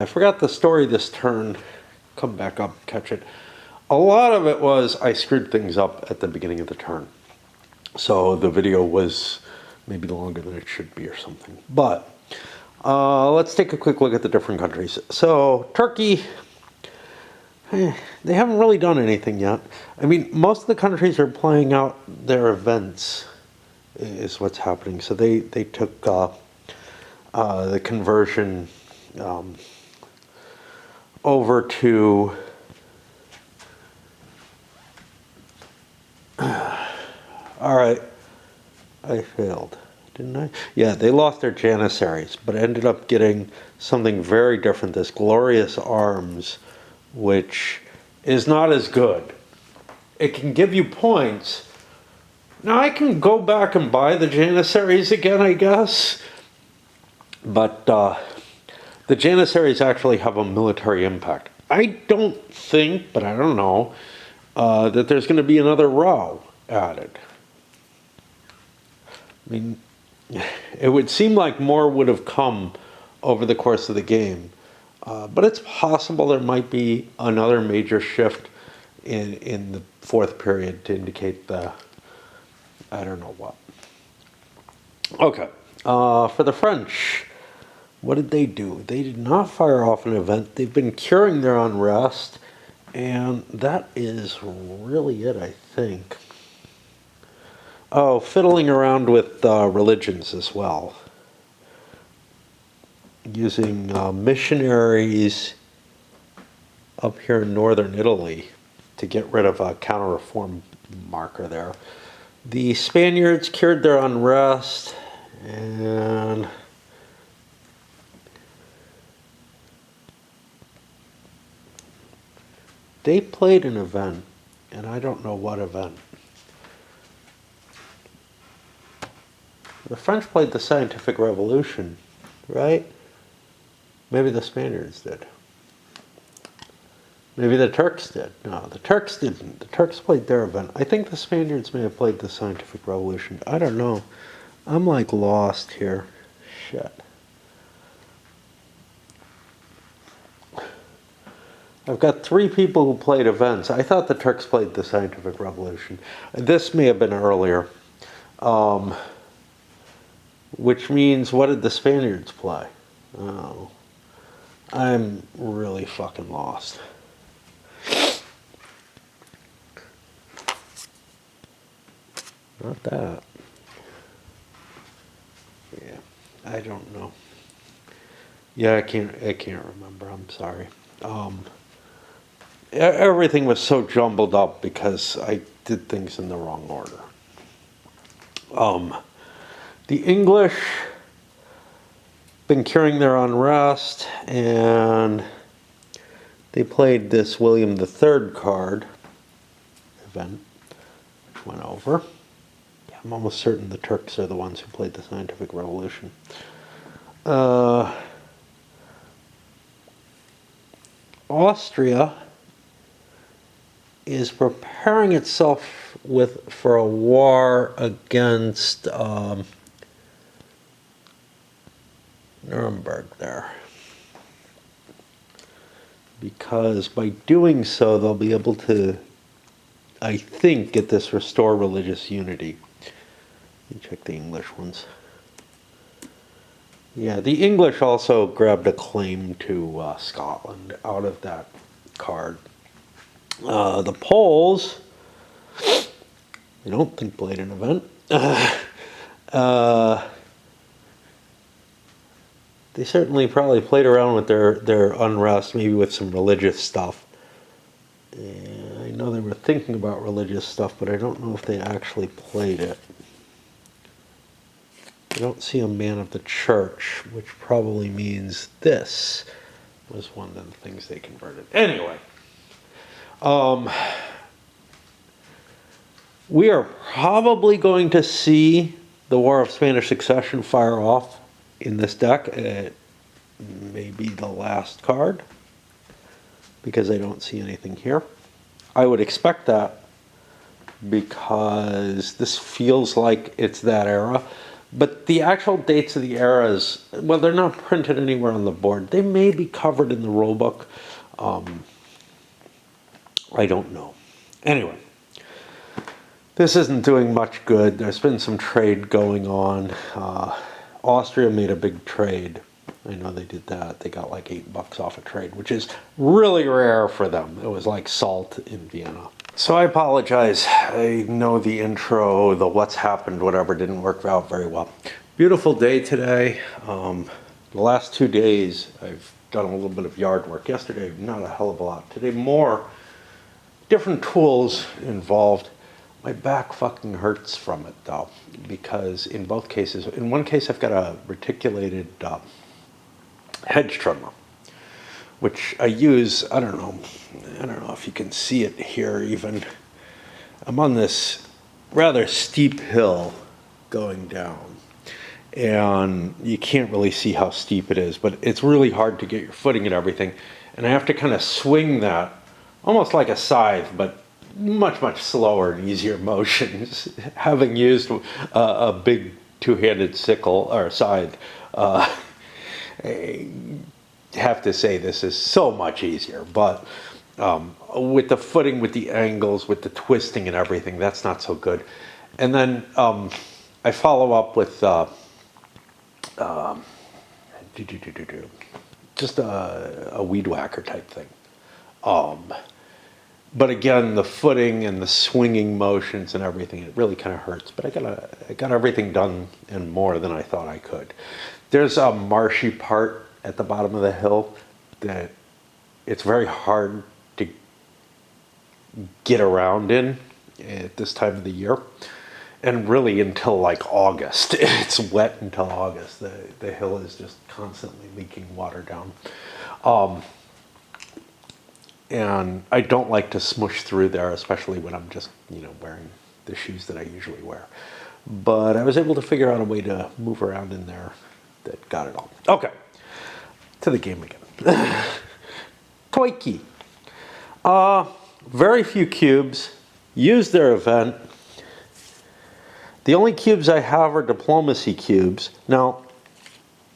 I forgot the story this turn. Come back up, catch it. A lot of it was I screwed things up at the beginning of the turn. So the video was maybe longer than it should be or something. But let's take a quick look at the different countries. So Turkey, they haven't really done anything yet. I mean, most of the countries are playing out their events is what's happening. So they took the conversion over to all right, I failed, didn't I? Yeah, they lost their Janissaries, but ended up getting something very different, this Glorious Arms, which is not as good. It can give you points. Now I can go back and buy the Janissaries again, I guess, but the Janissaries actually have a military impact. I don't think, but I don't know, that there's going to be another row added. I mean, it would seem like more would have come over the course of the game. But it's possible there might be another major shift in the fourth period to indicate the, I don't know what. Okay, for the French, what did they do? They did not fire off an event. They've been curing their unrest, and that is really it, I think. Oh, fiddling around with religions as well. Using missionaries up here in northern Italy to get rid of a counter-reform marker there. The Spaniards cured their unrest, and they played an event, and I don't know what event. The French played the Scientific Revolution, right? Maybe the Spaniards did. Maybe the Turks did. No, the Turks didn't. The Turks played their event. I think the Spaniards may have played the Scientific Revolution. I don't know. I'm like lost here. Shit. I've got 3 people who played events. I thought the Turks played the Scientific Revolution. This may have been earlier. Which means, what did the Spaniards play? Oh. I'm really fucking lost. Not that. Yeah, I don't know. Yeah, I can't remember. I'm sorry. Everything was so jumbled up because I did things in the wrong order. The English been curing their unrest, and they played this William III card event, which went over. Yeah, I'm almost certain the Turks are the ones who played the Scientific Revolution. Austria is preparing itself for a war against Nuremberg there, because by doing so they'll be able to, I think, get this restore religious unity. Let me check the English ones. Yeah, the English also grabbed a claim to Scotland out of that card. The Poles, I don't think played an event. They certainly probably played around with their unrest, maybe with some religious stuff. And I know they were thinking about religious stuff, but I don't know if they actually played it. I don't see a man of the church, which probably means this was one of the things they converted. Anyway, we are probably going to see the War of Spanish Succession fire off in this deck. It may be the last card, because I don't see anything here. I would expect that, because this feels like it's that era. But the actual dates of the eras, well, they're not printed anywhere on the board. They may be covered in the rulebook. I don't know. Anyway, this isn't doing much good. There's been some trade going on. Austria made a big trade. I know they did that. They got like $8 off a trade, which is really rare for them. It was like salt in Vienna. So I apologize. I know the intro, the what's happened, whatever, didn't work out very well. Beautiful day today. The last 2 days, I've done a little bit of yard work. Yesterday, not a hell of a lot. Today, more. Different tools involved. My back fucking hurts from it though, because in both cases, in one case I've got a reticulated hedge trimmer, which I use, I don't know if you can see it here even. I'm on this rather steep hill going down, and you can't really see how steep it is, but it's really hard to get your footing and everything, and I have to kind of swing that almost like a scythe, but much slower and easier motions. Having used a big two-handed sickle or scythe, I have to say this is so much easier. But with the footing, with the angles, with the twisting and everything, that's not so good. And then I follow up with just a weed whacker type thing. But again, the footing and the swinging motions and everything, it really kind of hurts. But I got everything done and more than I thought I could. There's a marshy part at the bottom of the hill that it's very hard to get around in at this time of the year. And really until like August. It's wet until August. The hill is just constantly leaking water down. And I don't like to smush through there, especially when I'm just, wearing the shoes that I usually wear. But I was able to figure out a way to move around in there that got it all. Okay, to the game again. Toy key. Very few cubes. Use their event. The only cubes I have are diplomacy cubes. Now,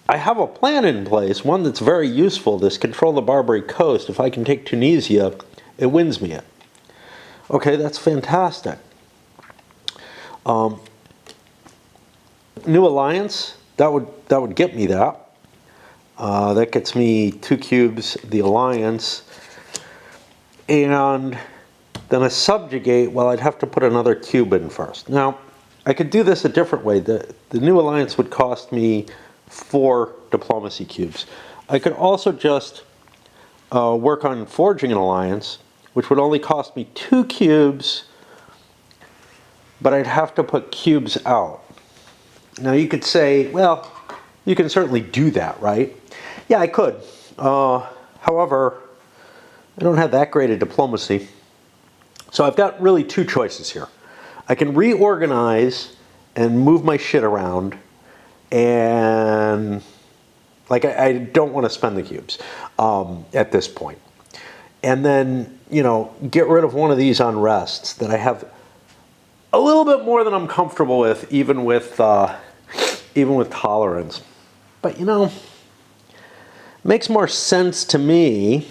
I have a plan in place, one that's very useful, this control the Barbary coast. If I can take Tunisia, it wins me it. Okay, that's fantastic. New alliance, that would get me that. That gets me 2 cubes, the alliance. And then a subjugate, well, I'd have to put another cube in first. Now, I could do this a different way. The new alliance would cost me 4 diplomacy cubes. I could also just work on forging an alliance, which would only cost me 2 cubes, but I'd have to put cubes out. Now you could say, well, you can certainly do that, right? Yeah, I could. However, I don't have that great a diplomacy. So I've got really 2 choices here. I can reorganize and move my shit around, and like I don't want to spend the cubes at this point. And then, get rid of one of these unrests that I have a little bit more than I'm comfortable with, even with tolerance. But makes more sense to me.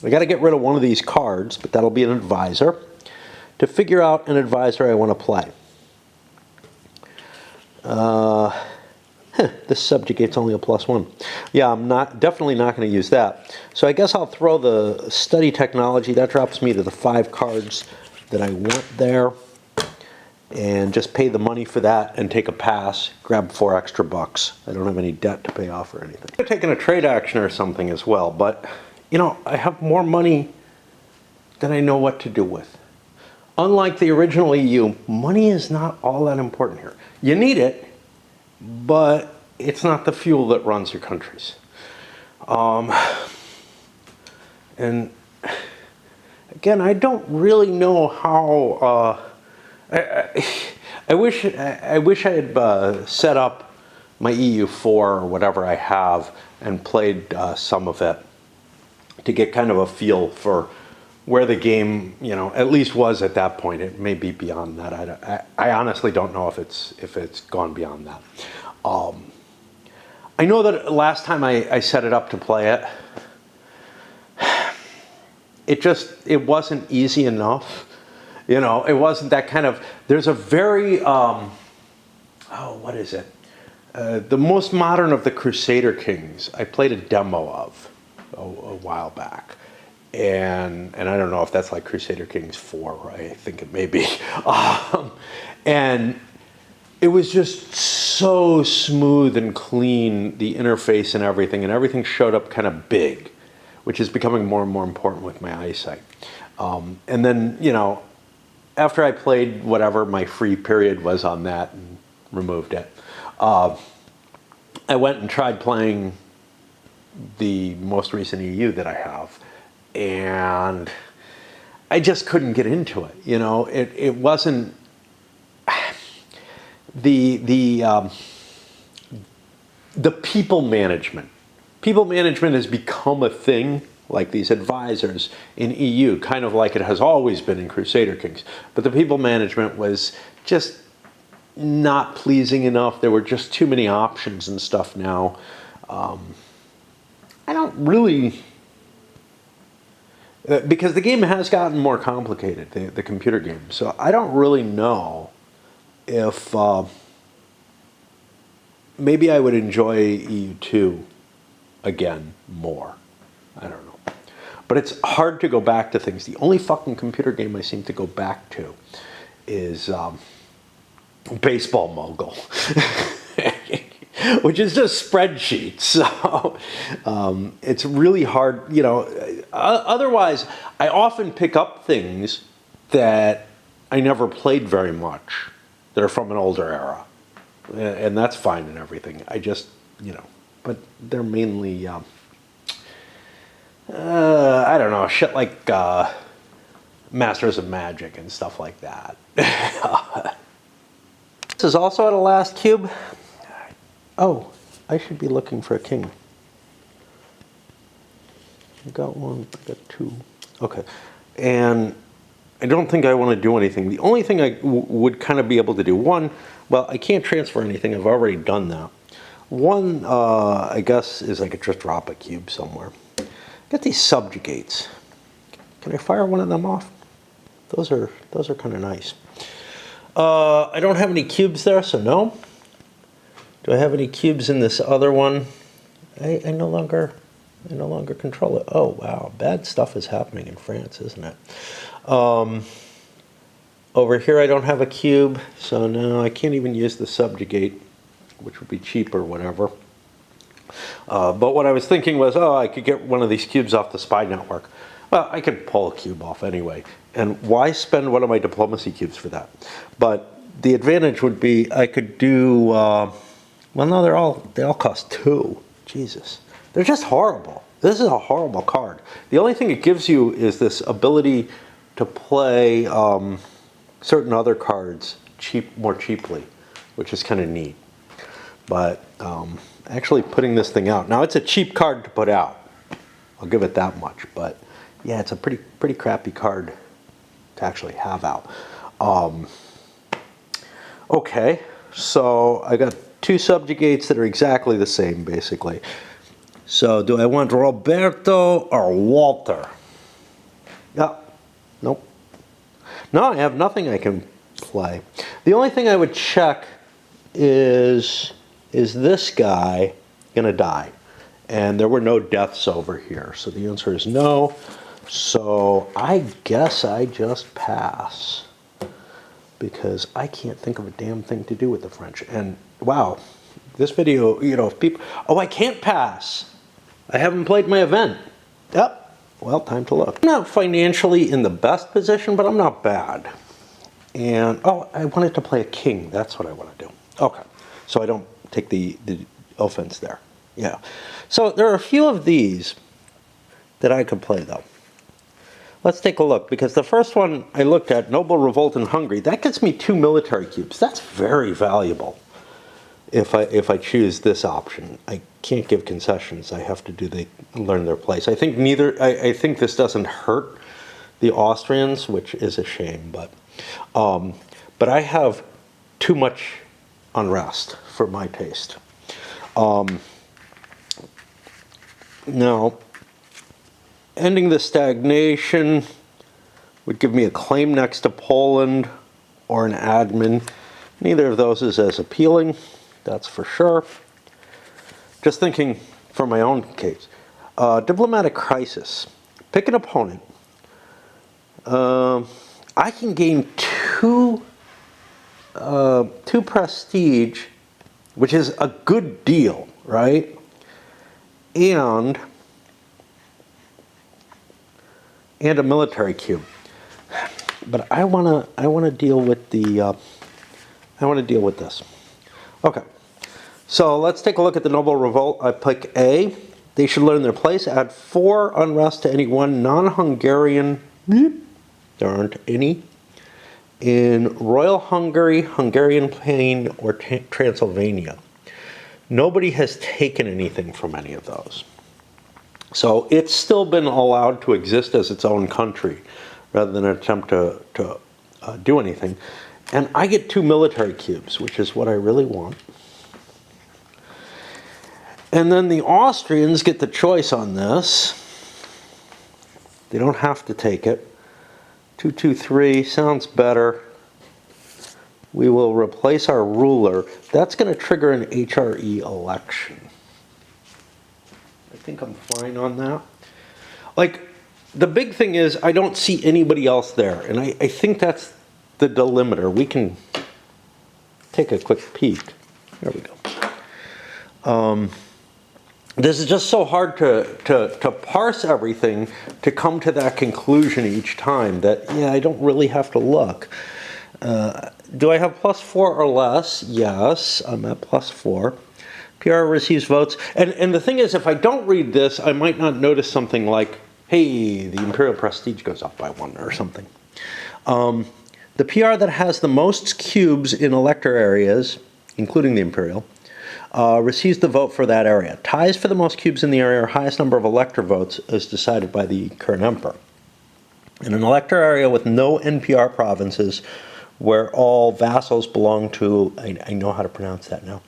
I got to get rid of one of these cards, but that'll be an advisor, to figure out an advisor I want to play. This subjugate's only a +1. Yeah, I'm definitely not going to use that. So I guess I'll throw the study technology. That drops me to the 5 cards that I want there, and just pay the money for that and take a pass. Grab 4 extra bucks. I don't have any debt to pay off or anything. I'm taking a trade action or something as well, but I have more money than I know what to do with. Unlike the original EU, money is not all that important here. You need it, but it's not the fuel that runs your countries. And again, I don't really know how. I wish I had set up my EU4 or whatever I have and played some of it to get kind of a feel for where the game, you know, at least was at that point. It may be beyond that. I honestly don't know if it's gone beyond that. I know that last time I set it up to play it, it wasn't easy enough. You know, it wasn't that kind of, there's a very, what is it? The most modern of the Crusader Kings, I played a demo of a while back. And I don't know if that's like Crusader Kings 4, I think it may be. And it was just so smooth and clean, the interface and everything showed up kind of big, which is becoming more and more important with my eyesight. And then, you know, after I played whatever my free period was on that and removed it, I went and tried playing the most recent EU that I have, and I just couldn't get into it. You know, it wasn't the people management. People management has become a thing, like these advisors in EU, kind of like it has always been in Crusader Kings. But the people management was just not pleasing enough. There were just too many options and stuff now. I don't really... because the game has gotten more complicated, the computer game. So I don't really know if... maybe I would enjoy EU2 again more. I don't know. But it's hard to go back to things. The only fucking computer game I seem to go back to is Baseball Mogul, which is just spreadsheets. So it's really hard, you know. Otherwise, I often pick up things that I never played very much that are from an older era. And that's fine and everything. I just, you know, but they're mainly, I don't know, shit like Masters of Magic and stuff like that. This is also at a last cube. Oh, I should be looking for a king. I got one, I got two. Okay. And I don't think I want to do anything. The only thing I would kind of be able to do, one, well, I can't transfer anything. I've already done that. One, I guess, is I could just drop a cube somewhere. Got these subjugates. Can I fire one of them off? Those are kind of nice. I don't have any cubes there, so no. Do I have any cubes in this other one? I no longer control it. Oh wow, bad stuff is happening in France, isn't it? Over here I don't have a cube, so no, I can't even use the subjugate, which would be cheap or whatever. But what I was thinking was, oh, I could get one of these cubes off the spy network. Well, I could pull a cube off anyway. And why spend one of my diplomacy cubes for that? But the advantage would be I could do, well, no, they all cost 2. Jesus. They're just horrible. This is a horrible card. The only thing it gives you is this ability to play certain other cards more cheaply, which is kind of neat. But actually putting this thing out, now it's a cheap card to put out. I'll give it that much. But yeah, it's a pretty crappy card to actually have out. Okay, so I got 2 subjugates that are exactly the same, basically. So do I want Roberto or Walter? Yeah, nope. No, I have nothing I can play. The only thing I would check is this guy gonna die? And there were no deaths over here, so the answer is no. So I guess I just pass, because I can't think of a damn thing to do with the French. And wow, this video, you know, if people, oh, I can't pass. I haven't played my event. Yep, well, time to look. I'm not financially in the best position, but I'm not bad. And, oh, I wanted to play a king. That's what I want to do. Okay, so I don't take the offense there. Yeah. So there are a few of these that I could play, though. Let's take a look, because the first one I looked at, Noble Revolt in Hungary, that gets me 2 military cubes. That's very valuable if I choose this option. I can't give concessions. I have to learn their place. I think I think this doesn't hurt the Austrians, which is a shame, but I have too much unrest for my taste. Now, ending the stagnation would give me a claim next to Poland or an admin. Neither of those is as appealing, that's for sure. Just thinking for my own case. Diplomatic crisis. Pick an opponent. I can gain two prestige, which is a good deal, right? And a military cube. But I wanna deal with this. Okay. So let's take a look at the Noble Revolt. I pick A. They should learn their place. Add 4 unrest to any one non-Hungarian. There aren't any. In Royal Hungary, Hungarian Plain, or Transylvania. Nobody has taken anything from any of those. So it's still been allowed to exist as its own country rather than attempt to do anything. And I get 2 military cubes, which is what I really want. And then the Austrians get the choice on this. They don't have to take it. 223 sounds better. We will replace our ruler. That's going to trigger an HRE election. I think I'm fine on that. Like, the big thing is I don't see anybody else there. And I think that's the delimiter. We can take a quick peek. There we go. This is just so hard to parse everything to come to that conclusion each time that, yeah, I don't really have to look. Do I have +4 or less? Yes, I'm at +4. PR receives votes. And the thing is, if I don't read this, I might not notice something like, hey, the Imperial prestige goes up by 1 or something. The PR that has the most cubes in elector areas, including the Imperial, receives the vote for that area. Ties for the most cubes in the area or highest number of elector votes is decided by the current emperor. In an elector area with no NPR provinces, where all vassals belong to, I know how to pronounce that now,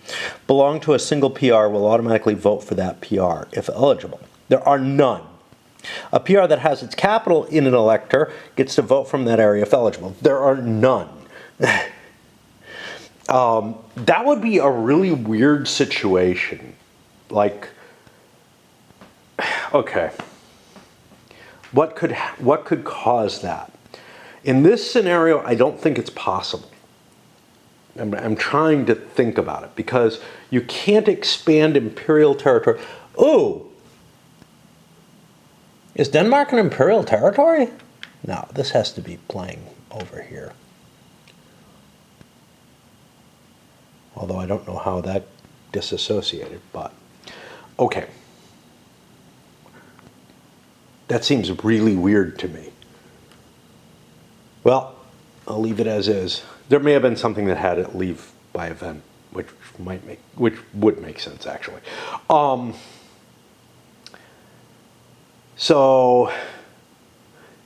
belong to a single PR, will automatically vote for that PR, if eligible. There are none. A PR that has its capital in an elector gets to vote from that area if eligible. There are none. That would be a really weird situation. Like, okay, what could cause that? In this scenario, I don't think it's possible. I'm trying to think about it because you can't expand imperial territory. Oh, is Denmark an imperial territory? No, this has to be playing over here. Although I don't know how that disassociated, but okay. That seems really weird to me. Well, I'll leave it as is. There may have been something that had it leave by event, which would make sense actually. So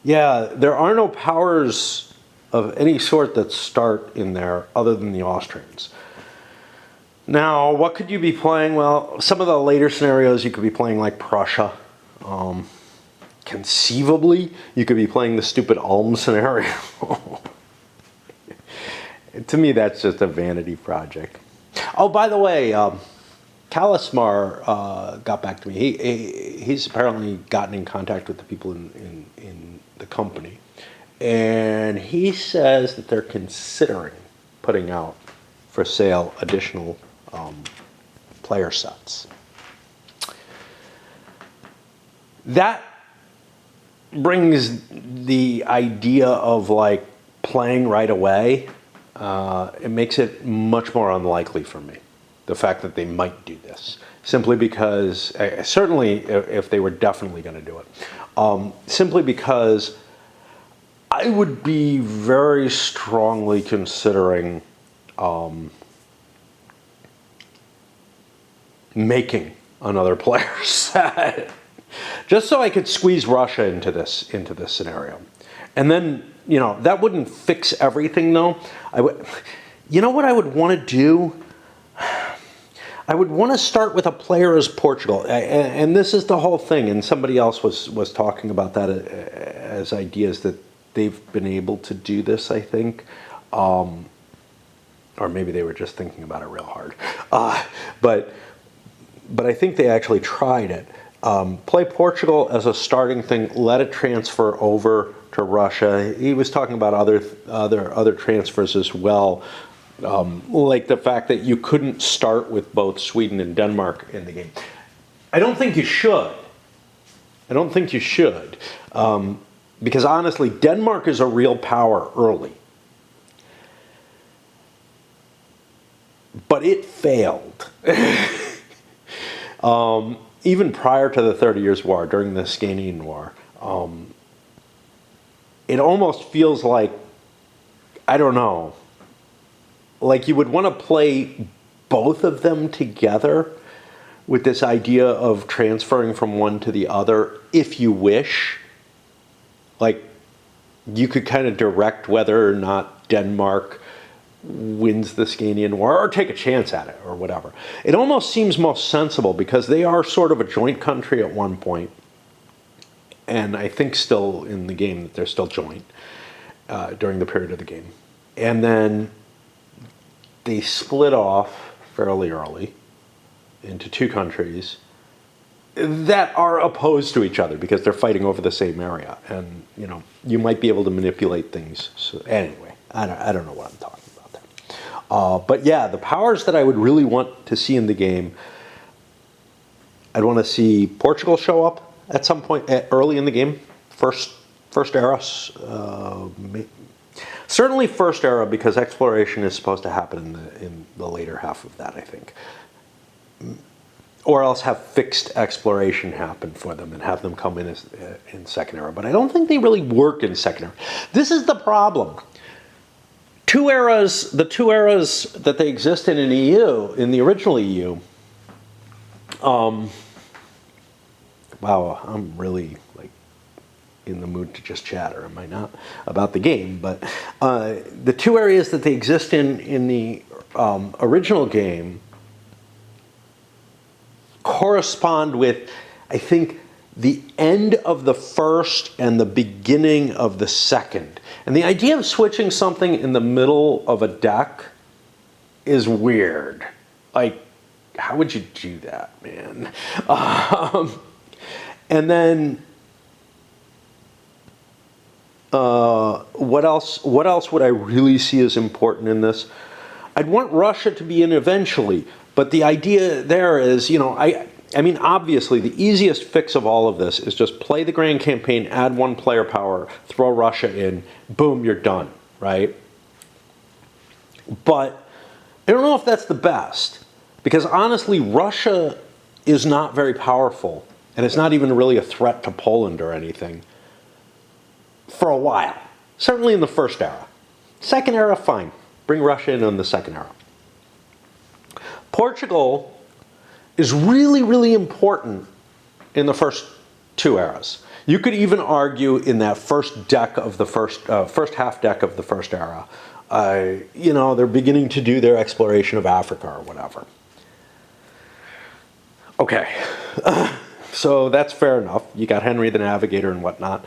yeah, there are no powers of any sort that start in there other than the Austrians. Now, what could you be playing? Well, some of the later scenarios you could be playing like Prussia. Conceivably, you could be playing the stupid Ulm scenario. To me, that's just a vanity project. Oh, by the way, Kalismar got back to me. He's apparently gotten in contact with the people in the company. And he says that they're considering putting out for sale additional player sets. That brings the idea of like playing right away. It makes it much more unlikely for me, the fact that they might do this, simply because, certainly if they were definitely going to do it, simply because I would be very strongly considering making another player set, just so I could squeeze Russia into this scenario. And then, you know, that wouldn't fix everything, though. You know what I would want to do? I would want to start with a player as Portugal, and this is the whole thing. And somebody else was talking about that as ideas that they've been able to do this, I think, or maybe they were just thinking about it real hard. But I think they actually tried it. Play Portugal as a starting thing. Let it transfer over to Russia. He was talking about other transfers as well. Like the fact that you couldn't start with both Sweden and Denmark in the game. I don't think you should. Because honestly, Denmark is a real power early. But it failed. Even prior to the 30 Years' War, during the Scandinavian War, it almost feels like, I don't know, like you would want to play both of them together with this idea of transferring from one to the other if you wish. Like you could kind of direct whether or not Denmark wins the Scandinavian War or take a chance at it or whatever. It almost seems most sensible because they are sort of a joint country at one point, and I think still in the game that they're still joint during the period of the game. And then they split off fairly early into two countries that are opposed to each other because they're fighting over the same area. And, you know, you might be able to manipulate things. So anyway, I don't know what I'm talking about there. But yeah, the powers that I would really want to see in the game, I'd want to see Portugal show up at some point early in the game. First era. Certainly first era, because exploration is supposed to happen in the later half of that, I think. Or else have fixed exploration happen for them and have them come in in second era. But I don't think they really work in second era. This is the problem. The two eras that they exist in EU, in the original EU, wow, I'm really like in the mood to just chatter, am I not, about the game? But the two areas that they exist in the original game correspond with, I think, the end of the first and the beginning of the second. And the idea of switching something in the middle of a deck is weird. Like, how would you do that, man? And then what else would I really see as important in this? I'd want Russia to be in eventually, but the idea there is, you know, I mean, obviously the easiest fix of all of this is just play the grand campaign, add one player power, throw Russia in, boom, you're done, right? But I don't know if that's the best, because honestly, Russia is not very powerful, and it's not even really a threat to Poland or anything for a while. Certainly in the first era. Second era, fine. Bring Russia in the second era. Portugal is really, really important in the first two eras. You could even argue in that first deck of the first half deck of the first era, you know, they're beginning to do their exploration of Africa or whatever. Okay, so that's fair enough. You got Henry the Navigator and whatnot.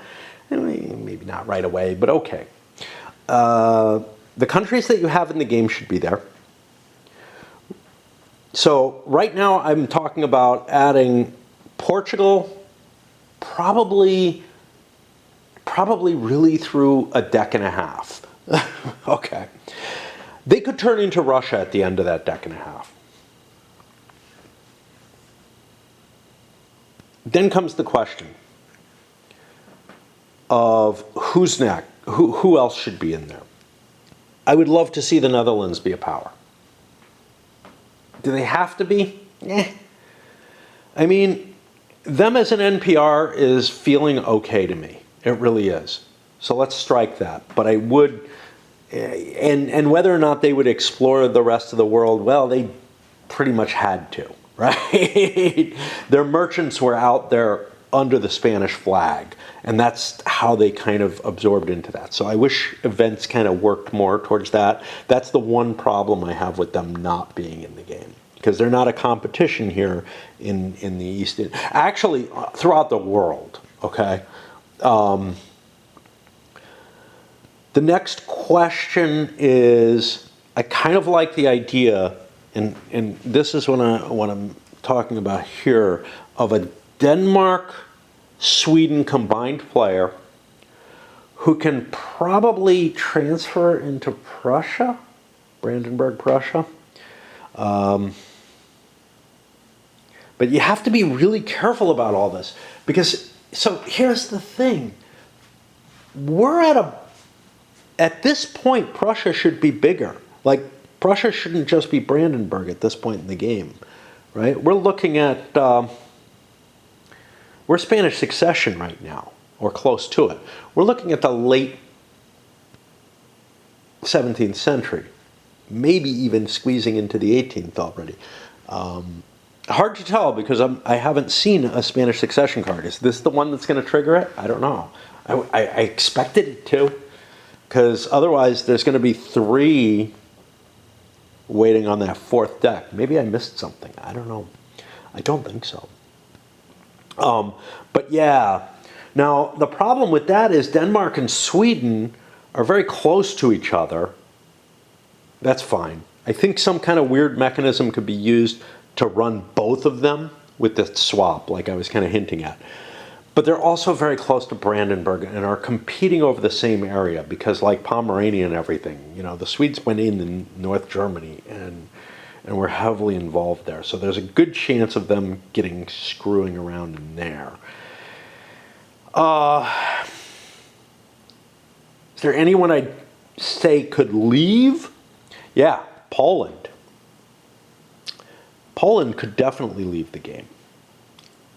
Maybe not right away, but okay. The countries that you have in the game should be there. So right now I'm talking about adding Portugal probably really through a deck and a half. Okay. They could turn into Russia at the end of that deck and a half. Then comes the question of who's next? Who else should be in there? I would love to see the Netherlands be a power. Do they have to be? I mean, them as an NPR is feeling okay to me. It really is. So let's strike that. But I would, and whether or not they would explore the rest of the world, well, they pretty much had to, right? Their merchants were out there under the Spanish flag. And that's how they kind of absorbed into that. So I wish events kind of worked more towards that. That's the one problem I have with them not being in the game. Because they're not a competition here in the East. Actually, throughout the world, okay? The next question is, I kind of like the idea, and this is what I'm talking about here, of a Denmark-Sweden combined player who can probably transfer into Prussia, Brandenburg, Prussia. But you have to be really careful about all this, because, so here's the thing. We're at this point, Prussia should be bigger. Like, Prussia shouldn't just be Brandenburg at this point in the game, right? We're looking at, we're Spanish succession right now, or close to it. We're looking at the late 17th century, maybe even squeezing into the 18th already. Hard to tell, because I haven't seen a Spanish succession card. Is this the one that's going to trigger it? I don't know. I expected it to, because otherwise there's going to be 3 waiting on that 4th deck. Maybe I missed something. I don't know. I don't think so. But yeah. Now, the problem with that is Denmark and Sweden are very close to each other. That's fine. I think some kind of weird mechanism could be used to run both of them with the swap, like I was kind of hinting at. But they're also very close to Brandenburg and are competing over the same area, because like Pomerania and everything, you know, the Swedes went in North Germany and were heavily involved there. So there's a good chance of them screwing around in there. Is there anyone I'd say could leave? Yeah, Poland. Poland could definitely leave the game.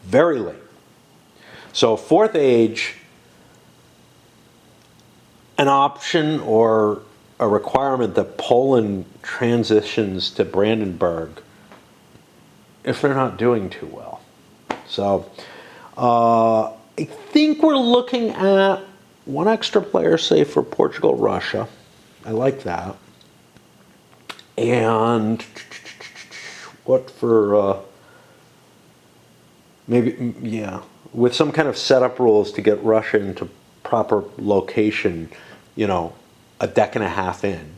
Very late. So 4th age, an option or a requirement that Poland transitions to Brandenburg if they're not doing too well. So I think we're looking at 1 extra player, say, for Portugal, Russia. I like that. And what for, maybe, yeah, with some kind of setup rules to get Russia into proper location, you know, a deck and a half in.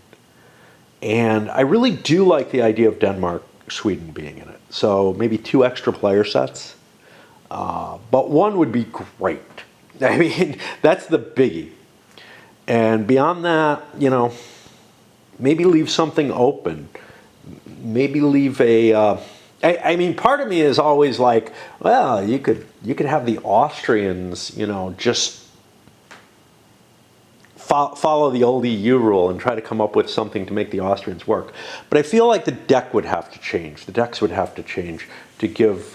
And I really do like the idea of Denmark, Sweden being in it. So maybe 2 extra player sets. But 1 would be great. I mean, that's the biggie. And beyond that, you know, maybe leave something open. Maybe leave a... I mean, part of me is always like, well, you could have the Austrians, you know, just follow the old EU rule and try to come up with something to make the Austrians work. But I feel like the deck would have to change. The decks would have to change to give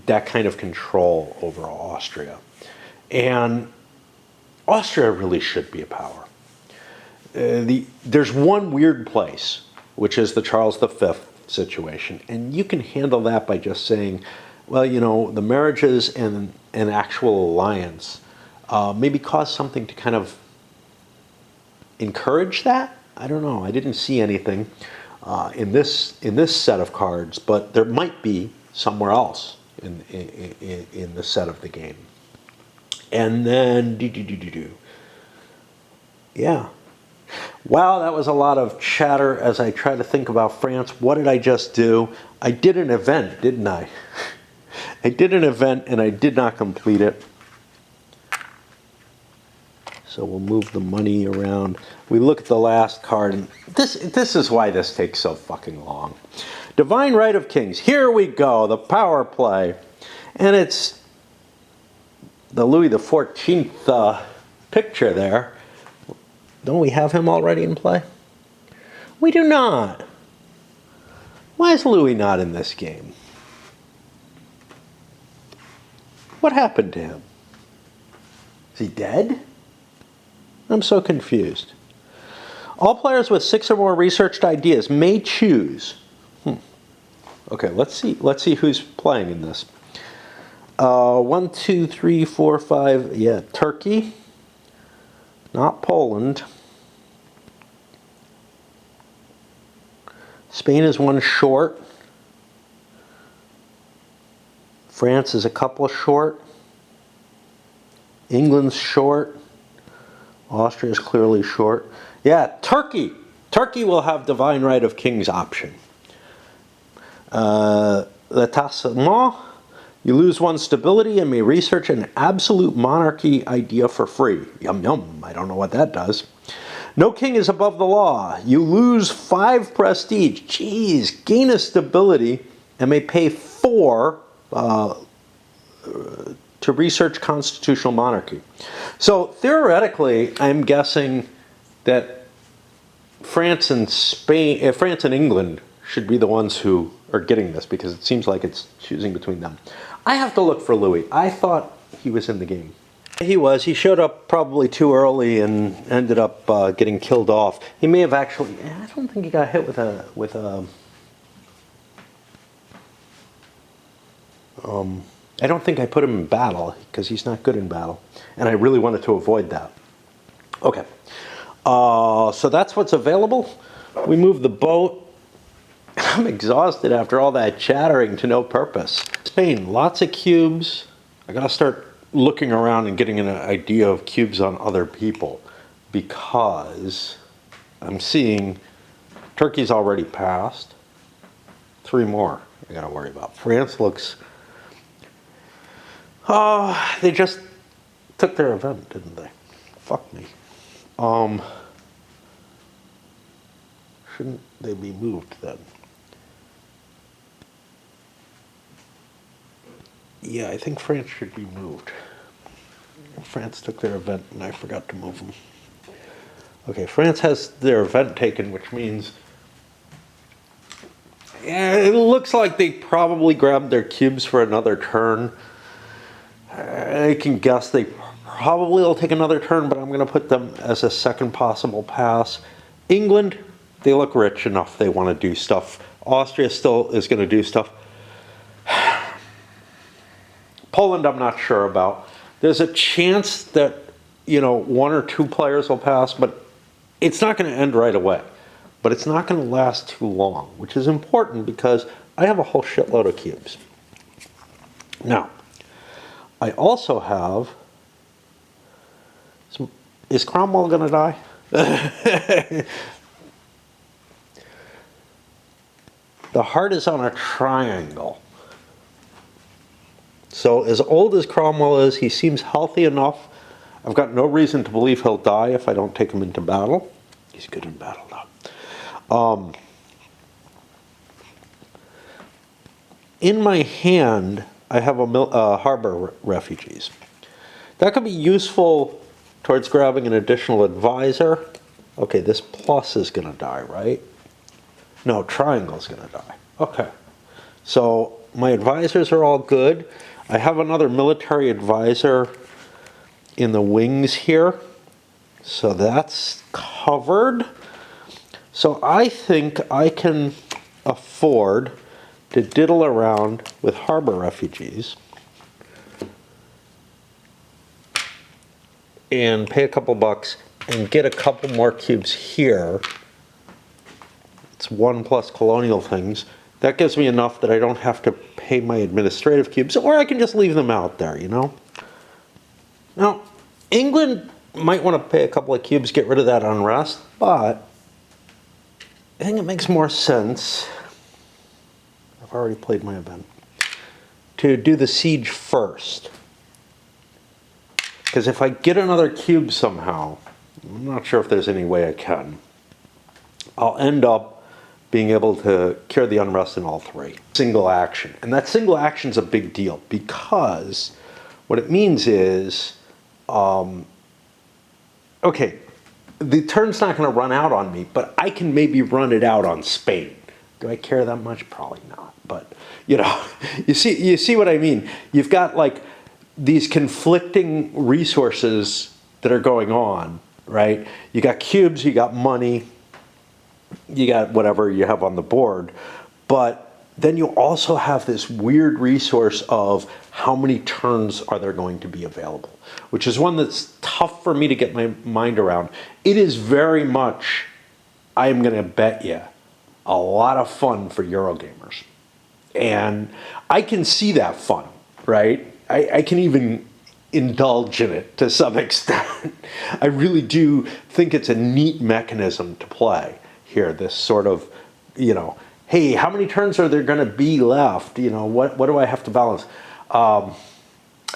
that kind of control over Austria. And Austria really should be a power. There's one weird place, which is the Charles V situation. And you can handle that by just saying, well, you know, the marriages and an actual alliance maybe cause something to kind of encourage that. I don't know. I didn't see anything in this set of cards, but there might be somewhere else in the set of the game. And then yeah. Wow, that was a lot of chatter as I try to think about France. What did I just do? I did an event, didn't I? I did an event and I did not complete it. So we'll move the money around. We look at the last card, and this is why this takes so fucking long. Divine Right of Kings. Here we go, the power play. And it's the Louis XIV picture there. Don't we have him already in play? We do not. Why is Louis not in this game? What happened to him? Is he dead? I'm so confused. All players with 6 or more researched ideas may choose. Okay, let's see who's playing in this. 1, 2, 3, 4, 5. Yeah, Turkey, not Poland. Spain is one short. France is a couple short. England's short. Austria is clearly short. Yeah, Turkey. Turkey will have divine right of king's option. L'État, you lose one stability and may research an absolute monarchy idea for free. Yum yum, I don't know what that does. No king is above the law. You lose 5 prestige. Jeez, gain a stability and may pay 4 to research constitutional monarchy. So theoretically, I'm guessing that France and England should be the ones who are getting this, because it seems like it's choosing between them. I have to look for Louis. I thought he was in the game. He was. He showed up probably too early and ended up getting killed off. He may have actually. I don't think he got hit with a. I don't think I put him in battle, because he's not good in battle, and I really wanted to avoid that. Okay, so that's what's available. We move the boat. I'm exhausted after all that chattering to no purpose. Spain, lots of cubes. I gotta start looking around and getting an idea of cubes on other people, because I'm seeing Turkey's already passed. 3 more I gotta worry about. France looks... they just took their event, didn't they? Fuck me. Shouldn't they be moved then? Yeah, I think France should be moved. France took their event and I forgot to move them. Okay, France has their event taken, which means... yeah, it looks like they probably grabbed their cubes for another turn. I can guess they probably will take another turn, but I'm going to put them as a second possible pass. England, they look rich enough. They want to do stuff. Austria still is going to do stuff. Poland, I'm not sure about. There's a chance that, 1 or 2 players will pass, but it's not going to end right away. But it's not going to last too long, which is important because I have a whole shitload of cubes. Now, I also have some... Is Cromwell going to die? The heart is on a triangle. So as old as Cromwell is, he seems healthy enough. I've got no reason to believe he'll die if I don't take him into battle. He's good in battle now. In my hand, I have a harbor refugees. That could be useful towards grabbing an additional advisor. Okay, this plus is going to die, right? No, triangle's going to die. Okay. So my advisors are all good. I have another military advisor in the wings here. So that's covered. So I think I can afford to diddle around with harbor refugees and pay a couple bucks and get a couple more cubes here. It's 1 plus colonial things. That gives me enough that I don't have to pay my administrative cubes, or I can just leave them out there, Now, England might want to pay a couple of cubes, get rid of that unrest, but I think it makes more sense, I've already played my event, to do the siege first. Because if I get another cube somehow, I'm not sure if there's any way I can, I'll end up being able to cure the unrest in all 3. Single action. And that single action is a big deal, because what it means is, okay, the turn's not going to run out on me, but I can maybe run it out on Spain. Do I care that much? Probably not. But, you see what I mean? You've got like these conflicting resources that are going on, right? You got cubes, you got money, you got whatever you have on the board, but then you also have this weird resource of how many turns are there going to be available, which is one that's tough for me to get my mind around. It is very much, I'm going to bet you, a lot of fun for Eurogamers. And I can see that fun, right? I can even indulge in it to some extent. I really do think it's a neat mechanism to play here, this sort of, you know, hey, how many turns are there going to be left? You know, what do I have to balance?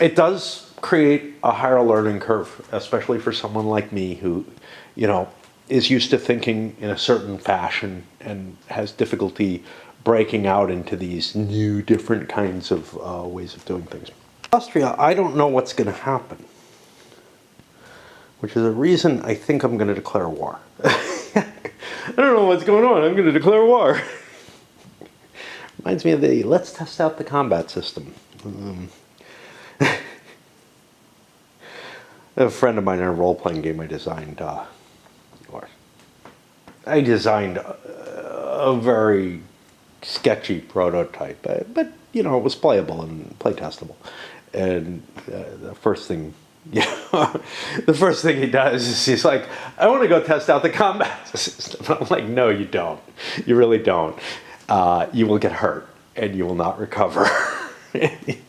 It does create a higher learning curve, especially for someone like me who, you know, is used to thinking in a certain fashion and has difficulty breaking out into these new, different kinds of ways of doing things. Austria, I don't know what's going to happen, which is a reason I think I'm going to declare war. I don't know what's going on. I'm going to declare war. Reminds me of the let's test out the combat system. A friend of mine in a role-playing game I designed, a very sketchy prototype, but you know, it was playable and playtestable. And the first thing he does is he's like, I want to go test out the combat system. I'm like, no, you don't. You really don't. You will get hurt and you will not recover. It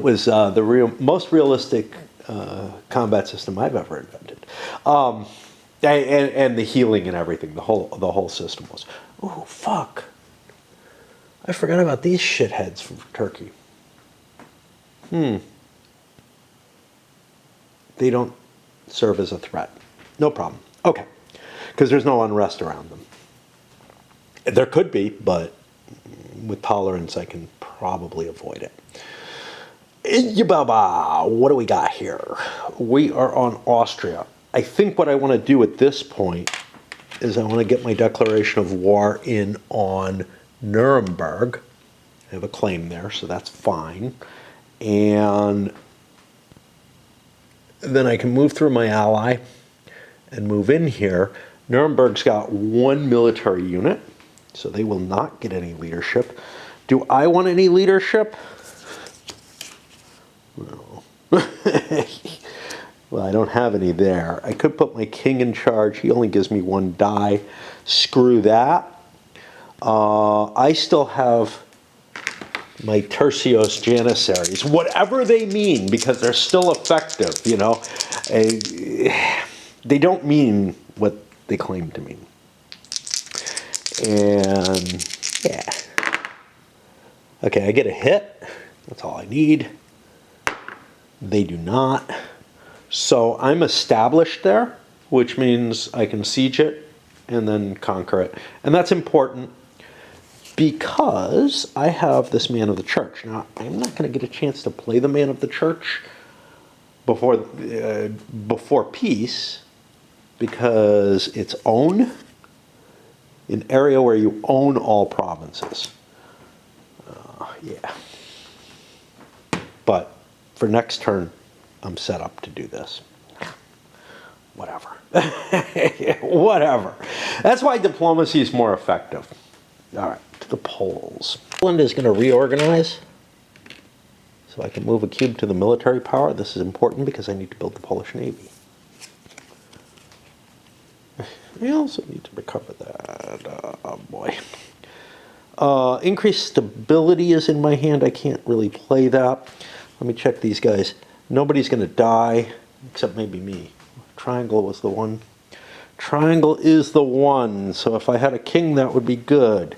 was the most realistic combat system I've ever invented. And the healing and everything, the whole system was. Oh, fuck. I forgot about these shitheads from Turkey. They don't serve as a threat. No problem. Okay. Because there's no unrest around them. There could be, but with tolerance, I can probably avoid it. What do we got here? We are on Austria. I think what I want to do at this point is I want to get my declaration of war in on Nuremberg. I have a claim there, so that's fine. And then I can move through my ally and move in here. Nuremberg's got one military unit, so they will not get any leadership. Do I want any leadership? No. Well, I don't have any there. I could put my king in charge. He only gives me one die. Screw that. I still have my tertios janissaries, whatever they mean, because they're still effective, you know. They don't mean what they claim to mean. And, yeah. Okay, I get a hit. That's all I need. They do not. So I'm established there, which means I can siege it and then conquer it. And that's important because I have this man of the church. Now, I'm not going to get a chance to play the man of the church before peace because it's own, an area where you own all provinces. Yeah. But for next turn, I'm set up to do this. Whatever. Whatever. That's why diplomacy is more effective. All right, to the Poles. Poland is going to reorganize. So I can move a cube to the military power. This is important because I need to build the Polish Navy. I also need to recover that. Oh boy. Increased stability is in my hand. I can't really play that. Let me check these guys. Nobody's going to die, except maybe me. Triangle was the one. Triangle is the one. So if I had a king, that would be good.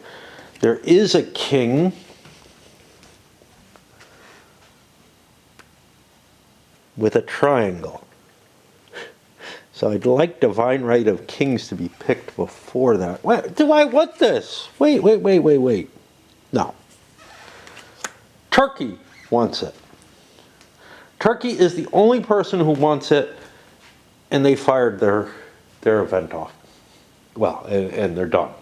There is a king. With a triangle. So I'd like divine right of kings to be picked before that. Wait, do I want this? Wait. No. Turkey wants it. Turkey is the only person who wants it, and they fired their event off. Well, and they're done.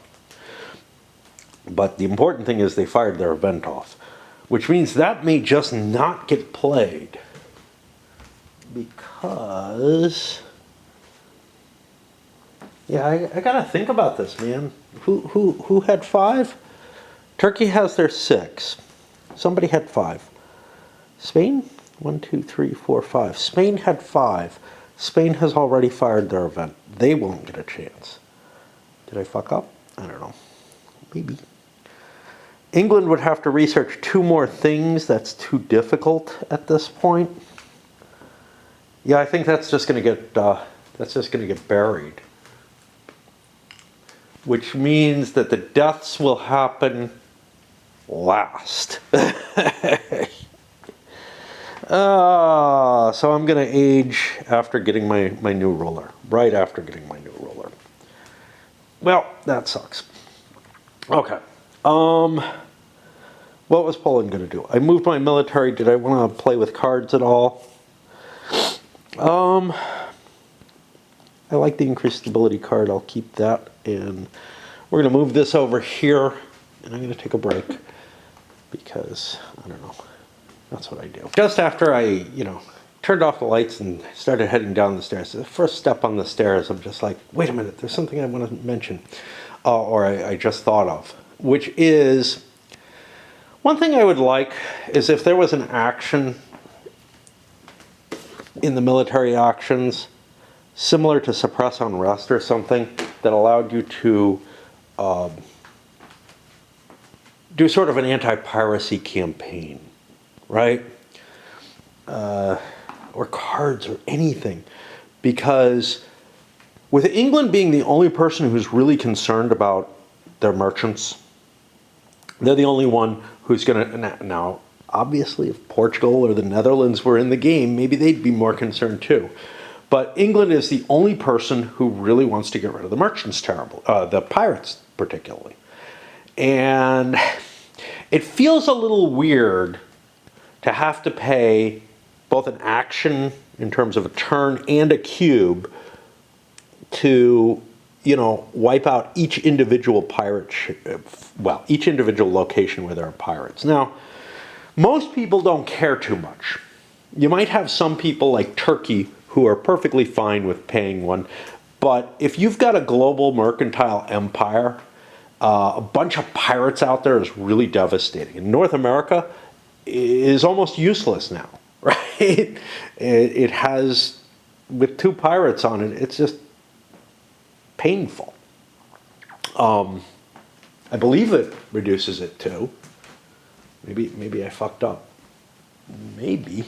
But the important thing is they fired their event off, which means that may just not get played because, yeah, I gotta think about this, man. Who had 5? Turkey has their 6. Somebody had 5. Spain? 1, 2, 3, 4, 5. Spain had 5. Spain has already fired their event. They won't get a chance. Did I fuck up? I don't know. Maybe. England would have to research 2 more things. That's too difficult at this point. Yeah, I think that's just going to get buried. Which means that the deaths will happen last. So I'm going to age after getting my new ruler. Right after getting my new ruler. Well, that sucks. Okay. What was Poland going to do? I moved my military. Did I want to play with cards at all? I like the increased stability card. I'll keep that. And we're going to move this over here. And I'm going to take a break. Because, I don't know. That's what I do. Just after I, turned off the lights and started heading down the stairs. The first step on the stairs, I'm just like, wait a minute, there's something I want to mention. Or I just thought of. Which is, one thing I would like is if there was an action in the military actions, similar to suppress unrest or something, that allowed you to do sort of an anti-piracy campaign, right? Or cards or anything. Because with England being the only person who's really concerned about their merchants, they're the only one who's going to... Now, obviously, if Portugal or the Netherlands were in the game, maybe they'd be more concerned too. But England is the only person who really wants to get rid of the merchants the pirates particularly. And it feels a little weird to have to pay both an action in terms of a turn and a cube to, wipe out each individual pirate each individual location where there are pirates. Now, most people don't care too much. You might have some people like Turkey who are perfectly fine with paying one, but if you've got a global mercantile empire, a bunch of pirates out there is really devastating. And North America is almost useless now, right? It has, with 2 pirates on it, it's just painful. I believe it reduces it too. Maybe I fucked up. Maybe.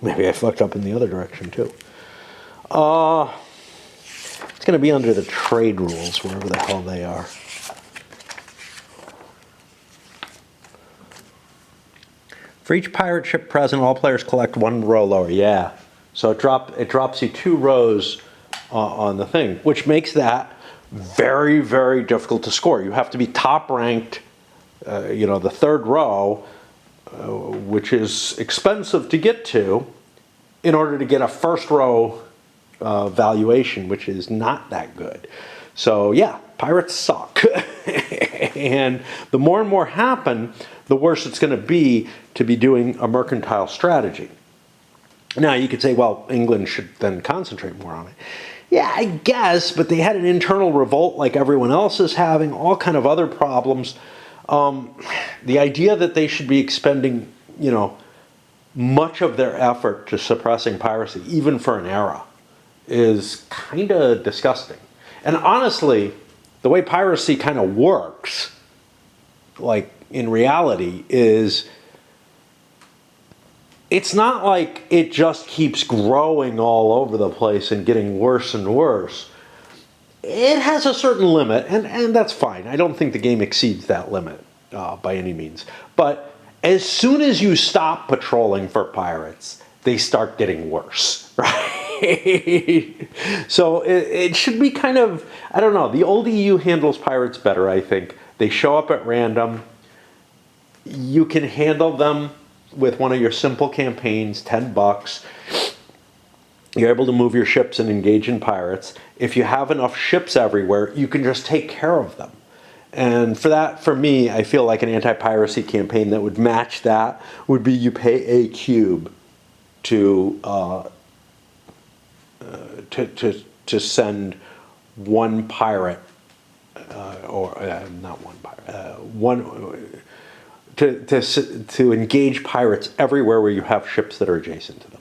Maybe I fucked up in the other direction too. It's going to be under the trade rules, wherever the hell they are. For each pirate ship present, all players collect 1 row lower. Yeah. So it drops you 2 rows on the thing, which makes that very, very difficult to score. You have to be top ranked, the 3rd row, which is expensive to get to, in order to get a 1st row valuation, which is not that good. So yeah, pirates suck. And the more and more happen, the worse it's going to be doing a mercantile strategy. Now you could say, well, England should then concentrate more on it. Yeah, I guess, but they had an internal revolt like everyone else is having, all kind of other problems. The idea that they should be expending, much of their effort to suppressing piracy, even for an era, is kind of disgusting. And honestly, the way piracy kind of works, like in reality, is it's not like it just keeps growing all over the place and getting worse and worse. It has a certain limit, and that's fine. I don't think the game exceeds that limit by any means. But as soon as you stop patrolling for pirates, they start getting worse, right? So it should be kind of, I don't know, the old EU handles pirates better, I think. They show up at random. You can handle them with one of your simple campaigns, $10. You're able to move your ships and engage in pirates. If you have enough ships everywhere, you can just take care of them. And for me, I feel like an anti-piracy campaign that would match that would be you pay a cube to send 1 pirate not one pirate, to engage pirates everywhere where you have ships that are adjacent to them.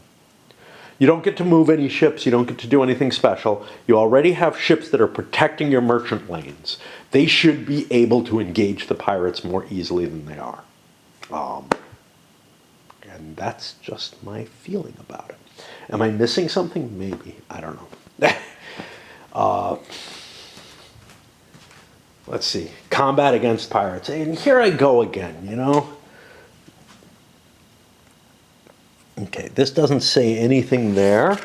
You don't get to move any ships. You don't get to do anything special. You already have ships that are protecting your merchant lanes. They should be able to engage the pirates more easily than they are. And that's just my feeling about it. Am I missing something? Maybe. I don't know. Let's see. Combat against pirates. And here I go again, you know. Okay, this doesn't say anything there.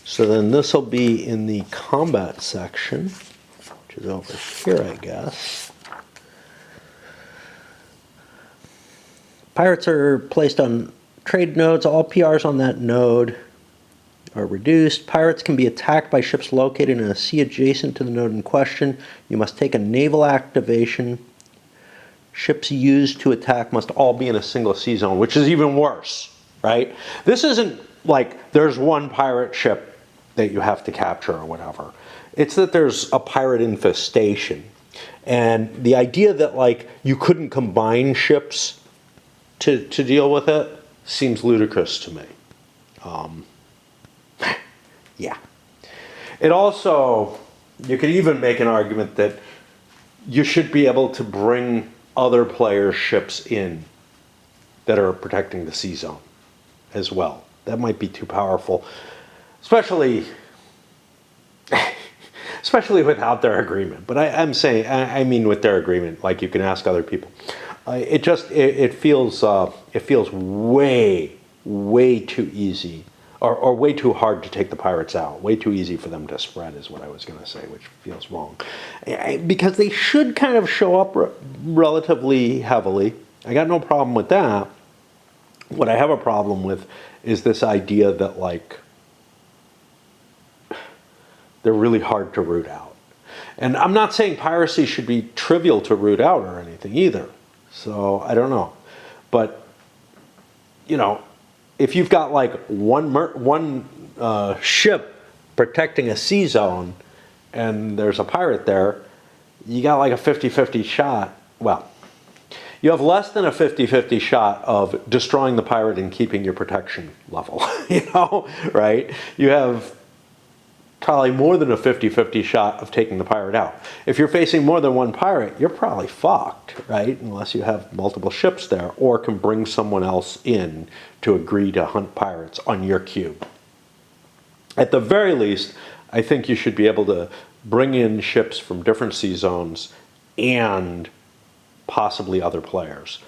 So then this will be in the combat section, which is over here, I guess. Pirates are placed on trade nodes. All PRs on that node are reduced. Pirates can be attacked by ships located in a sea adjacent to the node in question. You must take a naval activation. Ships used to attack must all be in a single sea zone, which is even worse, right? This isn't like there's one pirate ship that you have to capture or whatever. It's that there's a pirate infestation. And the idea that like you couldn't combine ships to deal with it seems ludicrous to me. Yeah. It also, you could even make an argument that you should be able to bring other players' ships in that are protecting the sea zone as well. That might be too powerful, especially without their agreement. But I mean with their agreement, like you can ask other people. It feels way too easy. Or way too hard to take the pirates out. Way too easy for them to spread is what I was going to say, which feels wrong. Because they should kind of show up relatively heavily. I got no problem with that. What I have a problem with is this idea that, like, they're really hard to root out. And I'm not saying piracy should be trivial to root out or anything either. So, I don't know. But, you know, if you've got like one ship protecting a sea zone and there's a pirate there, you got like a 50-50 shot. Well, you have less than a 50-50 shot of destroying the pirate and keeping your protection level, you know, right? You have probably more than a 50-50 shot of taking the pirate out. If you're facing more than one pirate, you're probably fucked, right? Unless you have multiple ships there or can bring someone else in to agree to hunt pirates on your cube. At the very least, I think you should be able to bring in ships from different sea zones and possibly other players.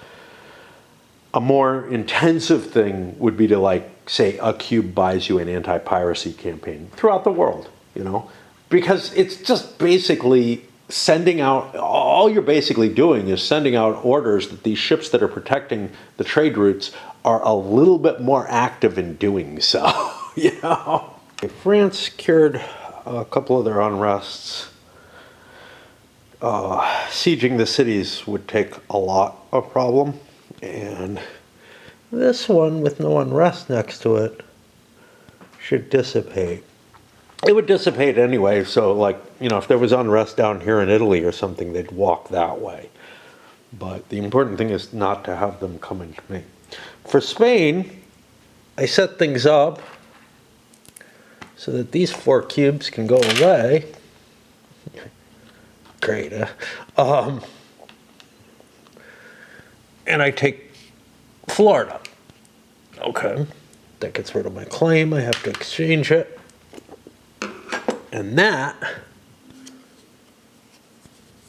A more intensive thing would be to, like, say a cube buys you an anti-piracy campaign throughout the world, you know, because it's just basically sending out, all you're basically doing is sending out orders that these ships that are protecting the trade routes are a little bit more active in doing so, you know. France cured a couple of their unrests. Sieging the cities would take a lot of problem. And this one with no unrest next to it should dissipate. It would dissipate anyway, so like, you know, if there was unrest down here in Italy or something, they'd walk that way. But the important thing is not to have them come into me. For Spain, I set things up so that these 4 cubes can go away. Great, huh? And I take Florida. Okay. That gets rid of my claim. I have to exchange it. And that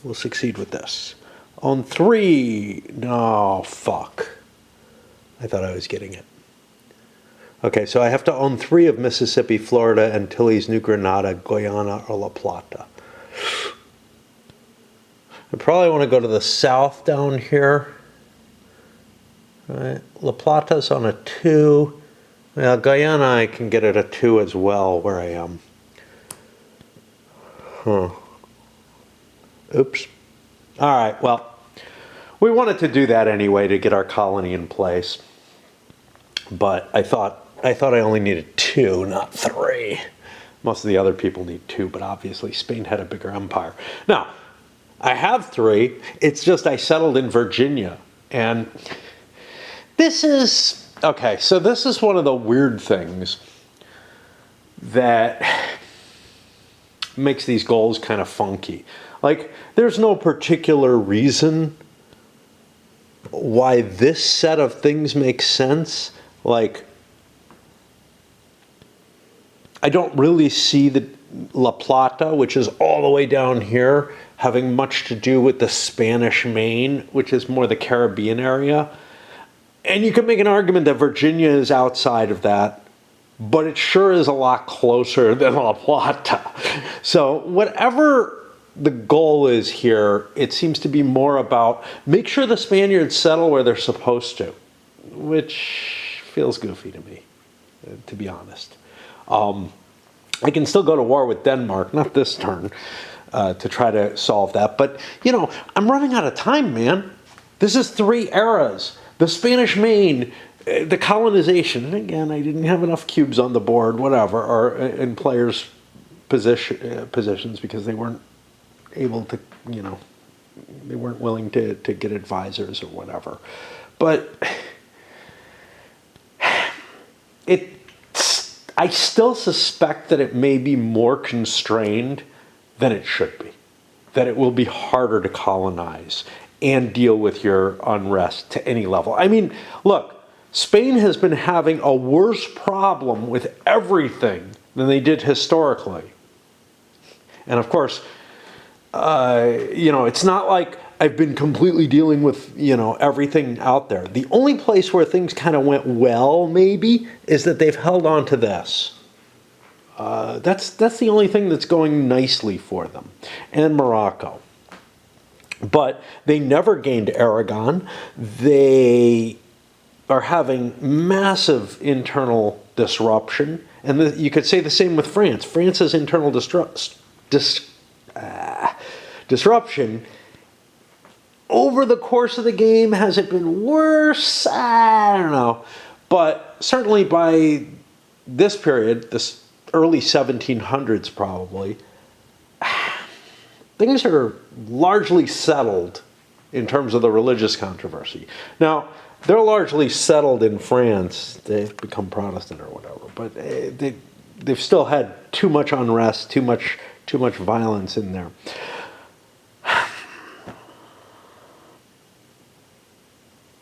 will succeed with this. On 3. No, fuck. I thought I was getting it. Okay, so I have to own 3 of Mississippi, Florida, Antilles, New Granada, Guyana, or La Plata. I probably want to go to the south down here. Right. La Plata's on a 2. Well, Guyana I can get at a 2 as well where I am. Oops. All right, well, we wanted to do that anyway to get our colony in place. But I thought I only needed 2, not 3. Most of the other people need 2, but obviously Spain had a bigger empire. Now, I have 3. It's just I settled in Virginia. And this is, okay, so this is one of the weird things that makes these goals kind of funky. Like, there's no particular reason why this set of things makes sense. Like, I don't really see the La Plata, which is all the way down here, having much to do with the Spanish Main, which is more the Caribbean area. And you can make an argument that Virginia is outside of that, but it sure is a lot closer than La Plata. So whatever the goal is here, it seems to be more about make sure the Spaniards settle where they're supposed to, which feels goofy to me, to be honest. I can still go to war with Denmark, not this turn, to try to solve that. But, you know, I'm running out of time, man. This is 3 eras. The Spanish Main, the colonization. Again, I didn't have enough cubes on the board, whatever, or in players' positions because they weren't able to, you know, they weren't willing to get advisors or whatever. But I still suspect that it may be more constrained than it should be, that it will be harder to colonize and deal with your unrest to any level. I mean, look, Spain has been having a worse problem with everything than they did historically. And of course, you know, it's not like I've been completely dealing with, you know, everything out there. The only place where things kind of went well, maybe, is that they've held on to this. That's the only thing that's going nicely for them. And Morocco. But they never gained Aragon. They are having massive internal disruption. And you could say the same with France. France's internal disruption over the course of the game, has it been worse? I don't know. But certainly by this period, this early 1700s probably, things are largely settled in terms of the religious controversy. Now, they're largely settled in France. They've become Protestant or whatever. But they've still had too much unrest, too much violence in there.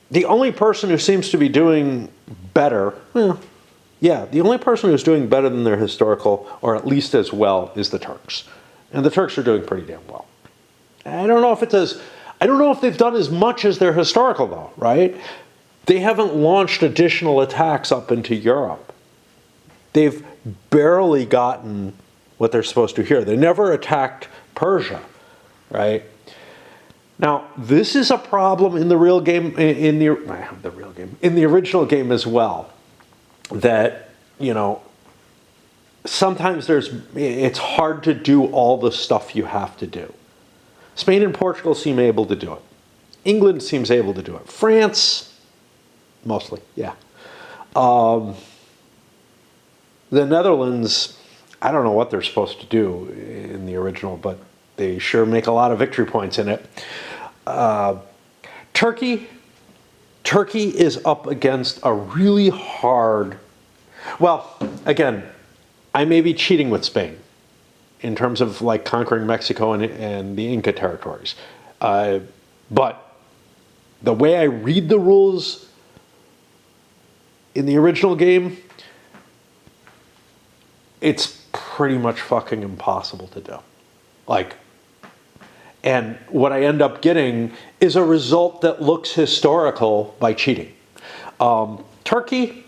The only person who seems to be doing better, the only person who's doing better than their historical, or at least as well, is the Turks. And the Turks are doing pretty damn well. I don't know if they've done as much as their historical, though, right? They haven't launched additional attacks up into Europe. They've barely gotten what they're supposed to here. They never attacked Persia, right? Now, this is a problem in the real game, in the original game as well, that, you know, sometimes it's hard to do all the stuff you have to do. Spain and Portugal seem able to do it. England seems able to do it. France, mostly, yeah. The Netherlands, I don't know what they're supposed to do in the original, but they sure make a lot of victory points in it. Turkey is up against a really hard, well, again, I may be cheating with Spain in terms of like conquering Mexico and the Inca territories. But the way I read the rules in the original game, it's pretty much fucking impossible to do. And what I end up getting is a result that looks historical by cheating. Turkey,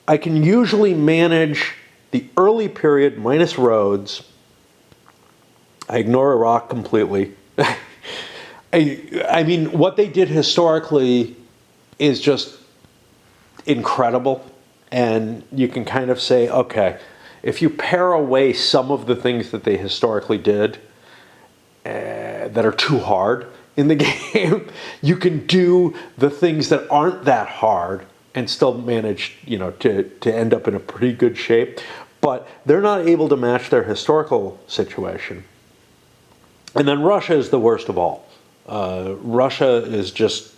I can usually manage the early period minus roads. I ignore Iraq completely. I mean, what they did historically is just incredible. And you can kind of say, okay, if you pare away some of the things that they historically did that are too hard in the game, you can do the things that aren't that hard and still manage, you know, to end up in a pretty good shape. but they're not able to match their historical situation. And then Russia is the worst of all. Russia is just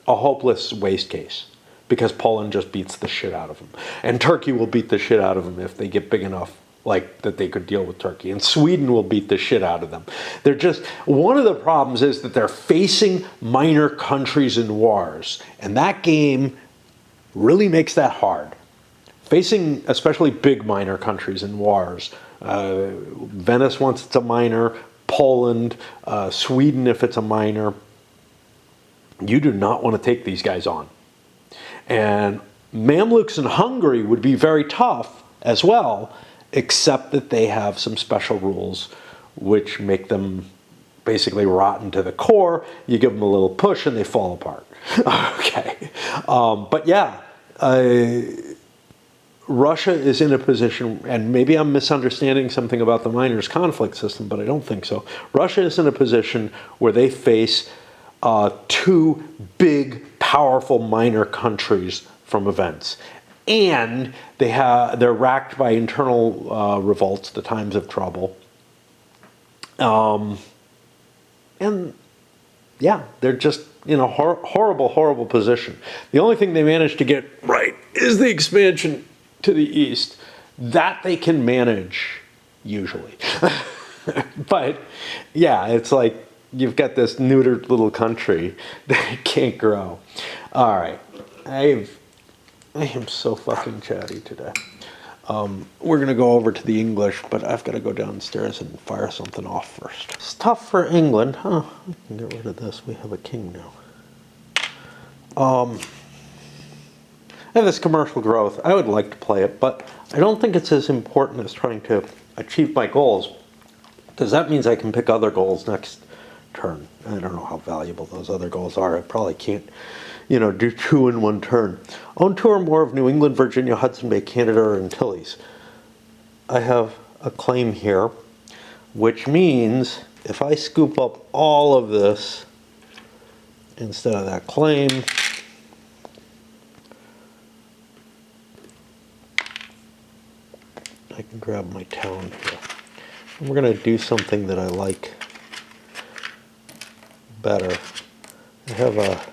a hopeless waste case because Poland just beats the shit out of them. And Turkey will beat the shit out of them if they get big enough, like that they could deal with Turkey. And Sweden will beat the shit out of them. They're just, one of the problems is that they're facing minor countries in wars. And that game really makes that hard. Facing especially big minor countries in wars. Venice once it's a minor, Poland, Sweden if it's a minor. You do not want to take these guys on. And Mamluks in Hungary would be very tough as well, except that they have some special rules which make them basically rotten to the core. You give them a little push and they fall apart. Okay. But yeah, Russia is in a position, and maybe I'm misunderstanding something about the miners' conflict system, but I don't think so. Russia is in a position where they face two big, powerful minor countries from events. And they're racked by internal revolts, the times of trouble. And yeah, they're just in a horrible, horrible position. The only thing they managed to get right is the expansion to the east. That they can manage, usually. But yeah, it's like you've got this neutered little country that can't grow. All right, I am so fucking chatty today. We're gonna go over to the English, but I've got to go downstairs and fire something off first. It's tough for England, huh? We can get rid of this. We have a king now. I have this commercial growth. I would like to play it, but I don't think it's as important as trying to achieve my goals, because that means I can pick other goals next turn. I don't know how valuable those other goals are. I probably can't, do 2 in 1 turn. Own 2 or more of New England, Virginia, Hudson Bay, Canada, or Antilles. I have a claim here, which means if I scoop up all of this instead of that claim, I can grab my town here. And we're going to do something that I like better. I have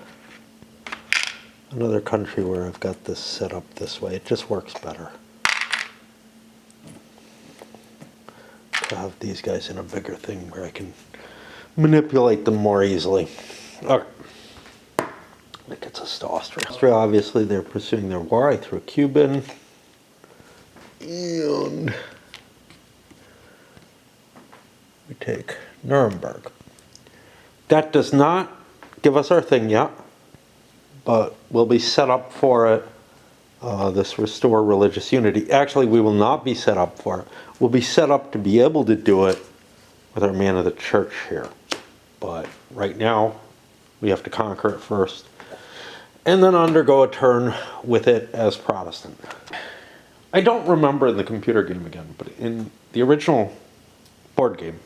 another country where I've got this set up this way. It just works better to have these guys in a bigger thing where I can manipulate them more easily. All right. That gets us to Austria. Austria, obviously, they're pursuing their war. I threw a cube in. And we take Nuremberg. That does not give us our thing yet, but we'll be set up for it, this restore religious unity. Actually, we will not be set up for it. We'll be set up to be able to do it with our man of the church here. But right now, we have to conquer it first, and then undergo a turn with it as Protestant. I don't remember in the computer game again, but in the original board game,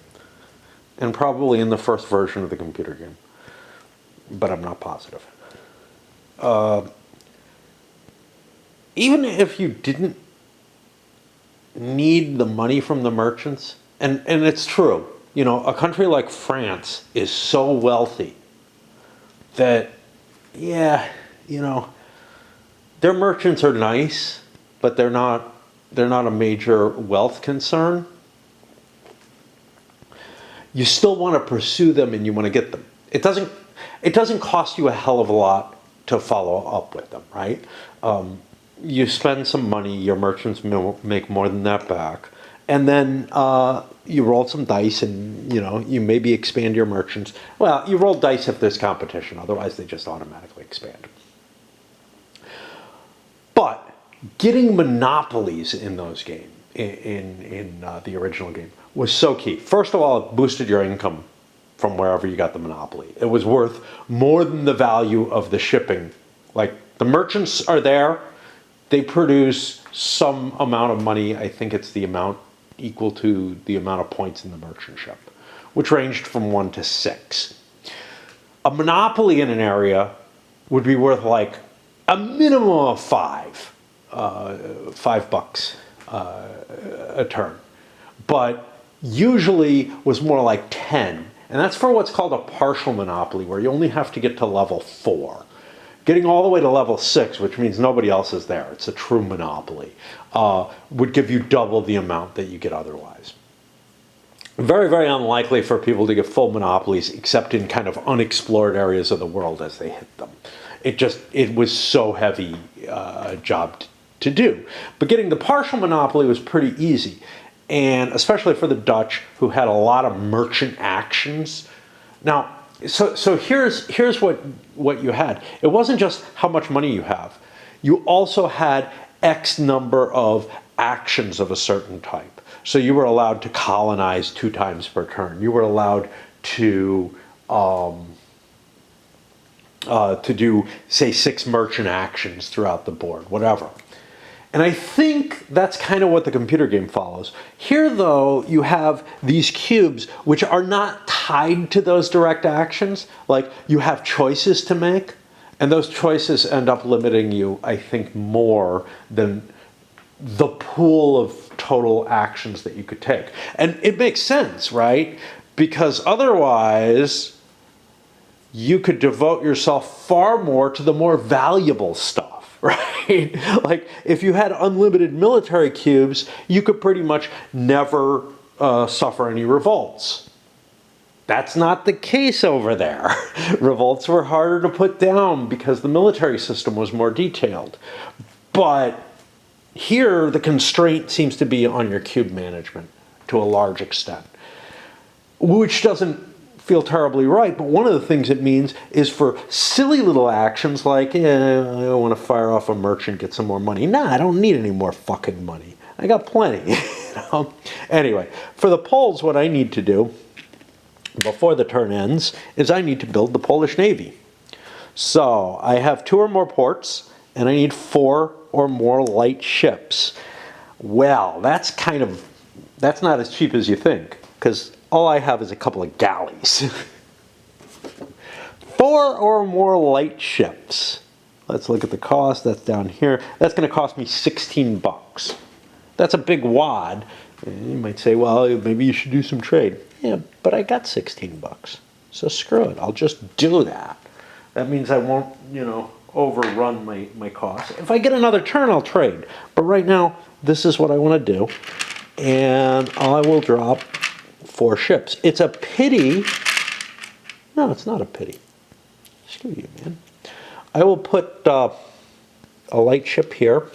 and probably in the first version of the computer game, but I'm not positive. Even if you didn't need the money from the merchants, and it's true, a country like France is so wealthy that, yeah, their merchants are nice, but they're not a major wealth concern. You still want to pursue them and you want to get them. It doesn't cost you a hell of a lot to follow up with them, right? You spend some money, your merchants make more than that back, and then you roll some dice and you maybe expand your merchants. Well, you roll dice if there's competition, otherwise they just automatically expand. But getting monopolies in those games, in the original game, was so key. First of all, it boosted your income from wherever you got the monopoly. It was worth more than the value of the shipping. Like, the merchants are there, they produce some amount of money. I think it's the amount equal to the amount of points in the merchant ship, which ranged from 1 to 6. A monopoly in an area would be worth like a minimum of $5. a turn. But usually was more like 10. And that's for what's called a partial monopoly, where you only have to get to level 4. Getting all the way to level 6, which means nobody else is there, it's a true monopoly, would give you double the amount that you get otherwise. Very, very unlikely for people to get full monopolies, except in kind of unexplored areas of the world as they hit them. It was so heavy a job to do. But getting the partial monopoly was pretty easy. And especially for the Dutch, who had a lot of merchant actions. Now, so here's what you had. It wasn't just how much money you have. You also had X number of actions of a certain type. So you were allowed to colonize 2 times per turn. You were allowed to do, say, 6 merchant actions throughout the board, whatever. And I think that's kind of what the computer game follows. Here, though, you have these cubes which are not tied to those direct actions. Like, you have choices to make, and those choices end up limiting you, I think, more than the pool of total actions that you could take. And it makes sense, right? Because otherwise, you could devote yourself far more to the more valuable stuff. Right? Like, if you had unlimited military cubes, you could pretty much never suffer any revolts. That's not the case over there. Revolts were harder to put down because the military system was more detailed. But here, the constraint seems to be on your cube management to a large extent, which doesn't feel terribly right, but one of the things it means is for silly little actions like, I want to fire off a merchant, get some more money. Nah, I don't need any more fucking money. I got plenty. Anyway, for the Poles, what I need to do before the turn ends is I need to build the Polish Navy. So I have 2 or more ports, and I need 4 or more light ships. Well, that's not as cheap as you think, because all I have is a couple of galleys. 4 or more light ships. Let's look at the cost. That's down here. That's going to cost me 16 bucks. That's a big wad. And you might say, well, maybe you should do some trade. Yeah, but I got 16 bucks. So screw it. I'll just do that. That means I won't, overrun my costs. If I get another turn, I'll trade. But right now, this is what I want to do. And I will drop 4 ships. It's a pity. No, it's not a pity. Screw you, man. I will put a light ship here.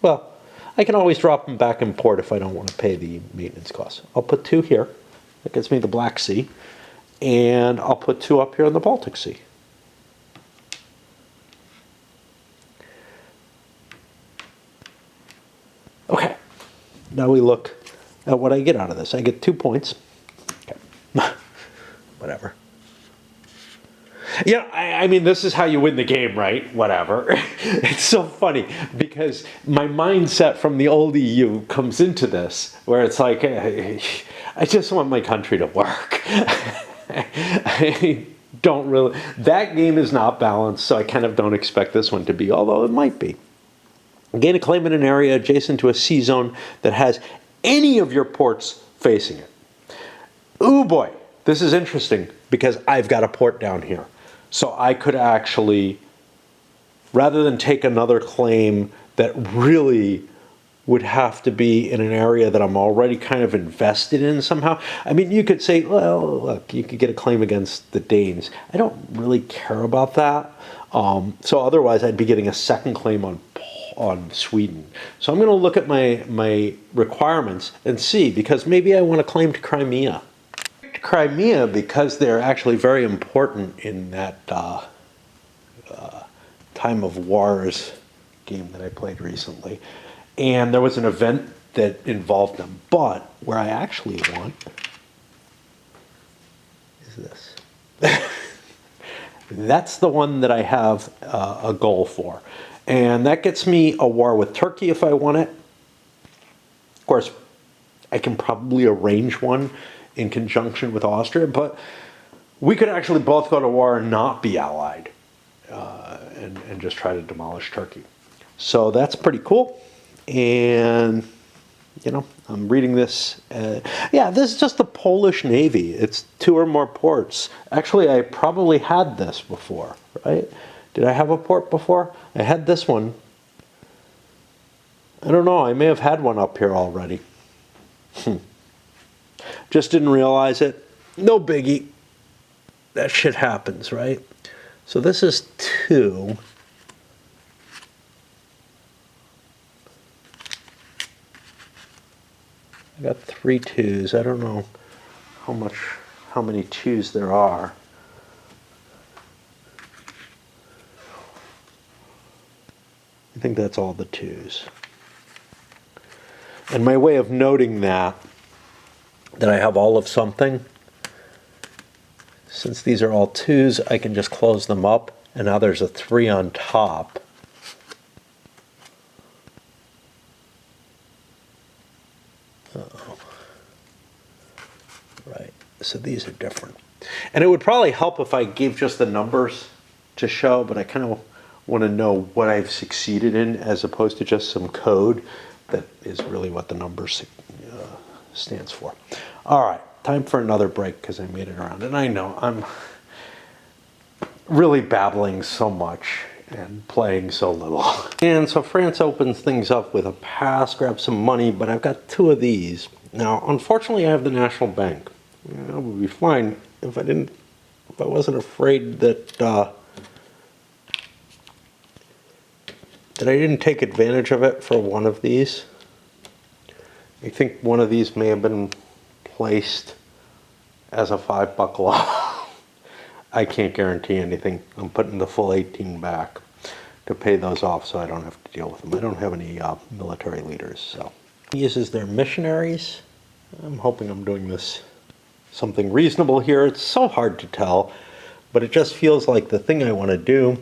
Well, I can always drop them back in port if I don't want to pay the maintenance costs. I'll put 2 here. That gets me the Black Sea. And I'll put 2 up here in the Baltic Sea. Okay. Now we look at what I get out of this. I get 2 points. Okay. Whatever. Yeah, I mean, this is how you win the game, right? Whatever. It's so funny because my mindset from the old EU comes into this, where it's like, I just want my country to work. I don't really. That game is not balanced, so I kind of don't expect this one to be, although it might be. Gain a claim in an area adjacent to a sea zone that has any of your ports facing it. Ooh boy, this is interesting because I've got a port down here. So I could actually, rather than take another claim that really would have to be in an area that I'm already kind of invested in somehow. I mean, you could say, well, look, you could get a claim against the Danes. I don't really care about that. So otherwise, I'd be getting a second claim on Sweden. So I'm going to look at my requirements and see, because maybe I want to claim to Crimea. Crimea, because they're actually very important in that Time of Wars game that I played recently. And there was an event that involved them. But where I actually want is this. That's the one that I have a goal for. And that gets me a war with Turkey if I want it. Of course, I can probably arrange one in conjunction with Austria, but we could actually both go to war and not be allied and just try to demolish Turkey. So that's pretty cool. And you know, I'm reading this. Yeah, this is just the Polish Navy. It's 2 or more ports. Actually, I probably had this before, right? Did I have a port before? I had this one. I don't know. I may have had one up here already. Just didn't realize it. No biggie. That shit happens, right? So this is 2. I got 3 2s. I don't know how many 2s there are. I think that's all the 2s. And my way of noting that I have all of something, since these are all 2s, I can just close them up, and now there's a 3 on top. Uh-oh. Right, so these are different. And it would probably help if I gave just the numbers to show, but I kind of want to know what I've succeeded in as opposed to just some code that is really what the numbers stands for. All right, time for another break because I made it around. And I know I'm really babbling so much and playing so little. And so France opens things up with a pass, grab some money, but I've got 2 of these. Now, unfortunately, I have the National Bank. That would be fine if I wasn't afraid that I didn't take advantage of it for one of these. I think one of these may have been placed as a 5-buck law. I can't guarantee anything. I'm putting the full 18 back to pay those off so I don't have to deal with them. I don't have any military leaders, so. He uses their missionaries. I'm hoping I'm doing this something reasonable here. It's so hard to tell, but it just feels like the thing I want to do.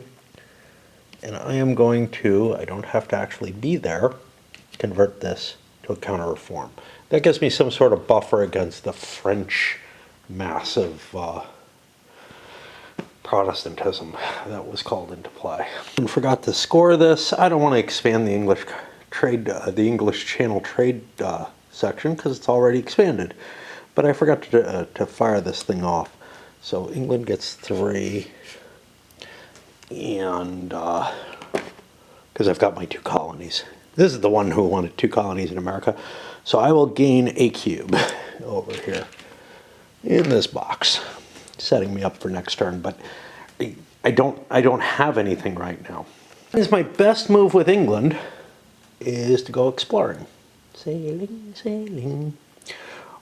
And I am going to, I don't have to actually be there, convert this to a counter-reform. That gives me some sort of buffer against the French massive Protestantism that was called into play. And forgot to score this. I don't want to expand the English trade, the English Channel trade section because it's already expanded. But I forgot to fire this thing off. So England gets 3. And because I've got my 2 colonies. This is the one who wanted 2 colonies in America. So I will gain a cube over here in this box, setting me up for next turn. But I don't have anything right now. My best move with England is to go exploring. Sailing, sailing.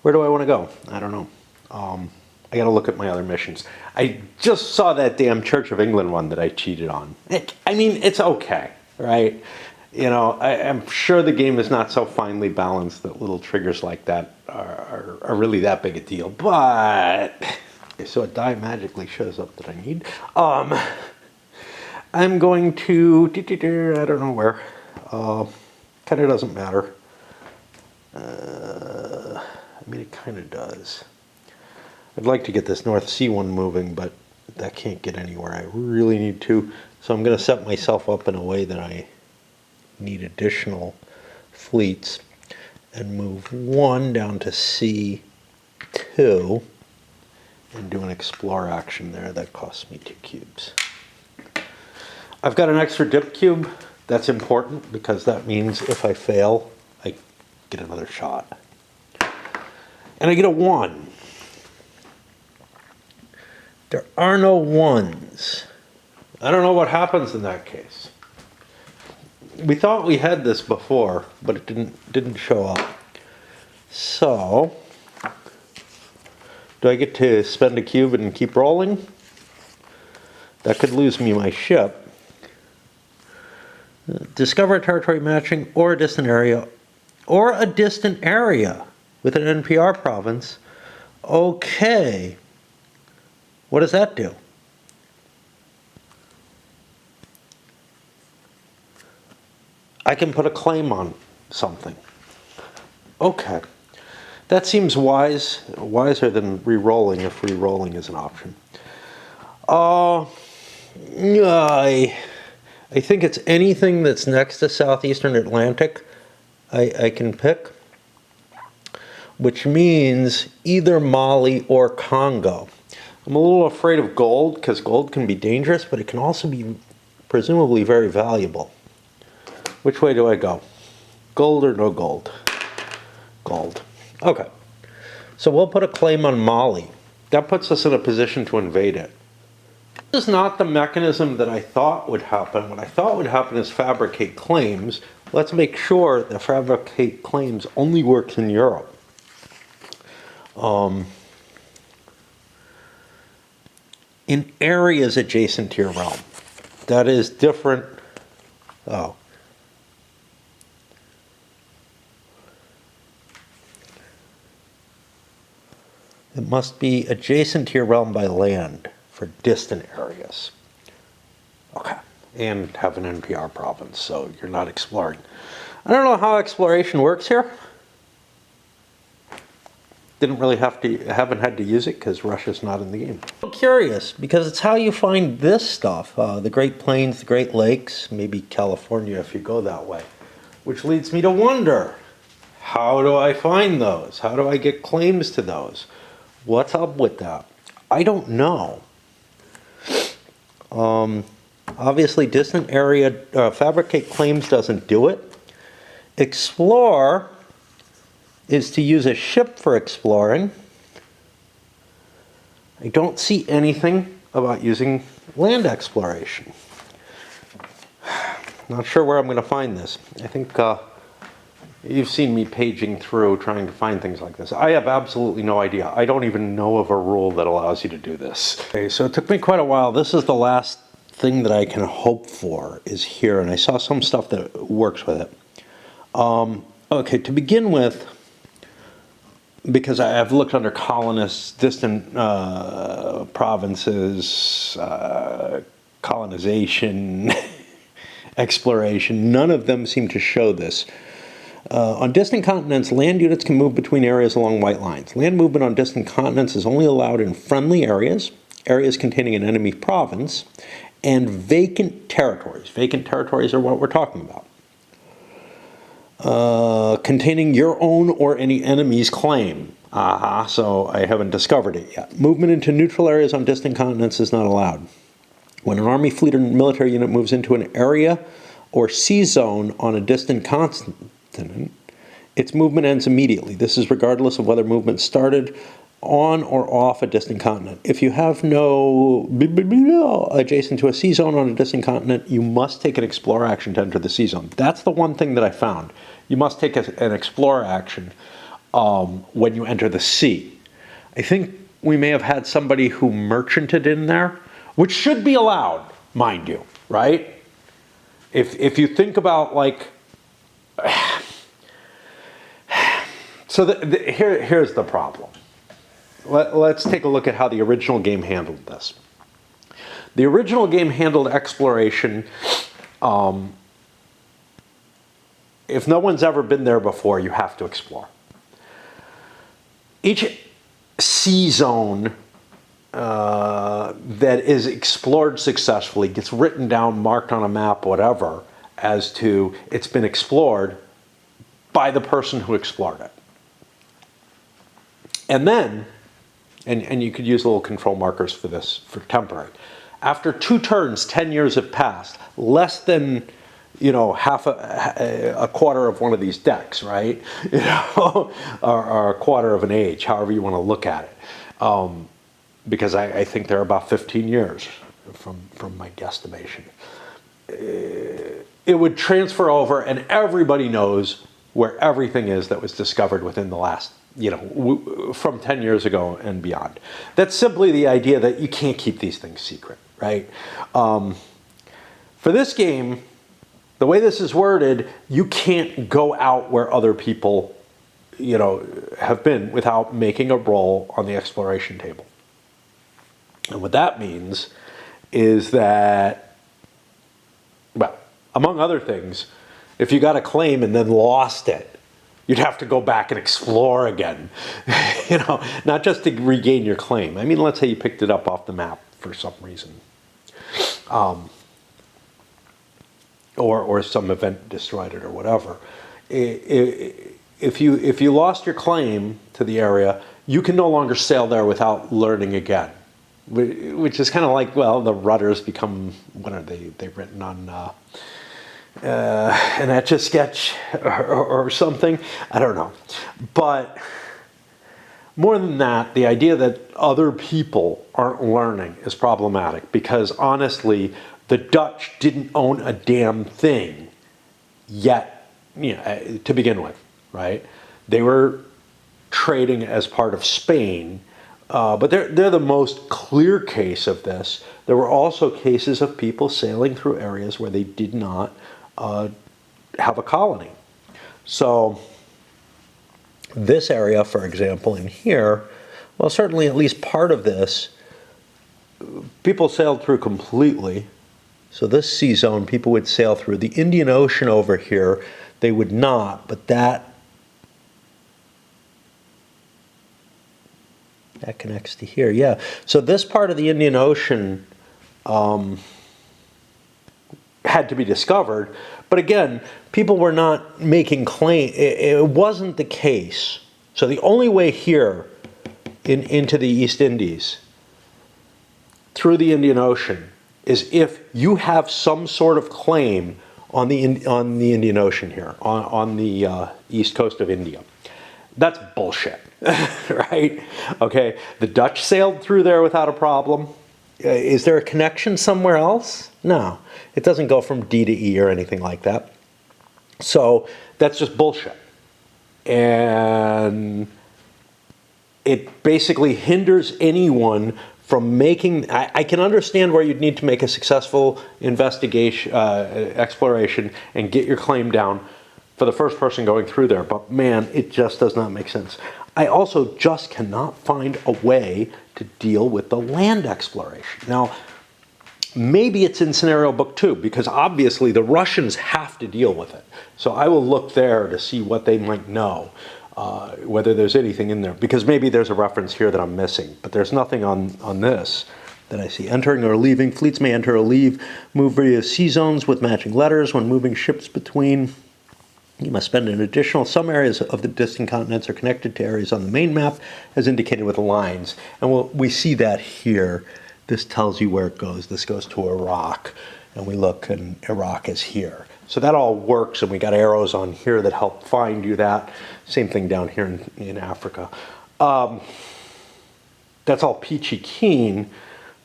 Where do I want to go? I don't know. I gotta look at my other missions. I just saw that damn Church of England one that I cheated on. I mean, it's okay, right? You know, I'm sure the game is not so finely balanced that little triggers like that are really that big a deal, but... So a die magically shows up that I need. I'm going to... I don't know where. Kind of doesn't matter. I mean, it kind of does. I'd like to get this North Sea one moving, but that can't get anywhere. I really need to. So I'm going to set myself up in a way that I need additional fleets and move 1 down to C2 and do an explore action there. That costs me 2 cubes. I've got an extra dip cube. That's important because that means if I fail, I get another shot. And I get a 1. There are no 1s. I don't know what happens in that case. We thought we had this before, but it didn't show up. So, do I get to spend a cube and keep rolling? That could lose me my ship. Discover a territory matching or a distant area with an NPR province. Okay. What does that do? I can put a claim on something. Okay. That seems wiser than re-rolling if re-rolling is an option. I think it's anything that's next to Southeastern Atlantic I can pick. which means either Mali or Congo. I'm a little afraid of gold because gold can be dangerous, but it can also be presumably very valuable. Which way do I go? Gold or no gold? Gold. Okay. So we'll put a claim on Mali. That puts us in a position to invade it. This is not the mechanism that I thought would happen. What I thought would happen is fabricate claims. Let's make sure that fabricate claims only works in Europe. In areas adjacent to your realm. That is different. Oh. It must be adjacent to your realm by land for distant areas. Okay. And have an NPR province, so you're not exploring. I don't know how exploration works here. Didn't really haven't had to use it because Russia's not in the game. I'm curious because it's how you find this stuff. The Great Plains, the Great Lakes, maybe California if you go that way. Which leads me to wonder, how do I find those? How do I get claims to those? What's up with that? I don't know. Obviously, distant area, fabricate claims doesn't do it. Explore is to use a ship for exploring. I don't see anything about using land exploration. Not sure where I'm going to find this. I think you've seen me paging through trying to find things like this. I have absolutely no idea. I don't even know of a rule that allows you to do this. Okay, so it took me quite a while. This is the last thing that I can hope for is here, and I saw some stuff that works with it. Okay, to begin with, because I've looked under colonists, distant provinces, colonization, exploration, none of them seem to show this. On distant continents, land units can move between areas along white lines. Land movement on distant continents is only allowed in friendly areas, areas containing an enemy province, and vacant territories. Vacant territories are what we're talking about. Containing your own or any enemy's claim. So I haven't discovered it yet. Movement into neutral areas on distant continents is not allowed. When an army, fleet, or military unit moves into an area or sea zone on a distant continent, its movement ends immediately. This is regardless of whether movement started on or off a distant continent. If you have no adjacent to a sea zone on a distant continent, you must take an explore action to enter the sea zone. That's the one thing that I found. You must take an explore action when you enter the sea. I think we may have had somebody who merchanted in there, which should be allowed, mind you, right? If you think about like, so here's the problem. Let's take a look at how the original game handled this. The original game handled exploration. If no one's ever been there before, you have to explore. Each sea zone that is explored successfully gets written down, marked on a map, whatever, as to it's been explored by the person who explored it. And then, and you could use little control markers for this, for temporary. After 2 turns, 10 years have passed, less than, half a quarter of one of these decks, right? Or a quarter of an age, however you want to look at it. Because I think they're about 15 years from my guesstimation. It would transfer over and everybody knows where everything is that was discovered within the last, from 10 years ago and beyond. That's simply the idea that you can't keep these things secret, right? For this game, the way this is worded, you can't go out where other people, have been without making a roll on the exploration table. And what that means is that, well, among other things, if you got a claim and then lost it, you'd have to go back and explore again, not just to regain your claim. I mean, let's say you picked it up off the map for some reason. Or some event destroyed it or whatever. if you lost your claim to the area, you can no longer sail there without learning again, which is kind of like, well, the rudders become, what are they? They've written on an Etch-a-Sketch or something. I don't know. But more than that, the idea that other people aren't learning is problematic, because honestly, the Dutch didn't own a damn thing yet, to begin with, right? They were trading as part of Spain, but they're the most clear case of this. There were also cases of people sailing through areas where they did not have a colony. So this area, for example, in here, well, certainly at least part of this, people sailed through completely. So this sea zone, people would sail through. The Indian Ocean over here, they would not, but that connects to here, yeah. So this part of the Indian Ocean had to be discovered, but again, people were not making claim. It wasn't the case. So the only way here into the East Indies through the Indian Ocean is if you have some sort of claim on the Indian Ocean here, on the east coast of India. That's bullshit, right? Okay, the Dutch sailed through there without a problem. Is there a connection somewhere else? No, it doesn't go from D to E or anything like that. So that's just bullshit. And it basically hinders anyone from making, I can understand where you'd need to make a successful investigation, exploration, and get your claim down for the first person going through there, but man, it just does not make sense. I also just cannot find a way to deal with the land exploration. Now, maybe it's in scenario book 2, because obviously the Russians have to deal with it. So I will look there to see what they might know, whether there's anything in there, because maybe there's a reference here that I'm missing, but there's nothing on this that I see. Entering or leaving. Fleets may enter or leave, move various sea zones with matching letters when moving ships between. You must spend an additional, some areas of the distant continents are connected to areas on the main map as indicated with lines. And we see that here. This tells you where it goes. This goes to Iraq, and we look, and Iraq is here. So that all works, and we got arrows on here that help find you that. Same thing down here in Africa. That's all peachy keen,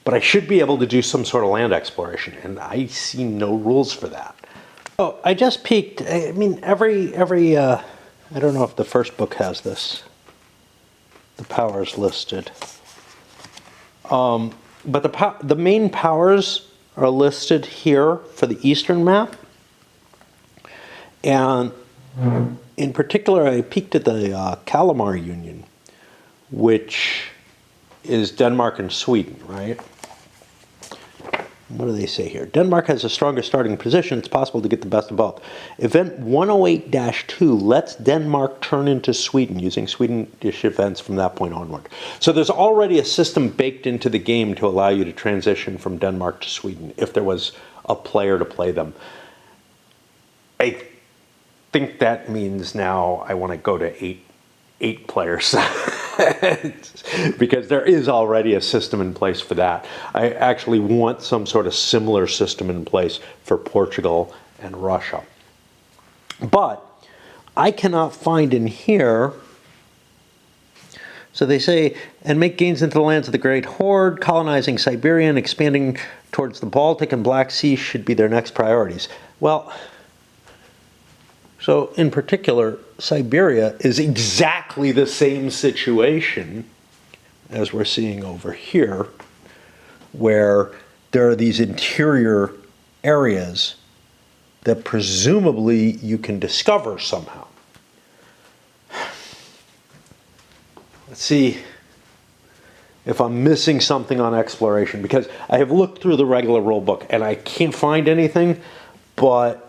but I should be able to do some sort of land exploration, and I see no rules for that. Oh, I just peeked. I mean, every I don't know if the first book has this. The powers listed. But the main powers are listed here for the Eastern map. And in particular, I peeked at the Kalmar Union, which is Denmark and Sweden, right? What do they say here? Denmark has a stronger starting position. It's possible to get the best of both. Event 108-2 lets Denmark turn into Sweden using Swedish events from that point onward. So there's already a system baked into the game to allow you to transition from Denmark to Sweden if there was a player to play them. I think that means now I want to go to eight players. Because there is already a system in place for that. I actually want some sort of similar system in place for Portugal and Russia. But I cannot find in here, so they say, and make gains into the lands of the Great Horde, colonizing Siberia and expanding towards the Baltic and Black Sea should be their next priorities. Well, so in particular, Siberia is exactly the same situation as we're seeing over here, where there are these interior areas that presumably you can discover somehow. Let's see if I'm missing something on exploration, because I have looked through the regular rule book and I can't find anything, but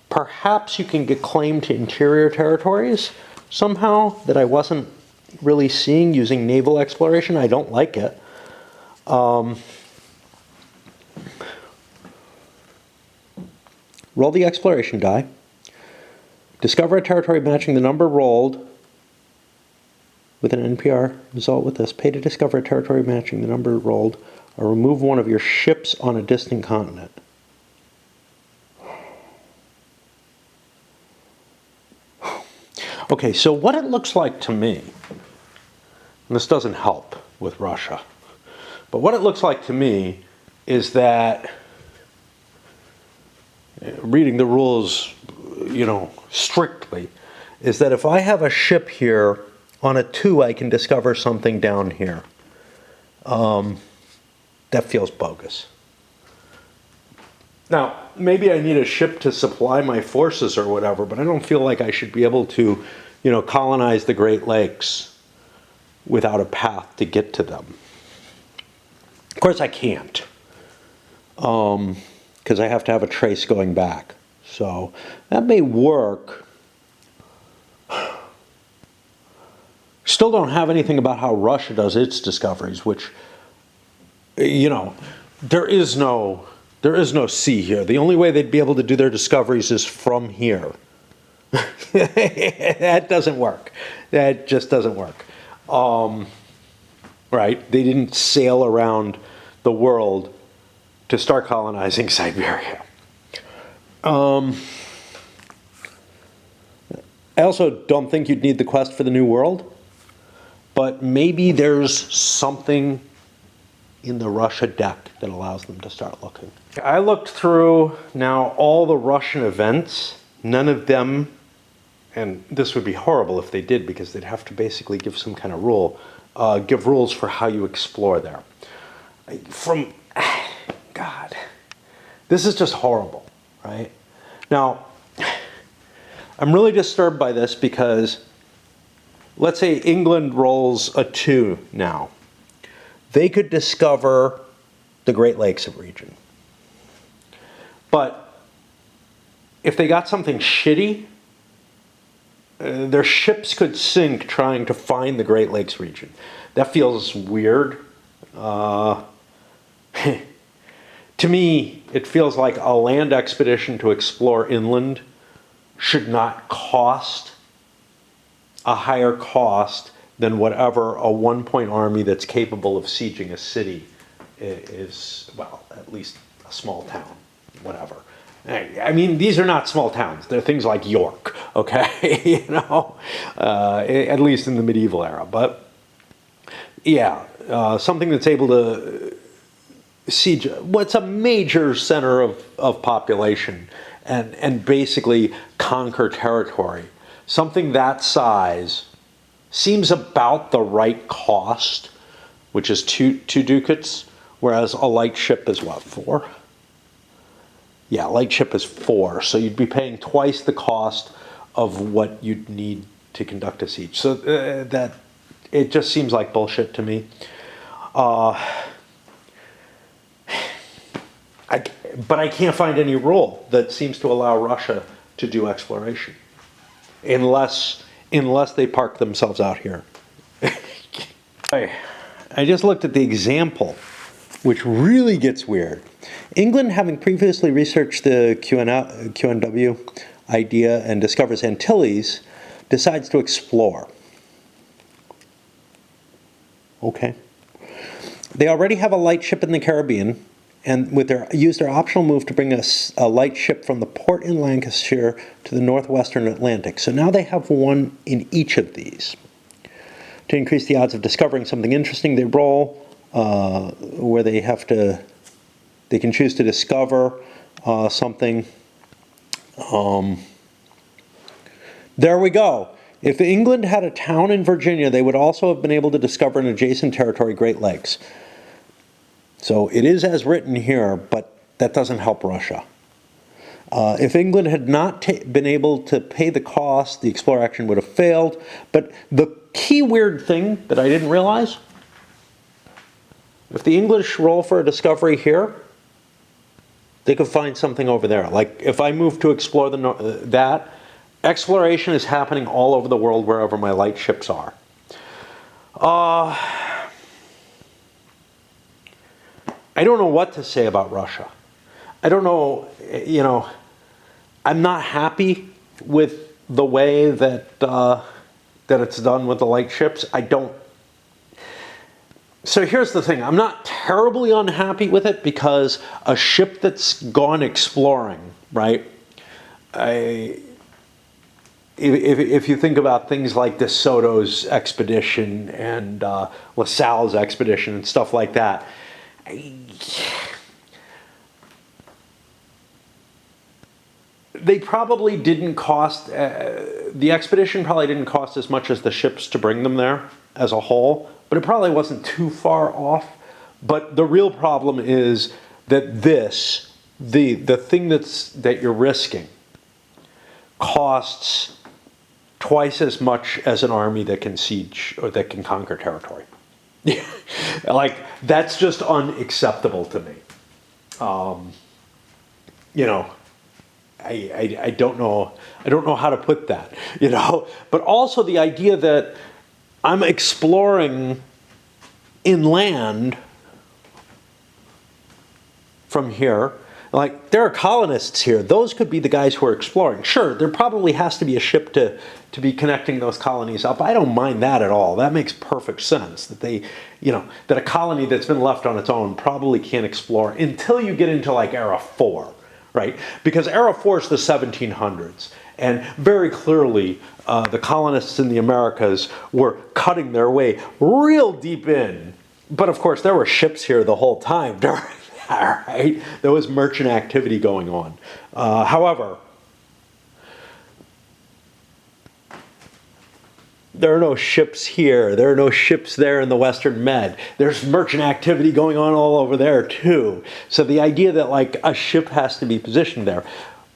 perhaps you can get claim to interior territories somehow that I wasn't really seeing using naval exploration. I don't like it. Roll the exploration die. Discover a territory matching the number rolled with an NPR result with this. Pay to discover a territory matching the number rolled, or remove one of your ships on a distant continent. Okay, so what it looks like to me, and this doesn't help with Russia, but what it looks like to me is that, reading the rules, strictly, is that if I have a ship here on a 2, I can discover something down here. That feels bogus. Now, maybe I need a ship to supply my forces or whatever, but I don't feel like I should be able to, colonize the Great Lakes without a path to get to them. Of course, I can't, because I have to have a trace going back. So that may work. Still don't have anything about how Russia does its discoveries, which, there is no sea here. The only way they'd be able to do their discoveries is from here. That doesn't work. That just doesn't work. Right? They didn't sail around the world to start colonizing Siberia. I also don't think you'd need the quest for the New World, but maybe there's something in the Russia deck that allows them to start looking. I looked through now all the Russian events. None of them, and this would be horrible if they did, because they'd have to basically give some kind of rule, give rules for how you explore there. God, this is just horrible, right? Now, I'm really disturbed by this because, let's say England rolls a 2 now. They could discover the Great Lakes region. But if they got something shitty, their ships could sink trying to find the Great Lakes region. That feels weird. To me, it feels like a land expedition to explore inland should not cost a higher cost than whatever a one-point army that's capable of sieging a city is, well, at least a small town, whatever. I mean, these are not small towns. They're things like York, okay? At least in the medieval era. But yeah, something that's able to siege what's a major center of population and basically conquer territory. Something that size seems about the right cost, which is two ducats, whereas a light ship is what, 4? Yeah, light ship is 4, so you'd be paying twice the cost of what you'd need to conduct a siege. So that it just seems like bullshit to me. But I can't find any rule that seems to allow Russia to do exploration, unless they park themselves out here. I just looked at the example, which really gets weird. England, having previously researched the QNW idea and discovers Antilles, decides to explore. Okay. They already have a light ship in the Caribbean, and use their optional move to bring a light ship from the port in Lancashire to the northwestern Atlantic. So now they have one in each of these. To increase the odds of discovering something interesting, they roll where they can choose to discover something. There we go. If England had a town in Virginia, they would also have been able to discover an adjacent territory, Great Lakes. So it is as written here, but that doesn't help Russia. If England had not been able to pay the cost, the Explorer action would have failed. But the key weird thing that I didn't realize, if the English roll for a discovery here, they could find something over there. Like if I move to explore that, exploration is happening all over the world wherever my light ships are. I don't know what to say about Russia. I don't know, I'm not happy with the way that that it's done with the light ships. I don't. So here's the thing. I'm not terribly unhappy with it because a ship that's gone exploring, right? If you think about things like De Soto's expedition and LaSalle's expedition and stuff like that, they probably didn't cost, the expedition probably didn't cost as much as the ships to bring them there as a whole, but it probably wasn't too far off. But the real problem is that the thing that you're risking costs twice as much as an army that can siege or that can conquer territory. Like, that's just unacceptable to me. You know, I don't know how to put that, you know, but also the idea that I'm exploring inland from here. Like, there are colonists here. Those could be the guys who are exploring. Sure, there probably has to be a ship to be connecting those colonies up. I don't mind that at all. That makes perfect sense that they, you know, that a colony that's been left on its own probably can't explore until you get into like era 4, right? Because era 4 is the 1700s. And very clearly, the colonists in the Americas were cutting their way real deep in. But of course, there were ships here the whole time during that, right? There was merchant activity going on. However, there are no ships here. There are no ships there in the Western Med. There's merchant activity going on all over there too. So the idea that like a ship has to be positioned there,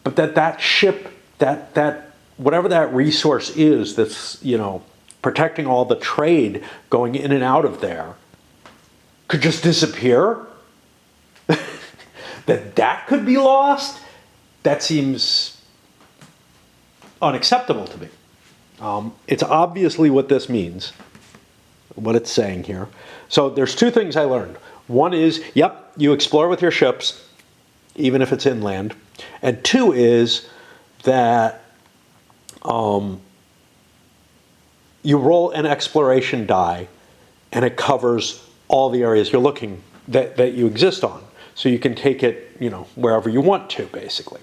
but that ship, that whatever that resource is that's, you know, protecting all the trade going in and out of there could just disappear, that could be lost, that seems unacceptable to me. It's obviously what this means, what it's saying here. So there's two things I learned. One is, yep, you explore with your ships, even if it's inland. And two is that you roll an exploration die and it covers all the areas you're looking, that you exist on. So you can take it, you know, wherever you want to, basically.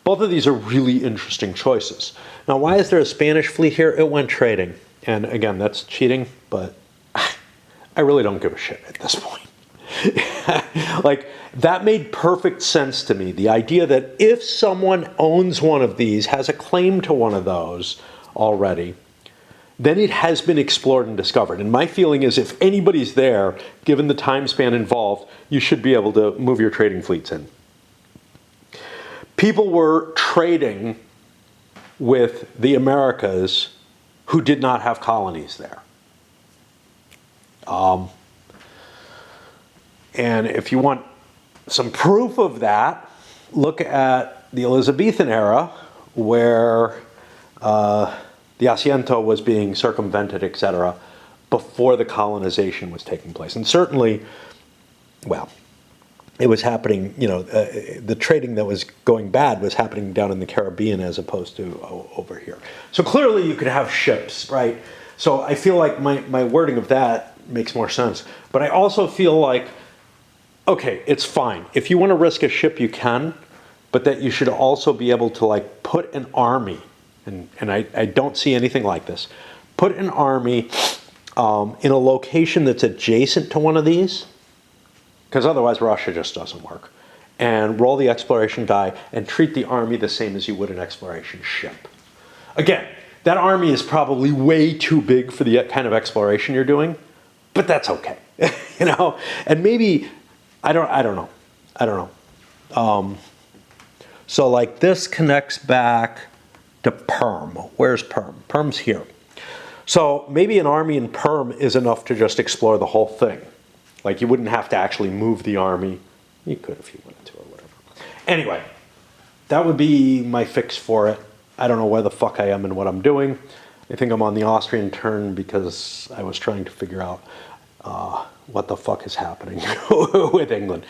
Both of these are really interesting choices. Now, why is there a Spanish fleet here? It went trading. And again, that's cheating, but I really don't give a shit at this point. Like, that made perfect sense to me. The idea that if someone owns one of these, has a claim to one of those already, then it has been explored and discovered. And my feeling is if anybody's there, given the time span involved, you should be able to move your trading fleets in. People were trading with the Americas who did not have colonies there. And if you want some proof of that, look at the Elizabethan era where the Asiento was being circumvented, etc., before the colonization was taking place. And certainly, well, it was happening, you know, the trading that was going bad was happening down in the Caribbean as opposed to over here. So clearly you could have ships, right? So I feel like my wording of that makes more sense. But I also feel like, okay, it's fine. If you want to risk a ship, you can, but that you should also be able to like put an army, and I don't see anything like this, put an army in a location that's adjacent to one of these, because otherwise Russia just doesn't work, and roll the exploration die and treat the army the same as you would an exploration ship. Again, that army is probably way too big for the kind of exploration you're doing, but that's okay, you know? And maybe, I don't know. So like this connects back to Perm. Where's Perm? Perm's here. So maybe an army in Perm is enough to just explore the whole thing. Like you wouldn't have to actually move the army. You could if you wanted to or whatever. Anyway, that would be my fix for it. I don't know where the fuck I am and what I'm doing. I think I'm on the Austrian turn because I was trying to figure out what the fuck is happening with England.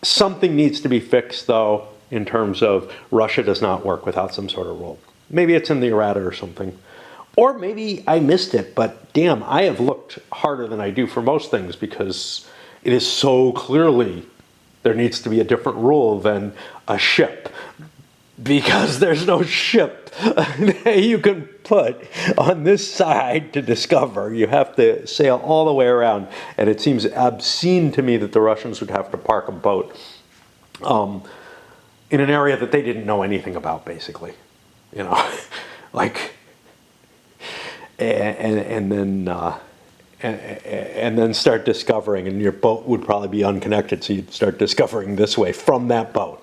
Something needs to be fixed though in terms of Russia does not work without some sort of rule. Maybe it's in the errata or something. Or maybe I missed it, but damn, I have looked harder than I do for most things because it is so clearly there needs to be a different rule than a ship. Because there's no ship that you can put on this side to discover. You have to sail all the way around. And it seems obscene to me that the Russians would have to park a boat in an area that they didn't know anything about, basically. You know, like, and then start discovering, and your boat would probably be unconnected, so you'd start discovering this way from that boat.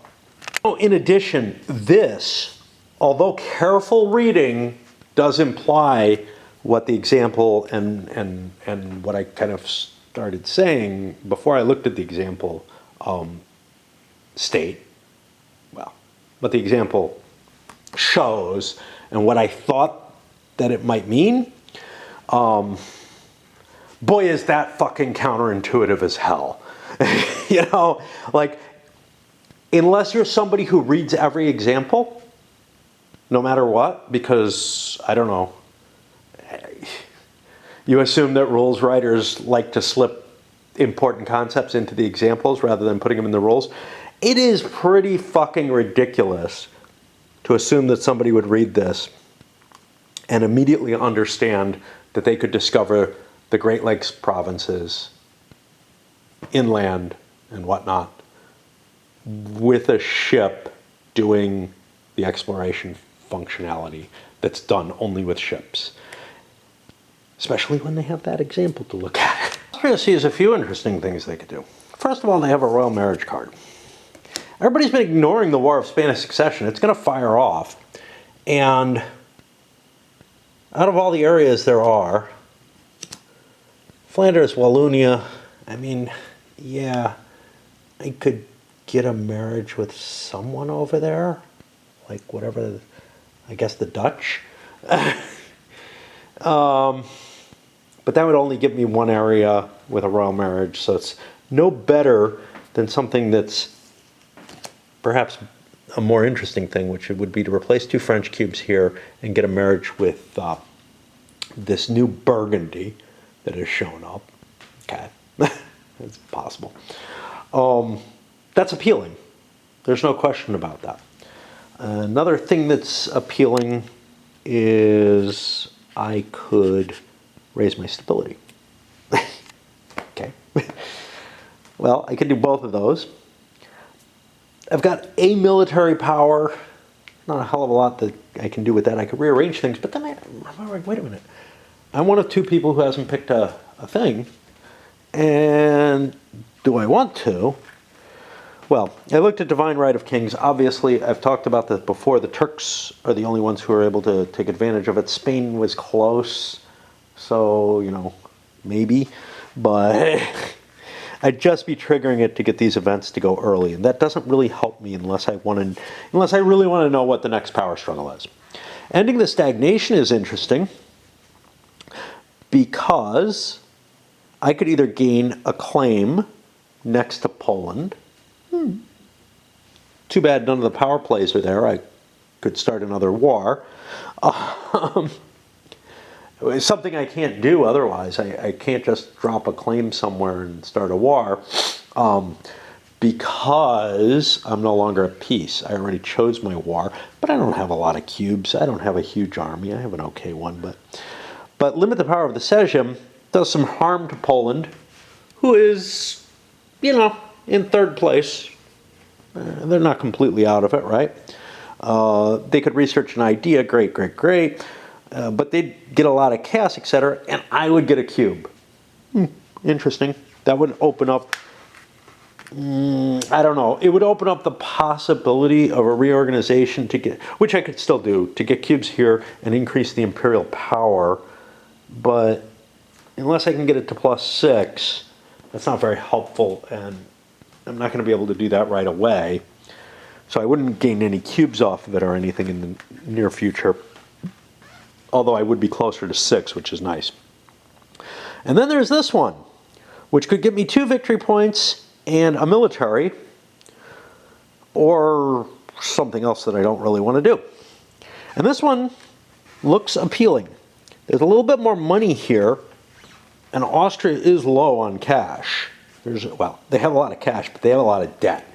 Oh, in addition, this, although careful reading does imply what the example and what I kind of started saying before I looked at the example state, well, what the example shows and what I thought that it might mean, boy, is that fucking counterintuitive as hell. You know, like, unless you're somebody who reads every example, no matter what, because, I don't know, you assume that rules writers like to slip important concepts into the examples rather than putting them in the rules. It is pretty fucking ridiculous to assume that somebody would read this and immediately understand that they could discover the Great Lakes provinces, inland and whatnot, with a ship doing the exploration functionality that's done only with ships. Especially when they have that example to look at. Austria sees a few interesting things they could do. First of all, they have a royal marriage card. Everybody's been ignoring the War of Spanish Succession. It's going to fire off. And out of all the areas there are, Flanders, Wallonia, I mean, yeah, I could get a marriage with someone over there, like whatever, I guess the Dutch. But that would only give me one area with a royal marriage, so it's no better than something that's perhaps a more interesting thing, which would be to replace 2 French cubes here and get a marriage with this new Burgundy that has shown up. Okay, it's possible. That's appealing. There's no question about that. Another thing that's appealing is I could raise my stability. Okay. Well, I could do both of those. I've got a military power. Not a hell of a lot that I can do with that. I could rearrange things, but then wait a minute. I'm one of 2 people who hasn't picked a thing. And do I want to? Well, I looked at Divine Right of Kings. Obviously, I've talked about this before. The Turks are the only ones who are able to take advantage of it. Spain was close, so, you know, maybe. But I'd just be triggering it to get these events to go early. And that doesn't really help me unless I really want to know what the next power struggle is. Ending the stagnation is interesting because I could either gain a claim next to Poland. Too bad none of the power plays are there. I could start another war. It's something I can't do otherwise. I can't just drop a claim somewhere and start a war because I'm no longer at peace. I already chose my war, but I don't have a lot of cubes. I don't have a huge army. I have an okay one, but limit the power of the Sejm does some harm to Poland, who is, you know, in 3rd place. They're not completely out of it, right? They could research an idea, great. But they'd get a lot of cash, etc., and I would get a cube. Interesting. That would open up, I don't know, it would open up the possibility of a reorganization to get, which I could still do, to get cubes here and increase the imperial power, but unless I can get it to +6, that's not very helpful, and I'm not going to be able to do that right away. So I wouldn't gain any cubes off of it or anything in the near future. Although I would be closer to 6, which is nice. And then there's this one, which could get me 2 victory points and a military, or something else that I don't really want to do. And this one looks appealing. There's a little bit more money here, and Austria is low on cash. Well, they have a lot of cash, but they have a lot of debt.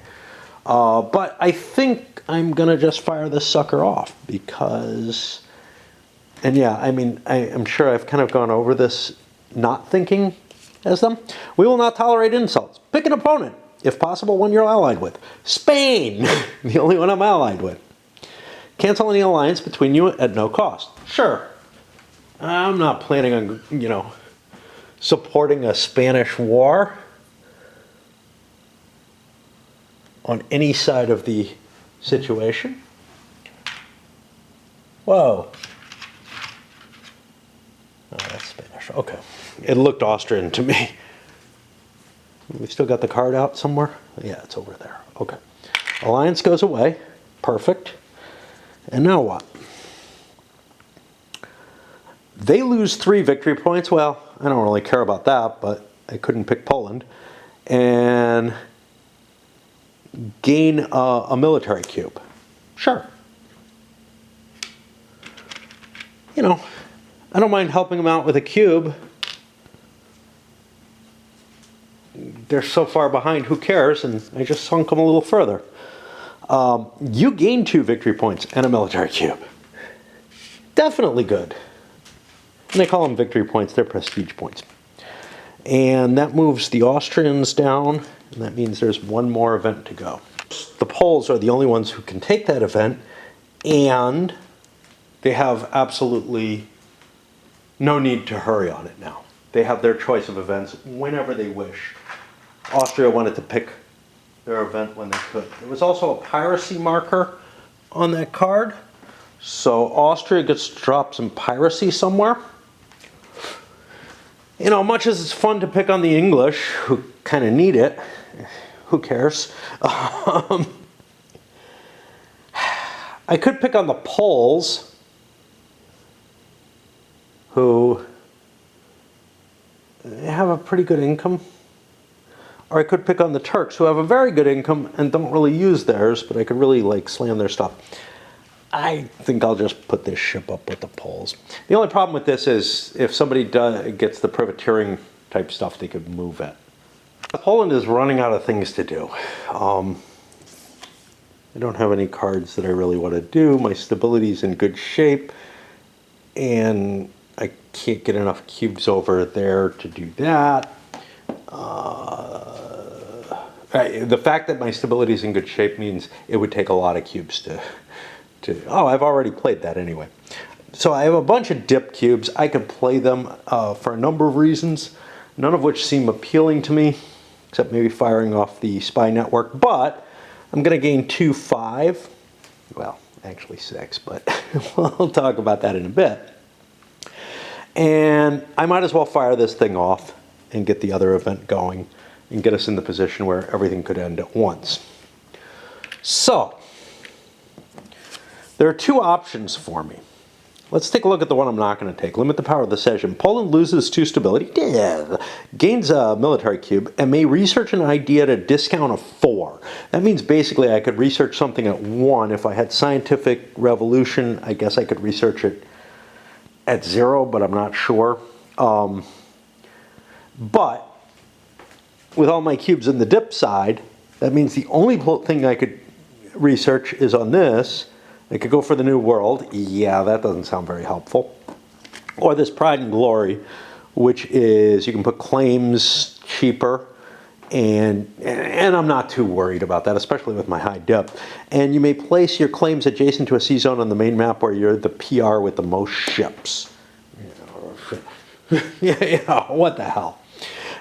But I think I'm going to just fire this sucker off because, and yeah, I mean, I'm sure I've kind of gone over this not thinking as them. We will not tolerate insults. Pick an opponent, if possible, one you're allied with. Spain, the only one I'm allied with. Cancel any alliance between you at no cost. Sure. I'm not planning on, supporting a Spanish war on any side of the situation. Whoa. Oh, that's Spanish. Okay. It looked Austrian to me. We still got the card out somewhere? Yeah, it's over there. Okay. Alliance goes away. Perfect. And now what? They lose 3 victory points. Well, I don't really care about that, but I couldn't pick Poland. And gain a military cube. Sure. I don't mind helping them out with a cube. They're so far behind, who cares? And I just sunk them a little further. You gain 2 victory points and a military cube. Definitely good. And they call them victory points, they're prestige points. And that moves the Austrians down, and that means there's one more event to go. The Poles are the only ones who can take that event, and they have absolutely no need to hurry on it now. They have their choice of events whenever they wish. Austria wanted to pick their event when they could. There was also a piracy marker on that card, so Austria gets to drop some piracy somewhere. Much as it's fun to pick on the English, who kind of need it, who cares? I could pick on the Poles, who have a pretty good income. Or I could pick on the Turks, who have a very good income and don't really use theirs, but I could really slam their stuff. I think I'll just put this ship up with the Poles. The only problem with this is if somebody gets the privateering type stuff, they could move it. Poland is running out of things to do. I don't have any cards that I really want to do. My stability is in good shape, and I can't get enough cubes over there to do that. The fact that my stability is in good shape means it would take a lot of cubes to oh, I've already played that anyway. So I have a bunch of dip cubes. I could play them for a number of reasons, none of which seem appealing to me, except maybe firing off the spy network. But I'm going to gain 2, 5. Well, actually 6, but we'll talk about that in a bit. And I might as well fire this thing off and get the other event going and get us in the position where everything could end at once. So, there are 2 options for me. Let's take a look at the one I'm not going to take. Limit the power of the session. Poland loses 2 stability, gains a military cube, and may research an idea at a discount of 4. That means basically I could research something at 1. If I had scientific revolution, I guess I could research it at 0, but I'm not sure. But with all my cubes in the dip side, that means the only thing I could research is on this. I could go for the New World. Yeah, that doesn't sound very helpful. Or this Pride and Glory, which is you can put claims cheaper, and I'm not too worried about that, especially with my high dip. And you may place your claims adjacent to a sea zone on the main map where you're the PR with the most ships. Yeah, what the hell?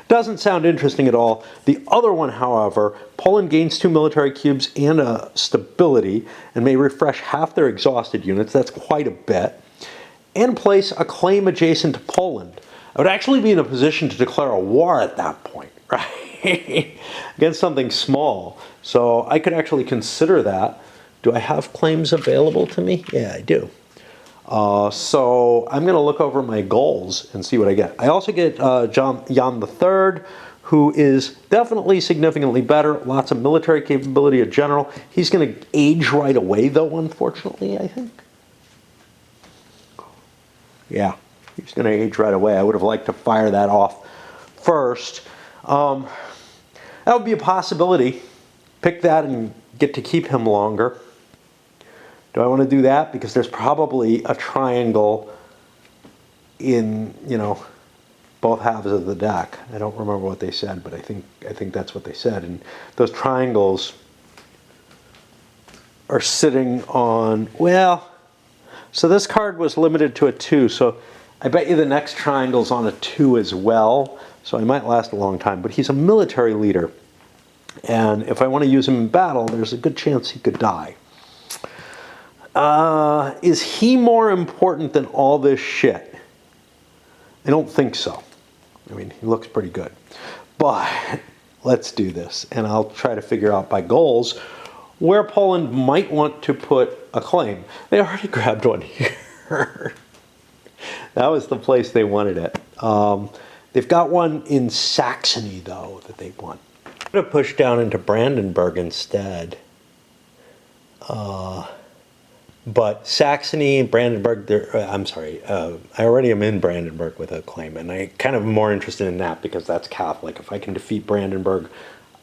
Doesn't sound interesting at all. The other one, however, Poland gains 2 military cubes and a stability and may refresh half their exhausted units. That's quite a bit. And place a claim adjacent to Poland. I would actually be in a position to declare a war at that point, right? Against something small. So I could actually consider that. Do I have claims available to me? Yeah, I do. So I'm going to look over my goals and see what I get. I also get Jan III, who is definitely significantly better. Lots of military capability, a general. He's going to age right away, though, unfortunately, I think. Yeah, he's going to age right away. I would have liked to fire that off first. That would be a possibility. Pick that and get to keep him longer. Do I want to do that? Because there's probably a triangle in, both halves of the deck. I don't remember what they said, but I think that's what they said. And those triangles are sitting on, well, so this card was limited to a 2, so I bet you the next triangle's on a 2 as well, so I might last a long time. But he's a military leader, and if I want to use him in battle, there's a good chance he could die. Is he more important than all this shit? I don't think so. I mean, he looks pretty good. But let's do this, and I'll try to figure out by goals where Poland might want to put a claim. They already grabbed one here. That was the place they wanted it. They've got one in Saxony, though, that they want. I'm going to push down into Brandenburg instead. But Saxony, Brandenburg, I'm sorry, I already am in Brandenburg with a claim, and I kind of am more interested in that because that's Catholic. If I can defeat Brandenburg,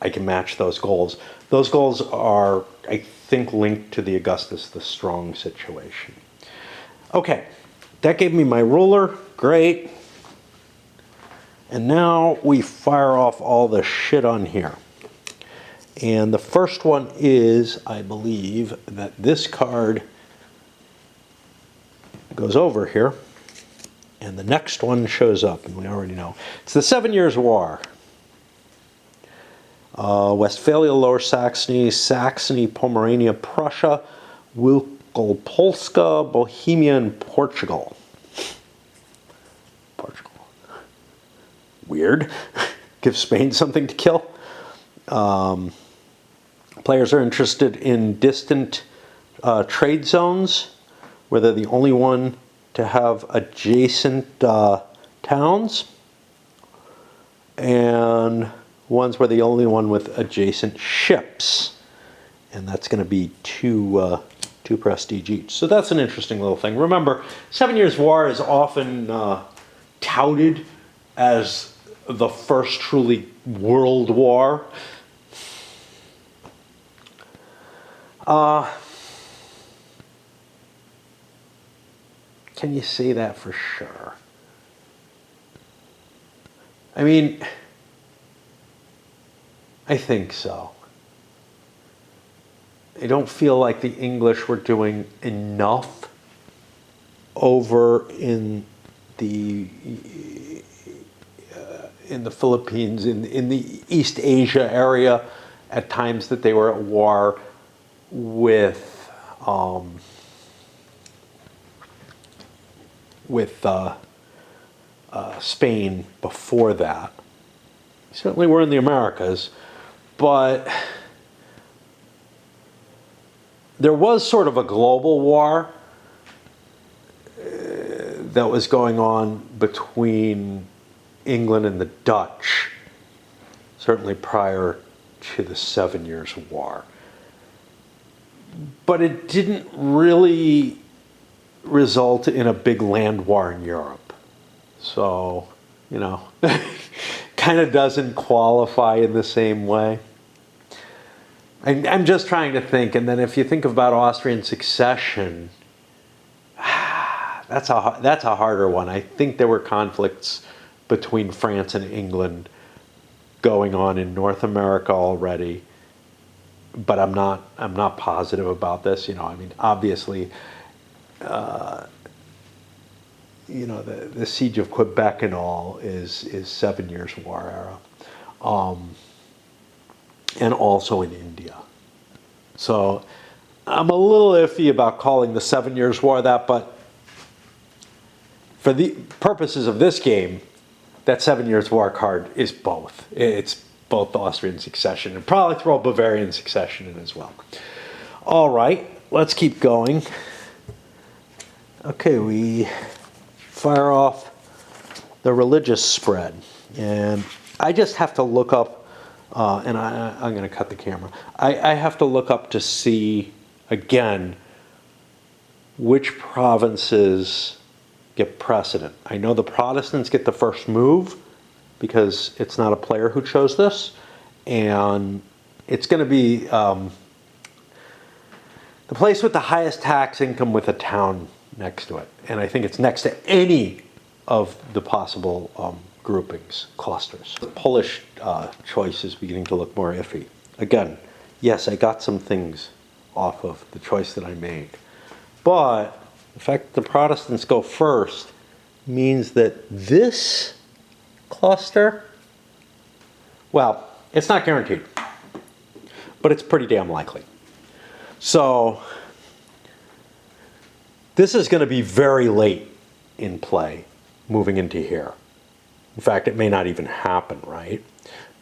I can match those goals. Those goals are, I think, linked to the Augustus the Strong situation. Okay, that gave me my ruler, great. And now we fire off all the shit on here. And the first one is, I believe, that this card goes over here, and the next one shows up, and we already know. It's the 7 Years' War. Westphalia, Lower Saxony, Saxony, Pomerania, Prussia, Wielkopolska, Bohemia, and Portugal. Portugal. Weird. Give Spain something to kill. Players are interested in distant trade zones, where they're the only one to have adjacent towns, and ones where the only one with adjacent ships, and that's going to be two prestige each. So that's an interesting little thing. Remember, 7 Years' War is often touted as the first truly world war. Can you say that for sure? I mean, I think so. I don't feel like the English were doing enough over in the Philippines, in the East Asia area, at times that they were at war with Spain before that. Certainly we're in the Americas, but there was sort of a global war that was going on between England and the Dutch, certainly prior to the 7 Years' War. But it didn't really result in a big land war in Europe. So, kind of doesn't qualify in the same way. I'm just trying to think, and then if you think about Austrian succession, that's a harder one. I think there were conflicts between France and England going on in North America already, but I'm not positive about this. Obviously, the siege of Quebec and all is 7 Years' War era, and also in India. So I'm a little iffy about calling the 7 Years' War that, but for the purposes of this game, that 7 Years' War card is both. It's both the Austrian succession, and probably throw Bavarian succession in as well. All right, let's keep going. Okay, we fire off the religious spread, and I just have to look up, and I'm going to cut the camera. I have to look up to see, again, which provinces get precedent. I know the Protestants get the first move because it's not a player who chose this, and it's going to be the place with the highest tax income with a town next to it. And I think it's next to any of the possible groupings, clusters. The Polish choice is beginning to look more iffy. Again, yes, I got some things off of the choice that I made. But the fact that the Protestants go first means that this cluster, well, it's not guaranteed, but it's pretty damn likely. So this is going to be very late in play moving into here. In fact, it may not even happen, right?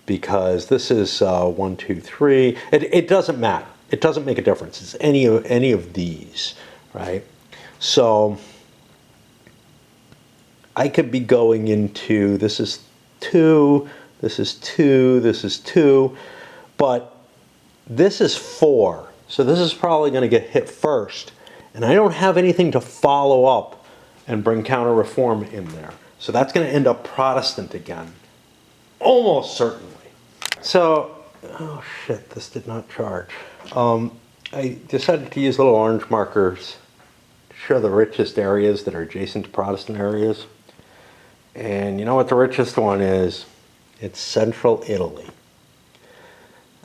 Because this is 1, 2, 3. It doesn't matter. It doesn't make a difference. It's any of these, right? So I could be going into, this is 2, this is 2, this is 2, but this is 4. So this is probably going to get hit first. And I don't have anything to follow up and bring counter-reform in there. So that's going to end up Protestant again, almost certainly. So, oh shit, this did not charge. I decided to use little orange markers to show the richest areas that are adjacent to Protestant areas. And you know what the richest one is? It's central Italy.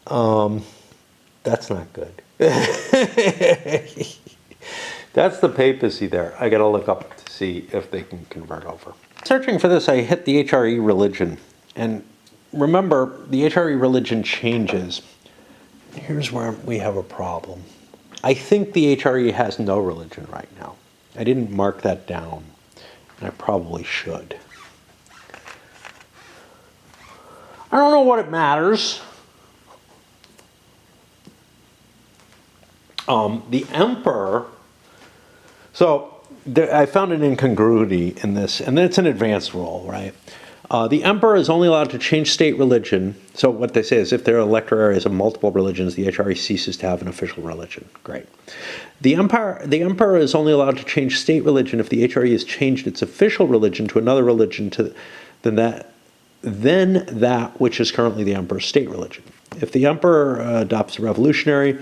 That's not good. That's the papacy there. I gotta look up to see if they can convert over. Searching for this, I hit the HRE religion. And remember, the HRE religion changes. Here's where we have a problem. I think the HRE has no religion right now. I didn't mark that down, and I probably should. I don't know what it matters. The emperor, so I found an incongruity in this, and it's an advanced rule, right? The emperor is only allowed to change state religion. So what they say is if there are elector areas of multiple religions, the HRE ceases to have an official religion. Great. The emperor is only allowed to change state religion if the HRE has changed its official religion to another religion than that which is currently the emperor's state religion. If the emperor adopts a revolutionary,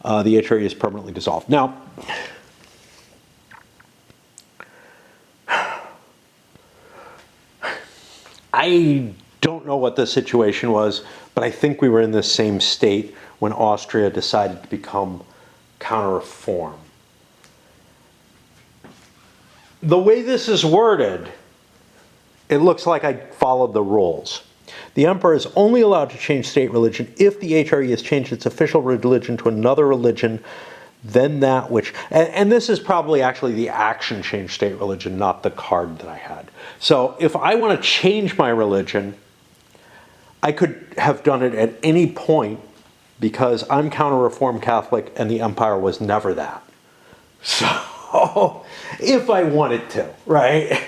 the HRE is permanently dissolved. Now, I don't know what the situation was, but I think we were in the same state when Austria decided to become counter-reform. The way this is worded, it looks like I followed the rules. The emperor is only allowed to change state religion if the HRE has changed its official religion to another religion than that which, and this is probably actually the action change state religion, not the card that I had. So if I want to change my religion, I could have done it at any point because I'm counter-reform Catholic and the empire was never that. So if I wanted to, right?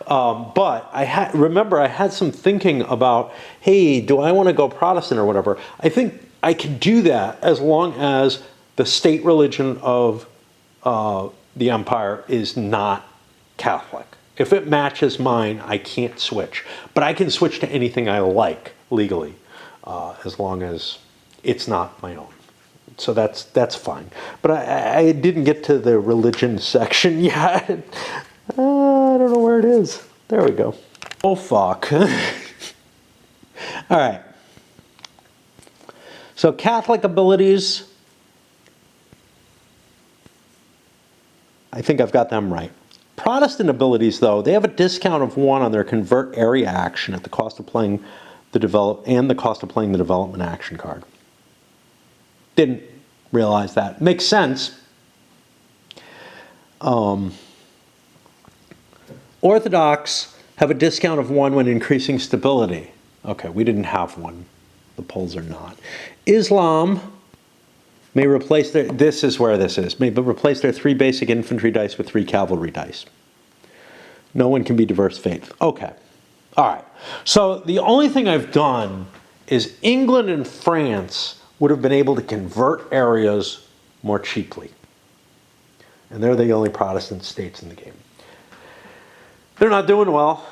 But remember I had some thinking about, hey, do I want to go Protestant or whatever? I think I could do that as long as the state religion of the empire is not Catholic. If it matches mine, I can't switch. But I can switch to anything I like legally, as long as it's not my own. So that's fine. But I didn't get to the religion section yet. I don't know where it is. There we go. Oh, fuck. All right. So Catholic abilities, I think I've got them right. Protestant abilities, though, they have a discount of 1 on their convert area action at the cost of playing the development action card. Didn't realize that. Makes sense. Orthodox have a discount of 1 when increasing stability. Okay, we didn't have 1. The Poles are not. Islam may replace their, this is where this is, may replace their 3 basic infantry dice with 3 cavalry dice. No one can be diverse faith. Okay. All right. So the only thing I've done is England and France would have been able to convert areas more cheaply. And they're the only Protestant states in the game. they're not doing well.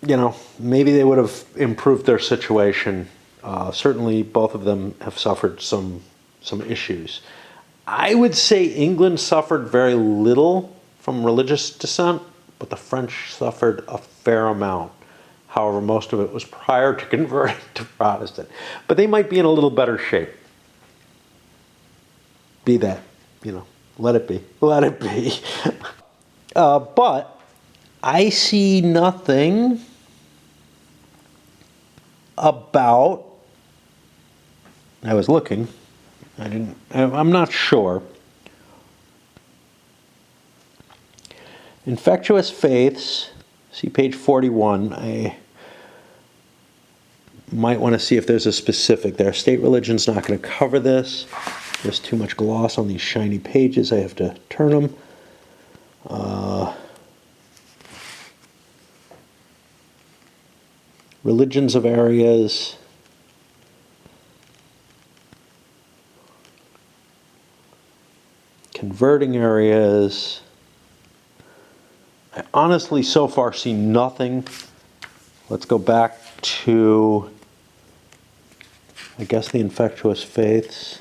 You know, maybe they would have improved their situation. Certainly, both of them have suffered some issues. I would say England suffered very little from religious dissent, but the French suffered a fair amount. However, most of it was prior to converting to Protestant. But they might be in a little better shape. Be that, you know, let it be. Let it be. But I see nothing about, I was looking, I'm not sure. Infectious faiths, see page 41. I might want to see if there's a specific there. State religion's not going to cover this. There's too much gloss on these shiny pages. I have to turn them. Religions of areas. Converting areas. I honestly so far see nothing. Let's go back to, I guess, the infectious faiths.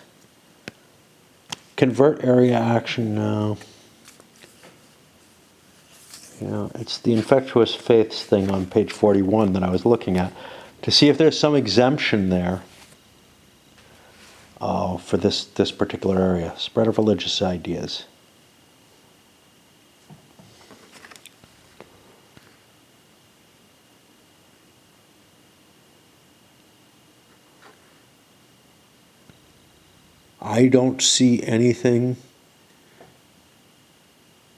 Convert area action now. Yeah, it's the infectious faiths thing on page 41 that I was looking at to see if there's some exemption there for this particular area. Spread of religious ideas. I don't see anything.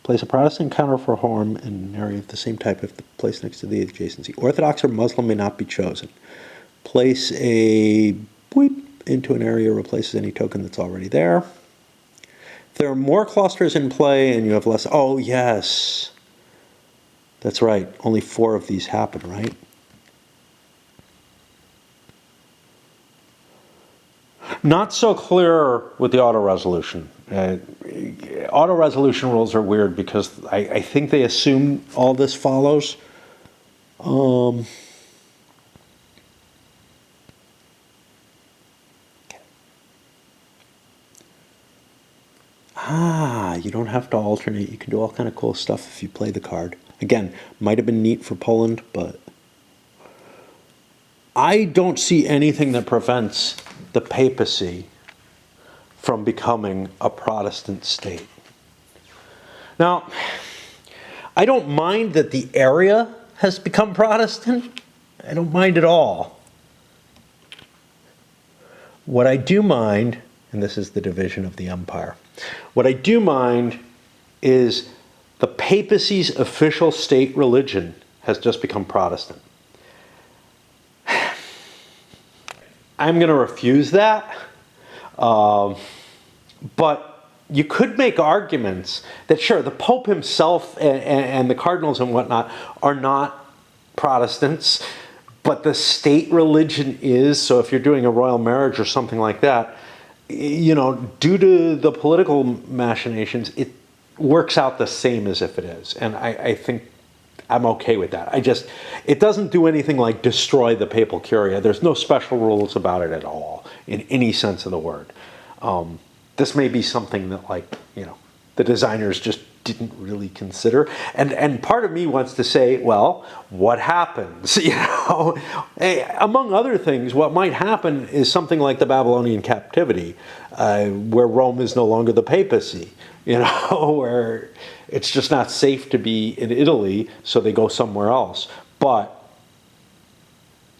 Place a Protestant counter for harm in an area of the same type if the place next to the adjacency. Orthodox or Muslim may not be chosen. Place a bleep into an area replaces any token that's already there. If there are more clusters in play and you have less, oh yes, that's right, only 4 of these happen, right? Not so clear with the auto-resolution. Auto-resolution rules are weird because I think they assume all this follows. You don't have to alternate. You can do all kind of cool stuff if you play the card. Again, might have been neat for Poland, but I don't see anything that prevents the papacy from becoming a Protestant state. Now, I don't mind that the area has become Protestant. I don't mind at all. What I do mind, and this is the division of the empire, what I do mind is the papacy's official state religion has just become Protestant. I'm going to refuse that. But you could make arguments that, sure, the Pope himself and the cardinals and whatnot are not Protestants, but the state religion is. So if you're doing a royal marriage or something like that, you know, due to the political machinations, it works out the same as if it is. And I think I'm okay with that. It doesn't do anything like destroy the papal curia. There's no special rules about it at all, in any sense of the word. This may be something that, like, you know, the designers just didn't really consider. And part of me wants to say, well, what happens? You know, among other things, what might happen is something like the Babylonian captivity, where Rome is no longer the papacy, you know, where it's just not safe to be in Italy, so they go somewhere else. But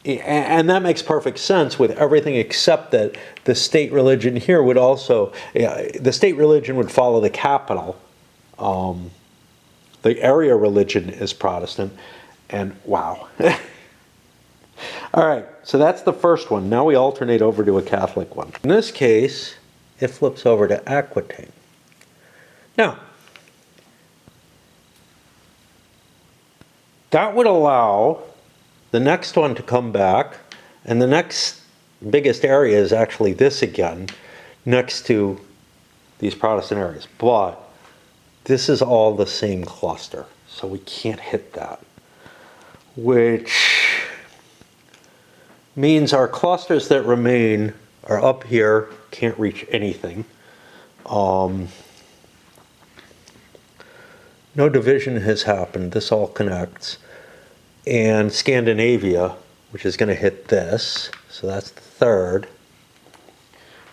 and that makes perfect sense with everything except that the state religion here would also, the state religion would follow the capital. The area religion is Protestant, and wow. All right, so that's the first one. Now we alternate over to a Catholic one. In this case, it flips over to Aquitaine. Now, that would allow the next one to come back, and the next biggest area is actually this again, next to these Protestant areas. But this is all the same cluster. so we can't hit that. Which means our clusters that remain are up here, can't reach anything. No division has happened, this all connects. And Scandinavia, which is going to hit this, so that's the third.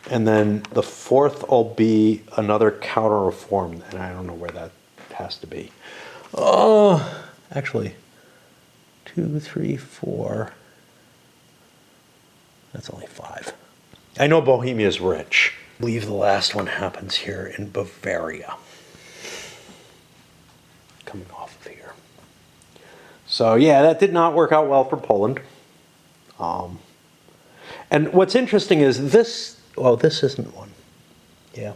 And then the fourth will be another counter-reform, and I don't know where that has to be. Oh, actually, 2, 3, 4. That's only 5. I know Bohemia is rich. I believe the last one happens here in Bavaria. Coming off of here. So yeah, that did not work out well for Poland. And what's interesting is this, well, this isn't one. Yeah.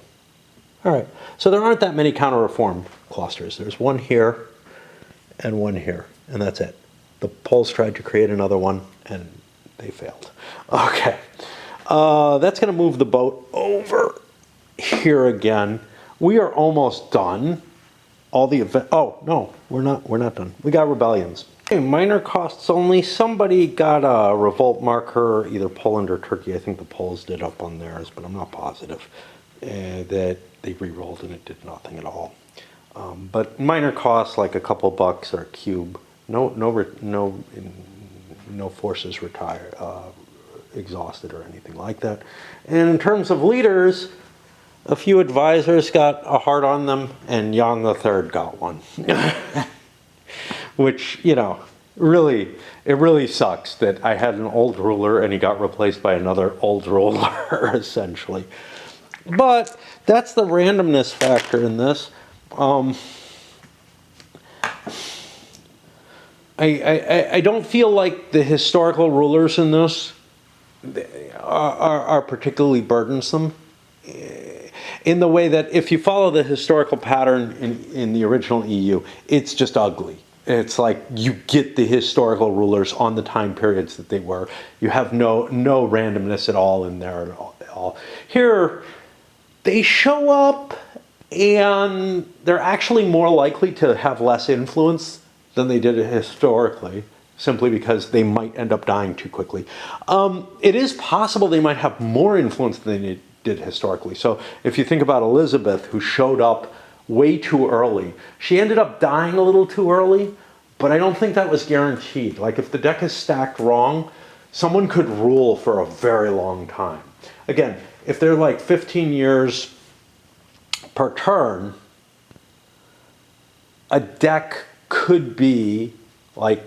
All right. So there aren't that many counter-reform clusters. There's one here and one here, and that's it. The Poles tried to create another one, and they failed. Okay. That's going to move the boat over here again. We are almost done. All the event. Oh no, we're not done. We got rebellions. Okay, minor costs only. Somebody got a revolt marker, either Poland or Turkey. I think the Poles did up on theirs, but I'm not positive. That they re-rolled and it did nothing at all. But minor costs like a couple bucks or a cube. No forces retired, exhausted or anything like that. And in terms of leaders, a few advisors got a heart on them, and Jan III got one. Which, you know, really, it really sucks that I had an old ruler and he got replaced by another old ruler, essentially. But that's the randomness factor in this. I don't feel like the historical rulers in this are particularly burdensome, in the way that if you follow the historical pattern in the original EU, it's just ugly. It's like you get the historical rulers on the time periods that they were. You have no randomness at all in there at all. Here, they show up and they're actually more likely to have less influence than they did historically, simply because they might end up dying too quickly. It is possible they might have more influence than they did historically. So if you think about Elizabeth, who showed up way too early, she ended up dying a little too early, but I don't think that was guaranteed. Like if the deck is stacked wrong, someone could rule for a very long time. Again, if they're like 15 years per turn, a deck could be like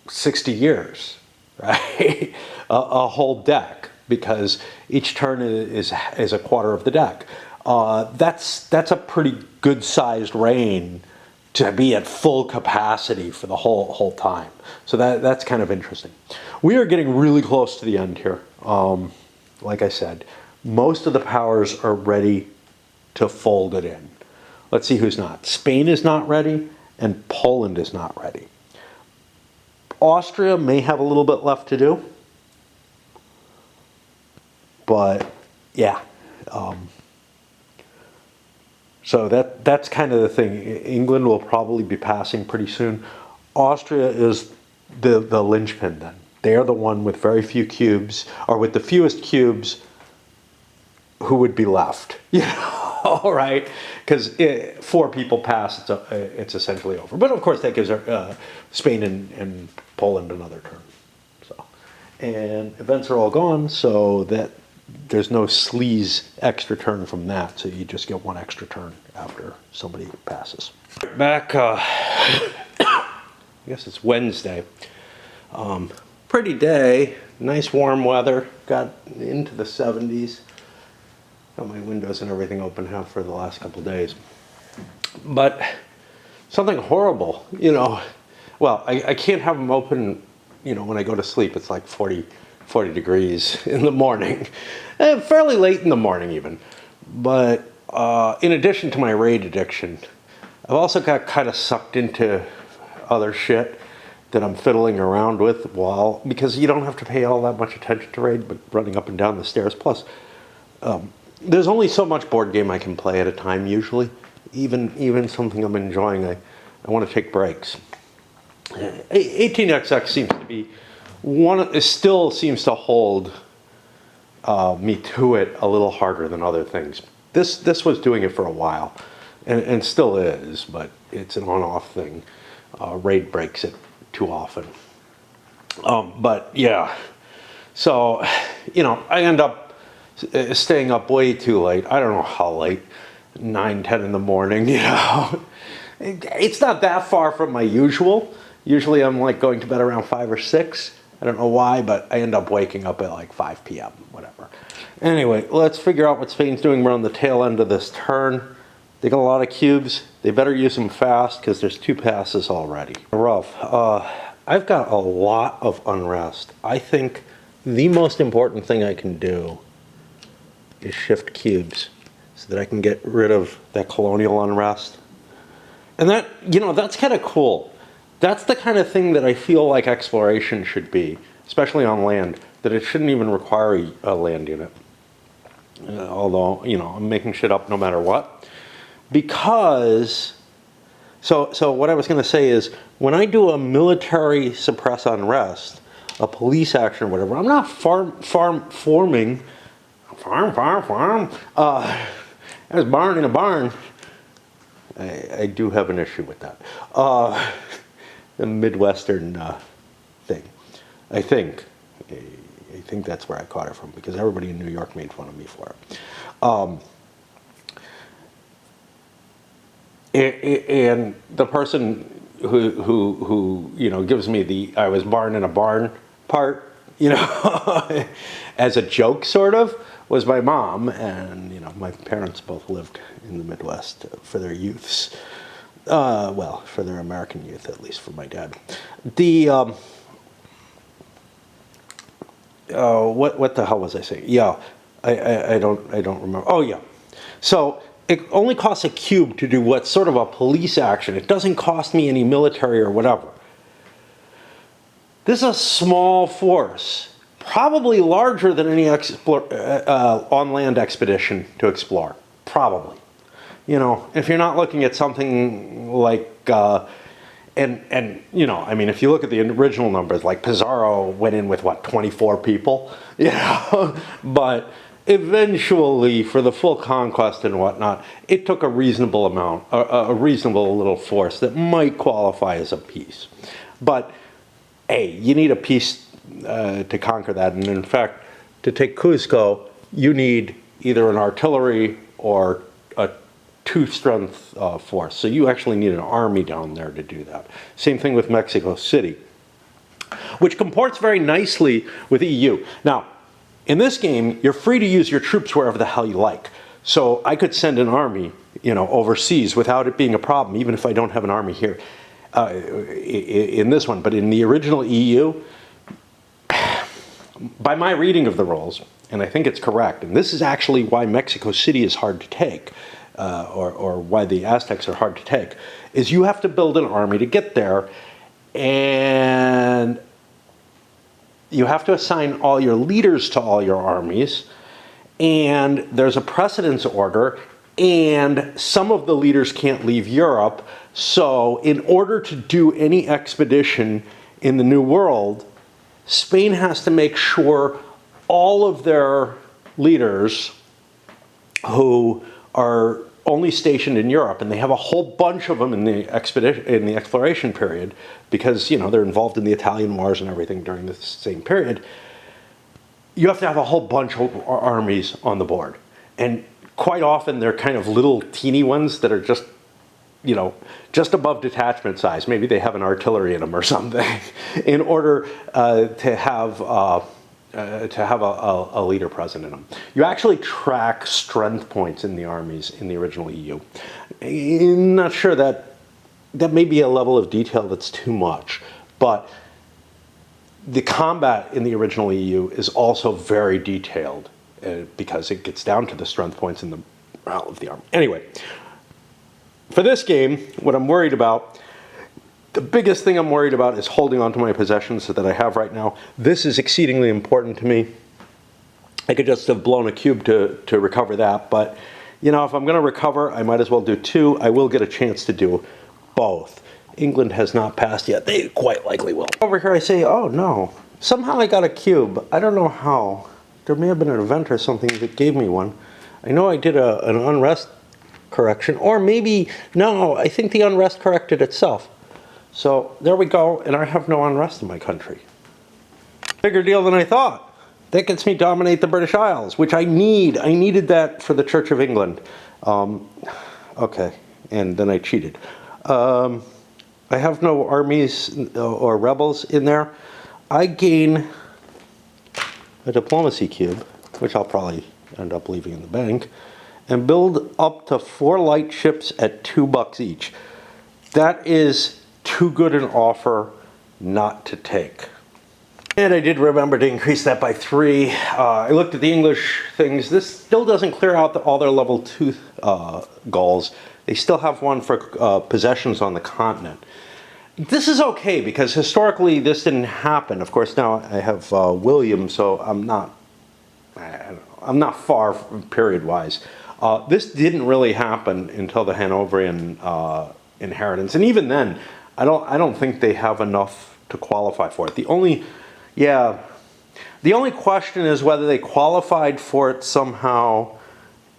60 years, right? a whole deck, because each turn is a quarter of the deck. That's a pretty good sized reign to be at full capacity for the whole time. So that's kind of interesting. We are getting really close to the end here. Like I said, most of the powers are ready to fold it in. Let's see who's not. Spain is not ready, and Poland is not ready. Austria may have a little bit left to do, but yeah. So that's kind of the thing. England will probably be passing pretty soon. Austria is the linchpin then. They are the one with very few cubes, or with the fewest cubes, who would be left. All right, because 4 people pass, it's essentially over. But of course, that gives Spain and Poland another turn. So, and events are all gone, so that there's no sleaze extra turn from that. So you just get 1 extra turn after somebody passes. Back, I guess it's Wednesday. Pretty day, nice warm weather. Got into the 70s. Got my windows and everything open for the last couple of days. But something horrible, well, I can't have them open, when I go to sleep. It's like 40 degrees in the morning. Fairly late in the morning even. But in addition to my raid addiction, I've also got kind of sucked into other shit that I'm fiddling around with because you don't have to pay all that much attention to raid, but running up and down the stairs. Plus, there's only so much board game I can play at a time usually. Even something I'm enjoying, I want to take breaks. 18XX seems to be it still seems to hold me to it a little harder than other things. This was doing it for a while, and still is, but it's an on-off thing. Raid breaks it too often. But yeah, so, you know, I end up staying up way too late. I don't know how late, 9, 10 in the morning, you know. It's not that far from my usual. Usually I'm like going to bed around 5 or 6. I don't know why, but I end up waking up at like 5 p.m., whatever. Anyway, let's figure out what Spain's doing. We're on the tail end of this turn. They got a lot of cubes. They better use them fast because there's 2 passes already. Rough. I've got a lot of unrest. I think the most important thing I can do is shift cubes so that I can get rid of that colonial unrest. And that, you know, that's kind of cool. That's the kind of thing that I feel like exploration should be, especially on land, that it shouldn't even require a land unit. Although, you know, I'm making shit up no matter what. Because, so what I was going to say is, when I do a military suppress unrest, a police action or whatever, I'm not forming, as barn in a barn. I do have an issue with that. The Midwestern thing. I think that's where I caught it from, because everybody in New York made fun of me for it. And the person who you know gives me the "I was born in a barn" part, you know, as a joke sort of, was my mom. And you know, my parents both lived in the Midwest for their youths. Well, for their American youth, at least for my dad. The what the hell was I saying? Yeah, I don't remember. Oh yeah, so it only costs a cube to do what's sort of a police action. It doesn't cost me any military or whatever. This is a small force, probably larger than any on-land expedition to explore, probably. You know, if you're not looking at something like, and you know, I mean, if you look at the original numbers, like Pizarro went in with what, 24 people, you know, but eventually for the full conquest and whatnot, it took a reasonable amount, a reasonable little force that might qualify as a peace. But hey, you need a peace to conquer that, and in fact, to take Cuzco, you need either an artillery or a 2-strength force. So you actually need an army down there to do that. Same thing with Mexico City, which comports very nicely with EU. Now, in this game, you're free to use your troops wherever the hell you like. So I could send an army, you know, overseas without it being a problem, even if I don't have an army here in this one. But in the original EU, by my reading of the rules, and I think it's correct, and this is actually why Mexico City is hard to take, or why the Aztecs are hard to take, is you have to build an army to get there, and you have to assign all your leaders to all your armies, and there's a precedence order, and some of the leaders can't leave Europe. So in order to do any expedition in the New World, Spain has to make sure all of their leaders who are only stationed in Europe, and they have a whole bunch of them in the exploration period, because you know they're involved in the Italian wars and everything during the same period. You have to have a whole bunch of armies on the board, and quite often they're kind of little teeny ones that are just, you know, just above detachment size. Maybe they have an artillery in them or something, in order to have a leader present in them. You actually track strength points in the armies in the original EU. I'm not sure that may be a level of detail that's too much, but the combat in the original EU is also very detailed because it gets down to the strength points in the morale of the army. Anyway, for this game, what I'm worried about, the biggest thing I'm worried about is holding on to my possessions that I have right now. This is exceedingly important to me. I could just have blown a cube to recover that, but you know, if I'm going to recover, I might as well do 2. I will get a chance to do both. England has not passed yet. They quite likely will. Over here I say, oh no. Somehow I got a cube. I don't know how. There may have been an event or something that gave me one. I know I did an unrest correction, or maybe, no, I think the unrest corrected itself. So there we go, and I have no unrest in my country. Bigger deal than I thought. That gets me dominate the British Isles, which I need. I needed that for the Church of England. Okay, and then I cheated. I have no armies or rebels in there. I gain a diplomacy cube, which I'll probably end up leaving in the bank, and build up to 4 light ships at $2 each. That is too good an offer not to take. And I did remember to increase that by 3. I looked at the English things. This still doesn't clear out all their level 2 goals. They still have one for possessions on the continent. This is okay because historically this didn't happen. Of course, now I have William, so I'm not far period-wise. This didn't really happen until the Hanoverian inheritance, and even then, I don't think they have enough to qualify for it. The only question is whether they qualified for it somehow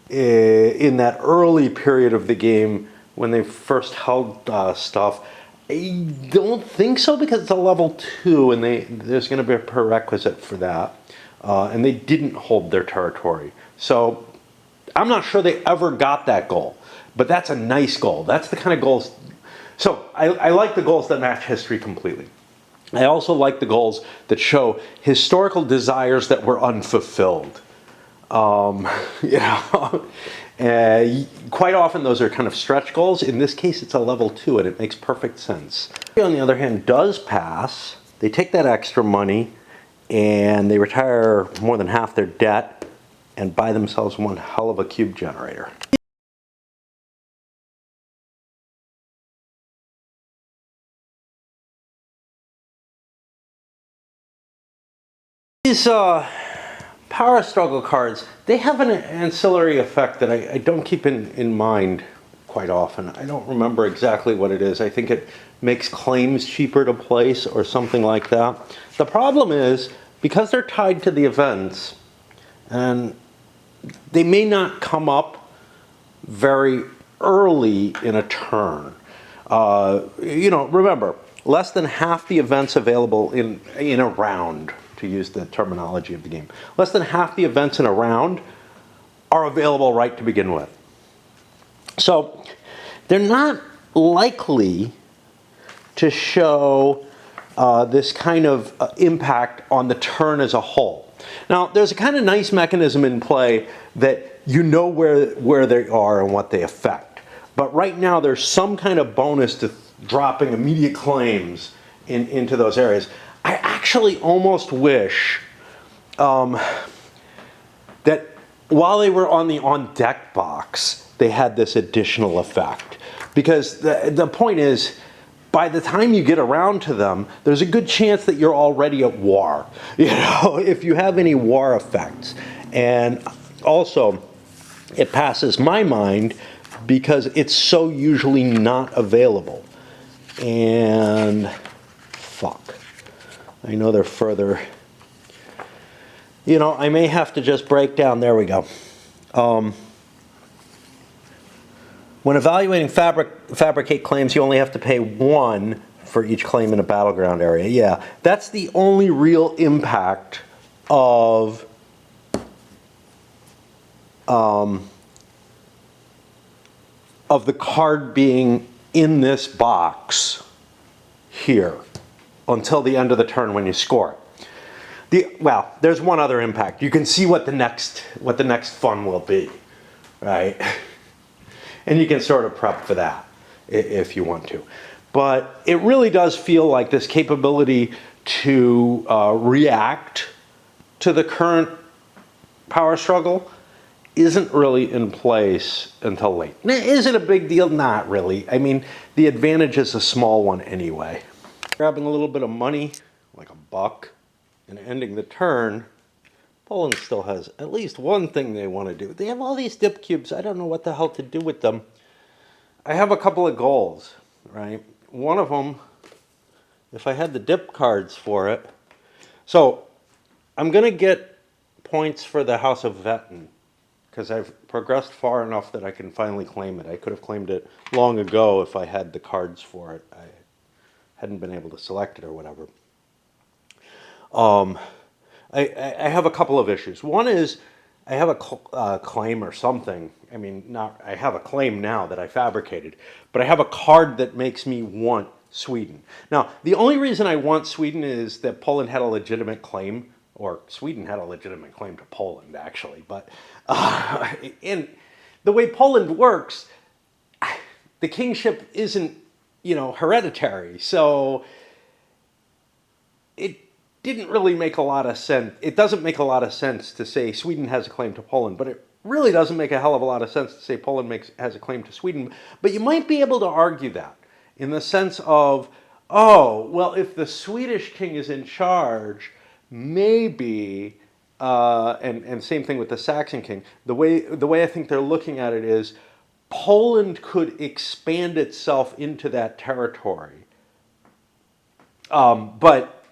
in that early period of the game when they first held stuff. I don't think so because it's a level 2 and there's going to be a prerequisite for that. And they didn't hold their territory. So I'm not sure they ever got that goal. But that's a nice goal. That's the kind of goals. So I like the goals that match history completely. I also like the goals that show historical desires that were unfulfilled. Quite often those are kind of stretch goals. In this case, it's a level 2 and it makes perfect sense. On the other hand, does pass. They take that extra money and they retire more than half their debt and buy themselves one hell of a cube generator. These power struggle cards, they have an ancillary effect that I don't keep in mind quite often. I don't remember exactly what it is. I think it makes claims cheaper to place or something like that. The problem is, because they're tied to the events, and they may not come up very early in a turn. Remember, less than half the events available in a round, to use the terminology of the game. Less than half the events in a round are available right to begin with. So they're not likely to show this kind of impact on the turn as a whole. Now, there's a kind of nice mechanism in play that you know where they are and what they affect. But right now, there's some kind of bonus to dropping immediate claims into those areas. I actually almost wish that while they were on the on-deck box, they had this additional effect. Because the point is, by the time you get around to them, there's a good chance that you're already at war, if you have any war effects. And also, it passes my mind because it's so usually not available. And fuck. I know they're further. I may have to just break down. There we go. When evaluating fabricate claims, you only have to pay 1 for each claim in a battleground area. Yeah, that's the only real impact of the card being in this box here until the end of the turn when you score it. Well, there's one other impact. You can see what the next fun will be, right? And you can sort of prep for that if you want to. But it really does feel like this capability to react to the current power struggle isn't really in place until late. Now, is it a big deal? Not really. I mean, the advantage is a small one anyway. Grabbing a little bit of money, like $1, and ending the turn, Poland still has at least one thing they want to do. They have all these dip cubes. I don't know what the hell to do with them. I have a couple of goals, right? one of them, if I had the dip cards for it, so I'm going to get points for the House of Vetten because I've progressed far enough that I can finally claim it. I could have claimed it long ago if I had the cards for it. I hadn't been able to select it or whatever. I have a couple of issues. One is I have a claim or something. I mean, not I have a claim now that I fabricated, but I have a card that makes me want Sweden. Now, the only reason I want Sweden is that Poland had a legitimate claim, or Sweden had a legitimate claim to Poland, actually. But in the way Poland works, the kingship isn't, hereditary. So it didn't really make a lot of sense. It doesn't make a lot of sense to say Sweden has a claim to Poland, but it really doesn't make a hell of a lot of sense to say Poland has a claim to Sweden. But you might be able to argue that in the sense of, oh, well, if the Swedish king is in charge, maybe, and same thing with the Saxon king. The way I think they're looking at it is, Poland could expand itself into that territory, but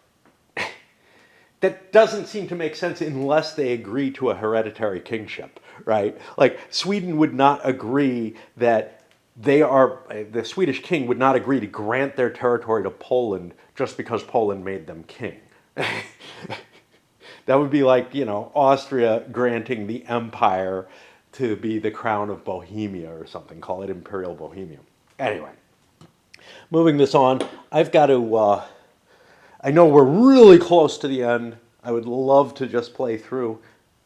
that doesn't seem to make sense unless they agree to a hereditary kingship, right? Like Sweden would not agree that the Swedish king would not agree to grant their territory to Poland just because Poland made them king. That would be like, Austria granting the empire to be the crown of Bohemia or something, call it Imperial Bohemia. Anyway, moving this on, I've got to, I know we're really close to the end. I would love to just play through,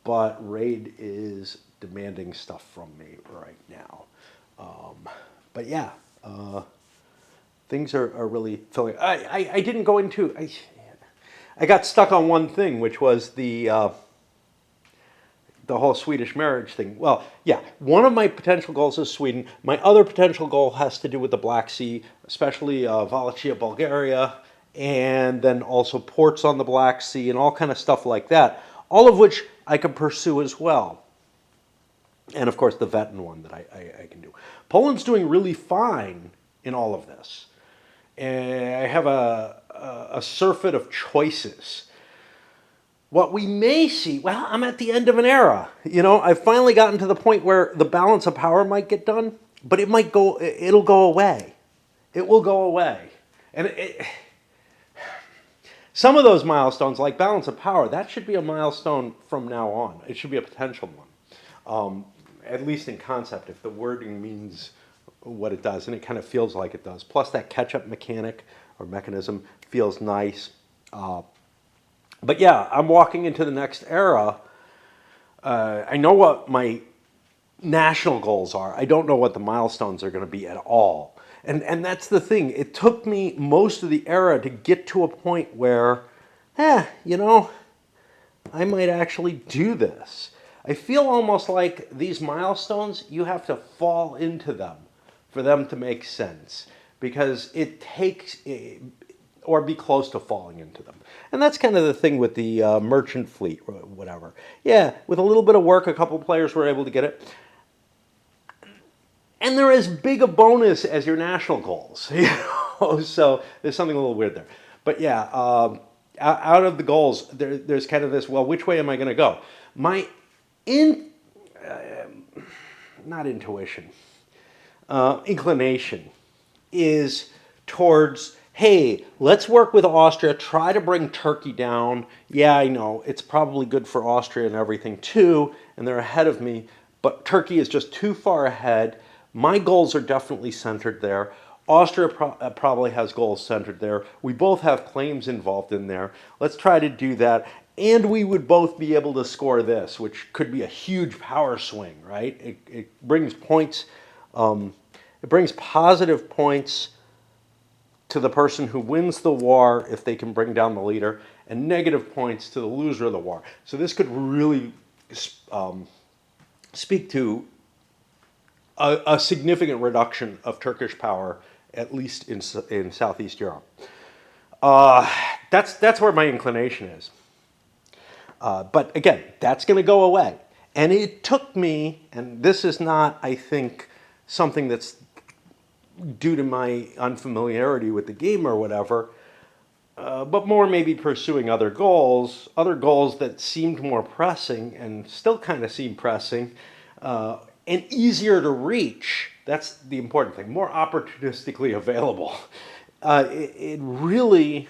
but Raid is demanding stuff from me right now. But yeah, things are really filling. I didn't go into, I got stuck on one thing, which was the whole Swedish marriage thing. Well, yeah, one of my potential goals is Sweden. My other potential goal has to do with the Black Sea, especially Wallachia, Bulgaria, and then also ports on the Black Sea and all kind of stuff like that, all of which I can pursue as well. And of course the Vetten one that I can do. Poland's doing really fine in all of this. And I have a surfeit of choices. What we may see, well, I'm at the end of an era. I've finally gotten to the point where the balance of power might get done, but it'll go away. It will go away. And some of those milestones, like balance of power, that should be a milestone from now on. It should be a potential one, at least in concept, if the wording means what it does, and it kind of feels like it does. Plus that catch-up mechanic or mechanism feels nice. But yeah, I'm walking into the next era. I know what my national goals are. I don't know what the milestones are going to be at all. And that's the thing. It took me most of the era to get to a point where, I might actually do this. I feel almost like these milestones, you have to fall into them for them to make sense. Because it takes, or be close to falling into them. And that's kind of the thing with the merchant fleet or whatever. Yeah, with a little bit of work, a couple players were able to get it. And they're as big a bonus as your national goals. So there's something a little weird there. But yeah, out of the goals, there's kind of this, well, which way am I going to go? My not intuition, inclination is towards, hey, let's work with Austria, try to bring Turkey down. Yeah, I know, it's probably good for Austria and everything too, and they're ahead of me, but Turkey is just too far ahead. My goals are definitely centered there. Austria probably has goals centered there. We both have claims involved in there. Let's try to do that. And we would both be able to score this, which could be a huge power swing, right? It brings points, it brings positive points to the person who wins the war if they can bring down the leader, and negative points to the loser of the war. So this could really speak to a significant reduction of Turkish power, at least in Southeast Europe. That's where my inclination is. But again, that's going to go away. And it took me, and this is not, I think, something that's due to my unfamiliarity with the game or whatever, but more maybe pursuing other goals that seemed more pressing and still kind of seem pressing, and easier to reach. That's the important thing, more opportunistically available. It really,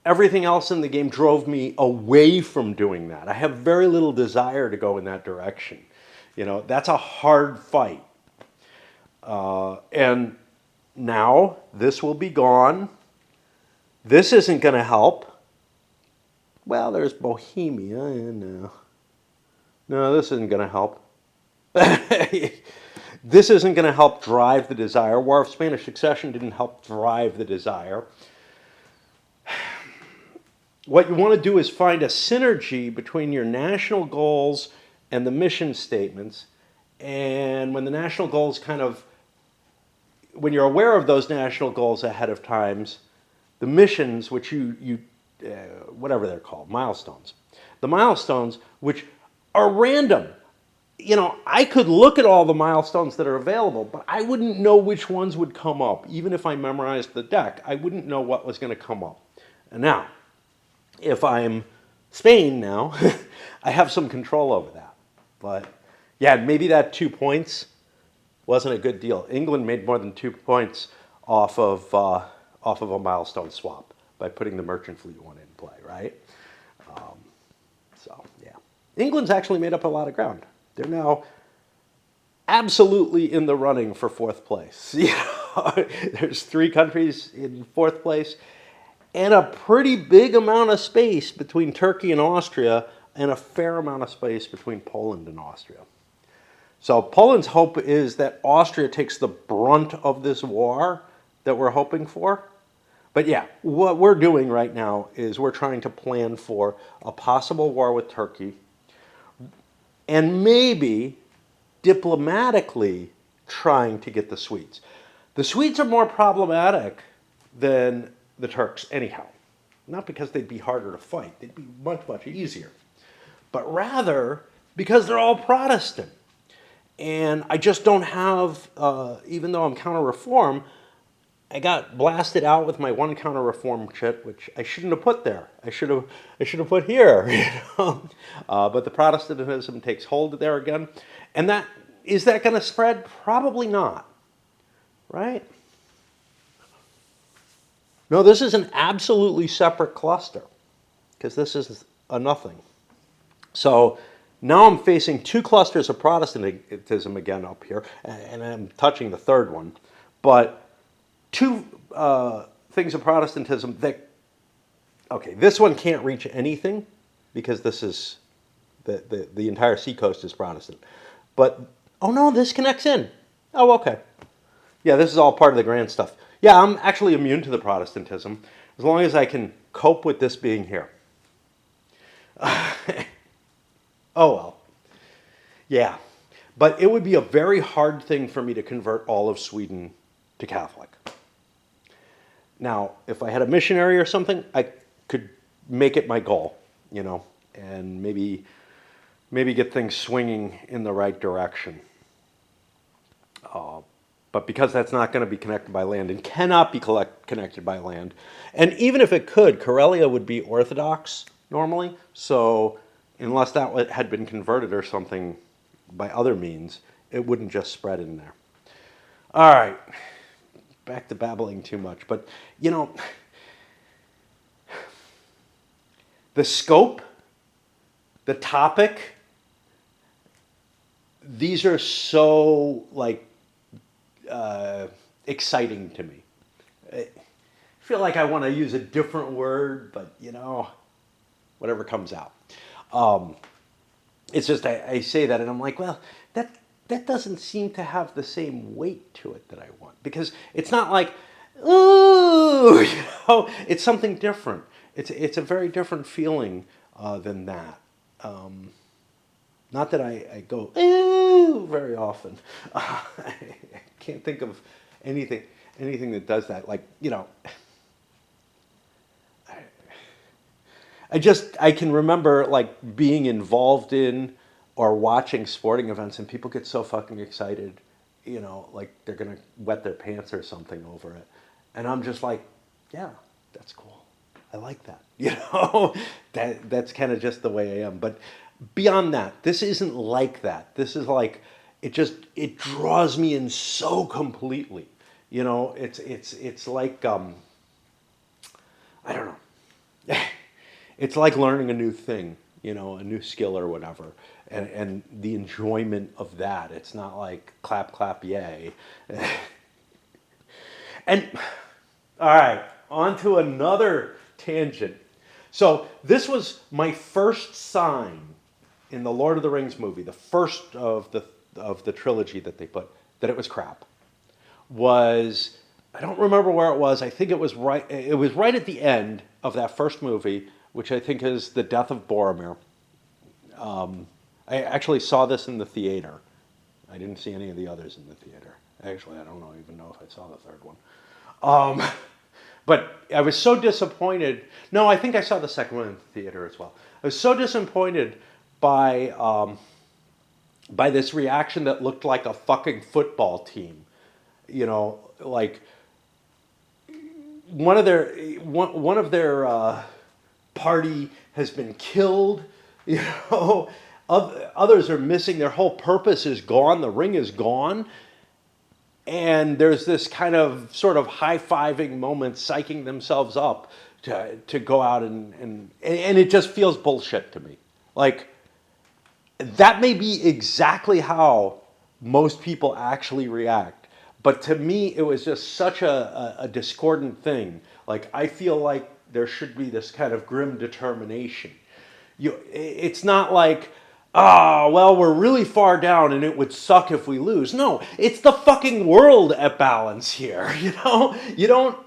everything else in the game drove me away from doing that. I have very little desire to go in that direction. That's a hard fight. And now this will be gone. This isn't going to help. Well, there's Bohemia. No, this isn't going to help. This isn't going to help drive the desire. War of Spanish Succession didn't help drive the desire. What you want to do is find a synergy between your national goals and the mission statements. And when the national goals when you're aware of those national goals ahead of times, the missions, which whatever they're called, milestones. The milestones, which are random. I could look at all the milestones that are available, but I wouldn't know which ones would come up. Even if I memorized the deck, I wouldn't know what was going to come up. And now, if I'm Spain now, I have some control over that. But yeah, maybe that 2 points wasn't a good deal. England made more than 2 points off of a milestone swap by putting the merchant fleet one in play, right? So yeah, England's actually made up a lot of ground. They're now absolutely in the running for fourth place. There's 3 countries in fourth place, and a pretty big amount of space between Turkey and Austria, and a fair amount of space between Poland and Austria. So Poland's hope is that Austria takes the brunt of this war that we're hoping for. But yeah, what we're doing right now is we're trying to plan for a possible war with Turkey, and maybe diplomatically trying to get the Swedes. The Swedes are more problematic than the Turks anyhow. Not because they'd be harder to fight, they'd be much, much easier. But rather because they're all Protestant. And I just don't have, even though I'm counter-reform, I got blasted out with my one counter-reform chit, which I shouldn't have put there. I should have put here. But the Protestantism takes hold there again. And is that going to spread? Probably not. Right? No, this is an absolutely separate cluster, because this is a nothing. So now I'm facing 2 clusters of Protestantism again up here, and I'm touching the third one. But 2 things of Protestantism that, okay, this one can't reach anything because this is, the entire seacoast is Protestant. But, oh no, this connects in. Oh, okay. Yeah, this is all part of the grand stuff. Yeah, I'm actually immune to the Protestantism as long as I can cope with this being here. Oh well. Yeah. But it would be a very hard thing for me to convert all of Sweden to Catholic. Now, if I had a missionary or something, I could make it my goal, and maybe get things swinging in the right direction. But because that's not going to be connected by land and cannot be connected by land, and even if it could, Karelia would be Orthodox normally, so unless that had been converted or something by other means, it wouldn't just spread in there. All right, back to babbling too much, but the scope, the topic, these are so exciting to me. I feel like I want to use a different word, but whatever comes out. It's just I say that and I'm like, well, that doesn't seem to have the same weight to it that I want, because it's not like, ooh, it's something different. It's a very different feeling than that. Not that I go, ooh, very often. I can't think of anything that does that. I can remember being involved in or watching sporting events, and people get so fucking excited, like they're gonna wet their pants or something over it. And I'm just like, yeah, that's cool. I like that. That's kind of just the way I am. But beyond that, this isn't like that. This is like it draws me in so completely. It's like I don't know. It's like learning a new thing, a new skill or whatever, and the enjoyment of that. It's not like clap, clap, yay. And all right, on to another tangent. So this was my first sign in the Lord of the Rings movie, the first of the trilogy that they put, that it was crap. Was I don't remember where it was. I think it was right. It was right at the end of that first movie, which I think is the death of Boromir. I actually saw this in the theater. I didn't see any of the others in the theater. Actually, I don't even know if I saw the third one. But I was so disappointed. No, I think I saw the second one in the theater as well. I was so disappointed by this reaction that looked like a fucking football team. Like one of their party has been killed. Others are missing. Their whole purpose is gone. The ring is gone. And there's this kind of sort of high-fiving moment, psyching themselves up to go out and it just feels bullshit to me. Like, that may be exactly how most people actually react. But to me, it was just such a discordant thing. Like, I feel like there should be this kind of grim determination. It's not like, well, we're really far down and it would suck if we lose. No, it's the fucking world at balance here, You don't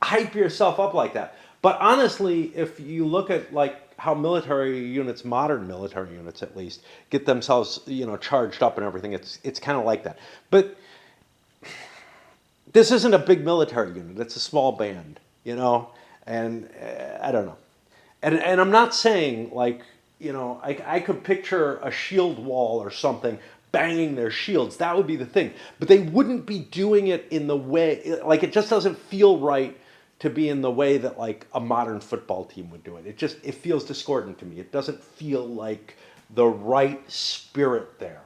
hype yourself up like that. But honestly, if you look at like how military units, modern military units at least, get themselves, charged up and everything, it's kind of like that. But this isn't a big military unit. It's a small band, and I don't know. And I'm not saying like, I could picture a shield wall or something banging their shields. That would be the thing. But they wouldn't be doing it in the way, like it just doesn't feel right to be in the way that like a modern football team would do it. It feels discordant to me. It doesn't feel like the right spirit there.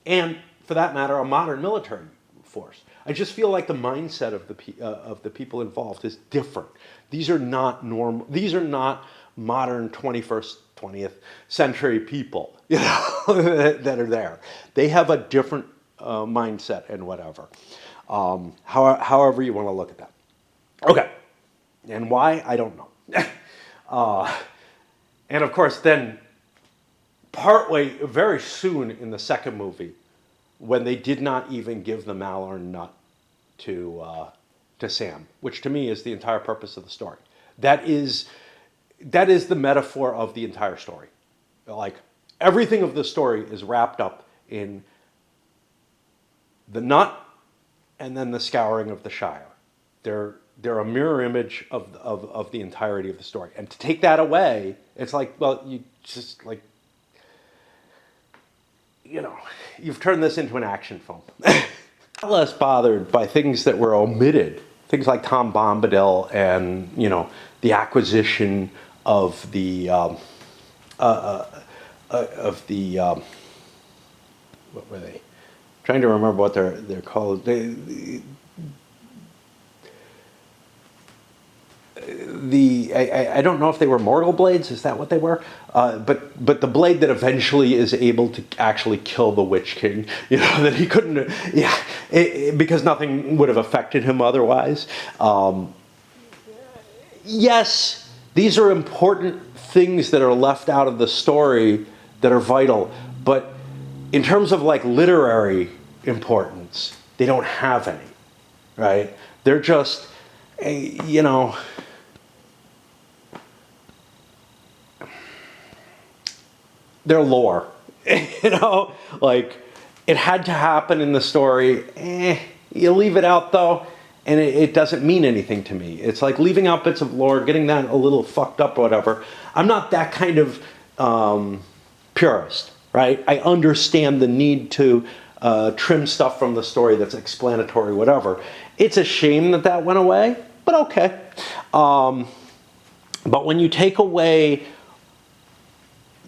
And for that matter, a modern military force. I just feel like the mindset of the people involved is different. These are not normal. These are not modern 21st, 20th century people, that are there. They have a different mindset and whatever. However you want to look at that. Okay. And why? I don't know. And of course, then very soon in the second movie, when they did not even give the Mallorn nut to Sam, which to me is the entire purpose of the story. That is the metaphor of the entire story. Like, everything of the story is wrapped up in the nut and then the scouring of the Shire. They're a mirror image of the entirety of the story. And to take that away, it's like, well, you just like, you've turned this into an action film. I'm less bothered by things that were omitted. Things like Tom Bombadil and, the acquisition of the what were they? Trying to remember what they're called. I don't know if they were mortal blades. Is that what they were? But the blade that eventually is able to actually kill the Witch King. That he couldn't. Because nothing would have affected him otherwise. Yes, these are important things that are left out of the story that are vital. But in terms of like literary importance, they don't have any. Right? They're just their lore, like it had to happen in the story. You leave it out though, and it doesn't mean anything to me. It's like leaving out bits of lore, getting that a little fucked up or whatever. I'm not that kind of purist, right? I understand the need to trim stuff from the story that's explanatory, whatever. It's a shame that that went away, but okay. But when you take away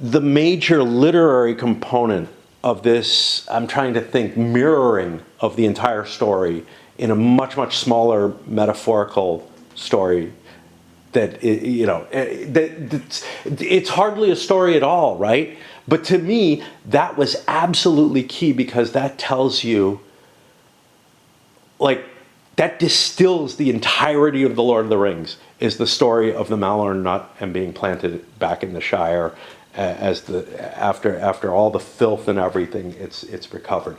the major literary component of this, I'm trying to think, mirroring of the entire story in a much, much smaller metaphorical story, that, you know, it's hardly a story at all, right? But to me, that was absolutely key, because that tells you, like, that distills the entirety of The Lord of the Rings, is the story of the Malorn nut and being planted back in the Shire, as after all the filth and everything, it's recovered,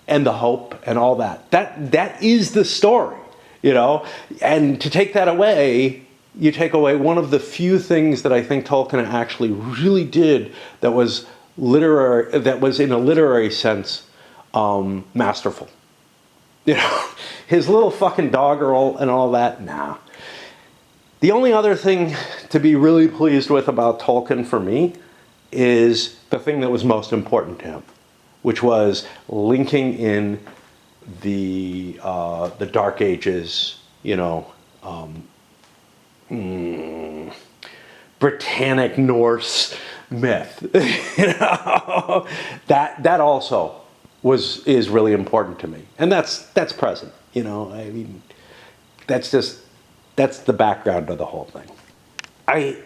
and the hope and all that. That is the story, you know. And to take that away, you take away one of the few things that I think Tolkien actually really did that was literary, that was in a literary sense masterful. You know, his little fucking doggerel and all that, nah. The only other thing to be really pleased with about Tolkien for me is the thing that was most important to him, which was linking in the Dark Ages, you know, Britannic Norse myth. You know, that also is really important to me, and that's present. You know, I mean, that's the background of the whole thing. I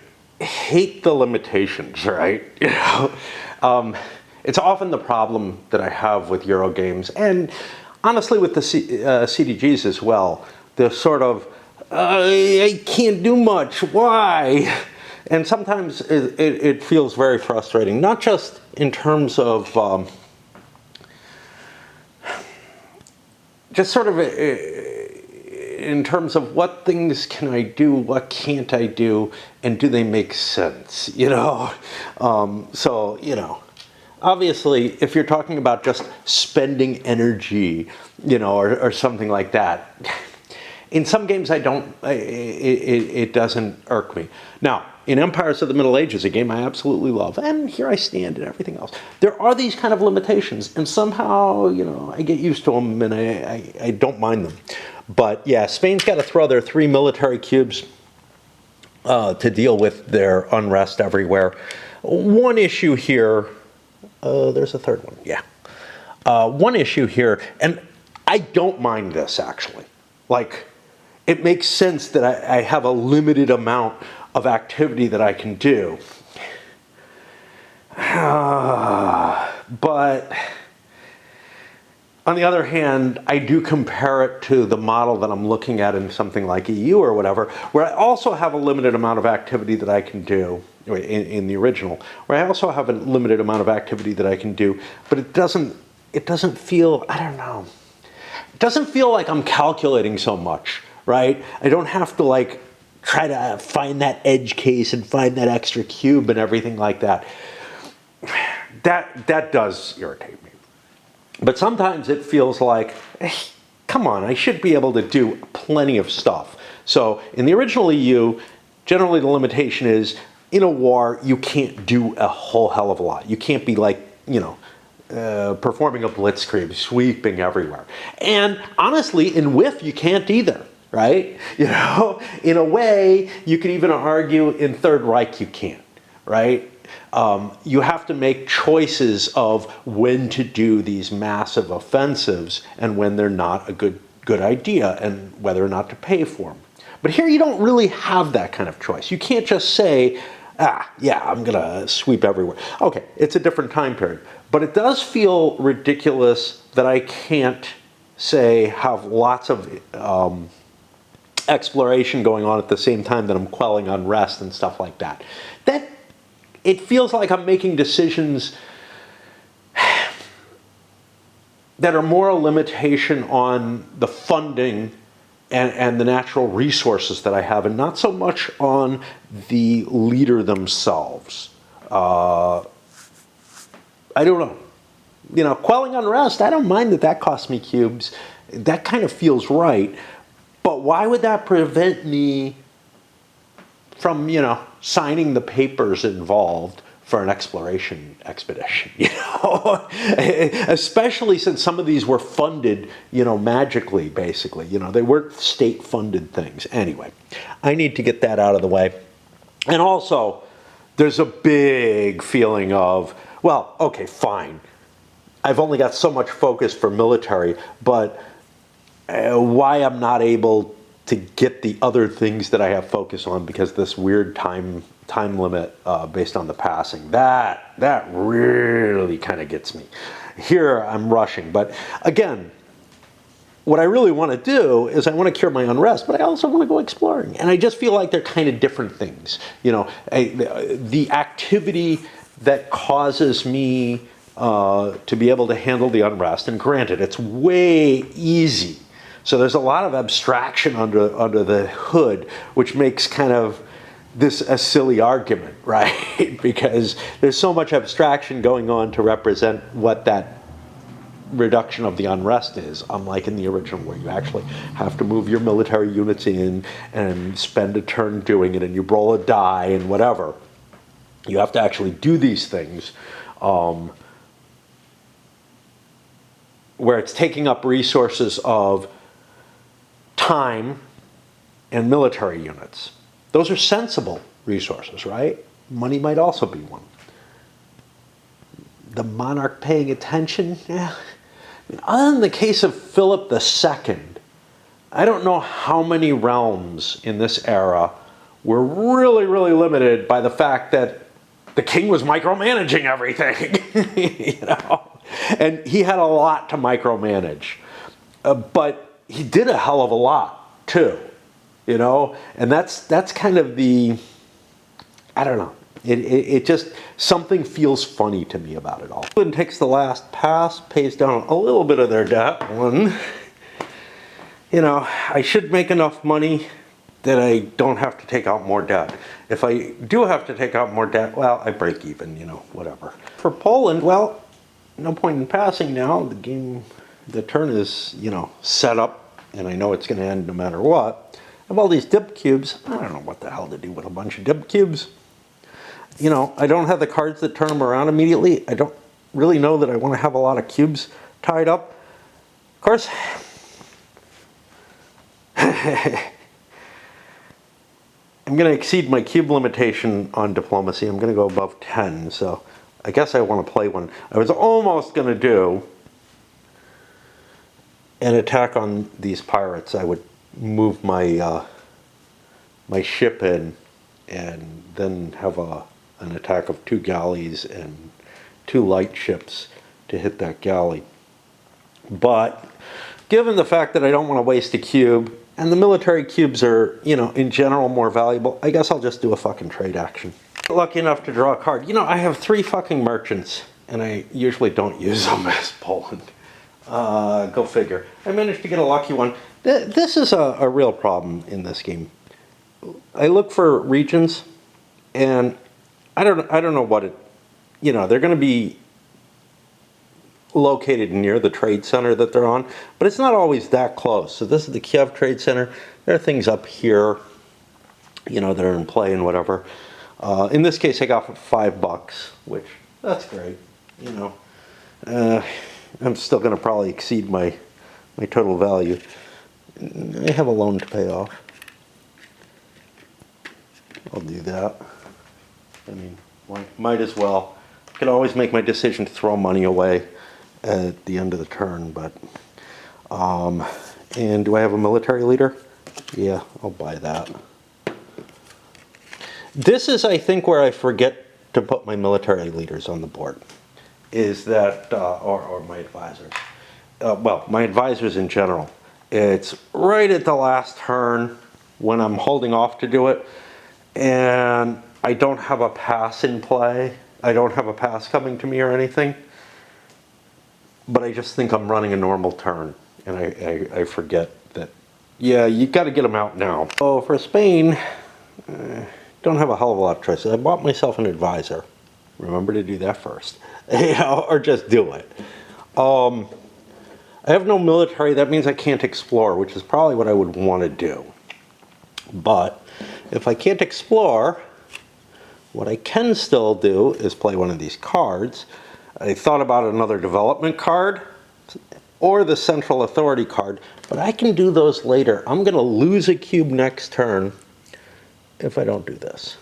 hate the limitations, right? You know, it's often the problem that I have with Euro games, and honestly with the CDGs as well. The sort of, I can't do much, why? And sometimes it feels very frustrating, not just in terms of just sort of in terms of what things can I do, what can't I do, and do they make sense, you know? So, you know, obviously, if you're talking about just spending energy, you know, or something like that, in some games it doesn't irk me. Now, in Empires of the Middle Ages, a game I absolutely love, and here I stand and everything else, there are these kind of limitations, and somehow, you know, I get used to them, and I don't mind them. But yeah, Spain's got to throw their 3 military cubes to deal with their unrest everywhere. One issue here, there's a third one, yeah. One issue here, and I don't mind this actually. Like, it makes sense that I have a limited amount of activity that I can do. But on the other hand, I do compare it to the model that I'm looking at in something like EU or whatever, where I also have a limited amount of activity that I can do, in the original, where I also have a limited amount of activity that I can do, but it doesn't feel, I don't know, it doesn't feel like I'm calculating so much, right? I don't have to like try to find that edge case and find that extra cube and everything like that. That does irritate me. But sometimes it feels like, hey, come on, I should be able to do plenty of stuff. So in the original EU, generally the limitation is, in a war, you can't do a whole hell of a lot. You can't be like, you know, performing a blitzkrieg, sweeping everywhere. And honestly, in WIF, you can't either, right? You know, in a way, you could even argue in Third Reich you can't, right? You have to make choices of when to do these massive offensives and when they're not a good idea, and whether or not to pay for them. But here you don't really have that kind of choice. You can't just say, yeah, I'm gonna sweep everywhere. Okay, it's a different time period. But it does feel ridiculous that I can't, say, have lots of exploration going on at the same time that I'm quelling unrest and stuff like that. It feels like I'm making decisions that are more a limitation on the funding and the natural resources that I have, and not so much on the leader themselves. I don't know. You know, quelling unrest, I don't mind that costs me cubes. That kind of feels right. But why would that prevent me from, you know, signing the papers involved for an exploration expedition, you know, especially since some of these were funded, you know, magically, basically, you know, they weren't state-funded things. Anyway, I need to get that out of the way. And also, there's a big feeling of, well, okay, fine. I've only got so much focus for military, but why I'm not able to get the other things that I have focus on because this weird time limit based on the passing. That really kind of gets me. Here I'm rushing, but again, what I really want to do is I want to cure my unrest, but I also want to go exploring. And I just feel like they're kind of different things. You know, the activity that causes me to be able to handle the unrest, and granted, it's way easy. So there's a lot of abstraction under the hood, which makes kind of this a silly argument, right? Because there's so much abstraction going on to represent what that reduction of the unrest is, unlike in the original where you actually have to move your military units in and spend a turn doing it and you roll a die and whatever. You have to actually do these things where it's taking up resources of time and military units. Those are sensible resources, right? Money might also be one. The monarch paying attention? Yeah. I mean, other than the case of Philip II, I don't know how many realms in this era were really, really limited by the fact that the king was micromanaging everything, you know? And he had a lot to micromanage. But he did a hell of a lot, too, you know? And that's kind of the, I don't know. It just, something feels funny to me about it all. England takes the last pass, pays down a little bit of their debt. You know, I should make enough money that I don't have to take out more debt. If I do have to take out more debt, well, I break even, you know, whatever. For Poland, well, no point in passing now. The game, the turn is, you know, set up, and I know it's going to end no matter what. I have all these dip cubes. I don't know what the hell to do with a bunch of dip cubes. You know, I don't have the cards that turn them around immediately. I don't really know that I want to have a lot of cubes tied up. Of course, I'm going to exceed my cube limitation on diplomacy. I'm going to go above 10, so I guess I want to play one. I was almost going to do an attack on these pirates. I would move my my ship in and then have an attack of 2 galleys and 2 light ships to hit that galley. But given the fact that I don't want to waste a cube, and the military cubes are, you know, in general more valuable, I guess I'll just do a fucking trade action. Lucky enough to draw a card. You know, I have 3 fucking merchants, and I usually don't use them as Poland. Go figure. I managed to get a lucky one. This is a real problem in this game. I look for regions, and I don't know what it, you know, they're going to be located near the trade center that they're on, but it's not always that close. So this is the Kiev Trade Center. There are things up here, you know, that are in play and whatever. In this case, I got for $5, which, that's great, you know. I'm still going to probably exceed my total value. I have a loan to pay off. I'll do that. I mean, might as well. I can always make my decision to throw money away at the end of the turn, but and do I have a military leader? Yeah, I'll buy that. This is, I think, where I forget to put my military leaders on the board, is that or my advisors. Well, my advisors in general. It's right at the last turn when I'm holding off to do it, and I don't have a pass in play. I don't have a pass coming to me or anything. But I just think I'm running a normal turn, and I forget that, yeah, you got to get them out now. So for Spain, don't have a hell of a lot of choices. I bought myself an advisor. Remember to do that first, you know, or just do it. I have no military. That means I can't explore, which is probably what I would want to do. But if I can't explore, What I can still do is play one of these cards. I thought about another development card or the central authority card, but I can do those later. I'm going to lose a cube next turn if I don't do this.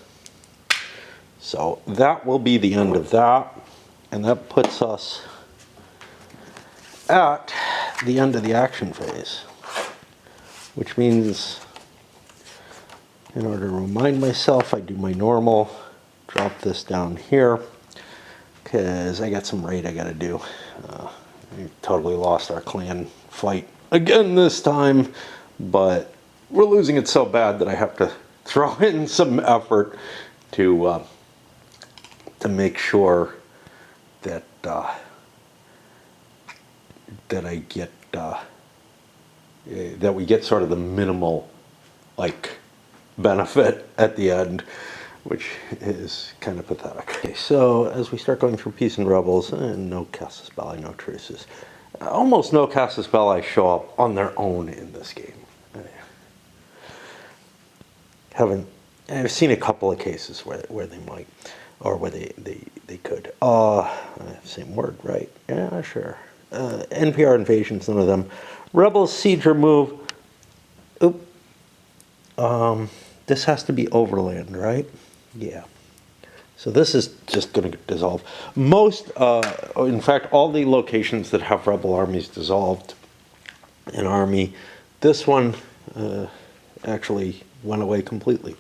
So that will be the end of that, and that puts us at the end of the action phase, which means in order to remind myself, I do my normal, drop this down here, because I got some raid I got to do. We totally lost our clan fight again this time, but we're losing it so bad that I have to throw in some effort to make sure that that I get that we get sort of the minimal benefit at the end, which is kind of pathetic. Okay, so as we start going through Peace and Rebels, no Casus Belli, no truces. Almost no Casus Belli show up on their own in this game. I've seen a couple of cases where they might, or where they could. Same word, right? Yeah, sure. NPR invasions, none of them. Rebels siege remove. Oop. This has to be overland, right? Yeah. So this is just going to dissolve. Most, in fact, all the locations that have rebel armies dissolved an army. This one actually went away completely,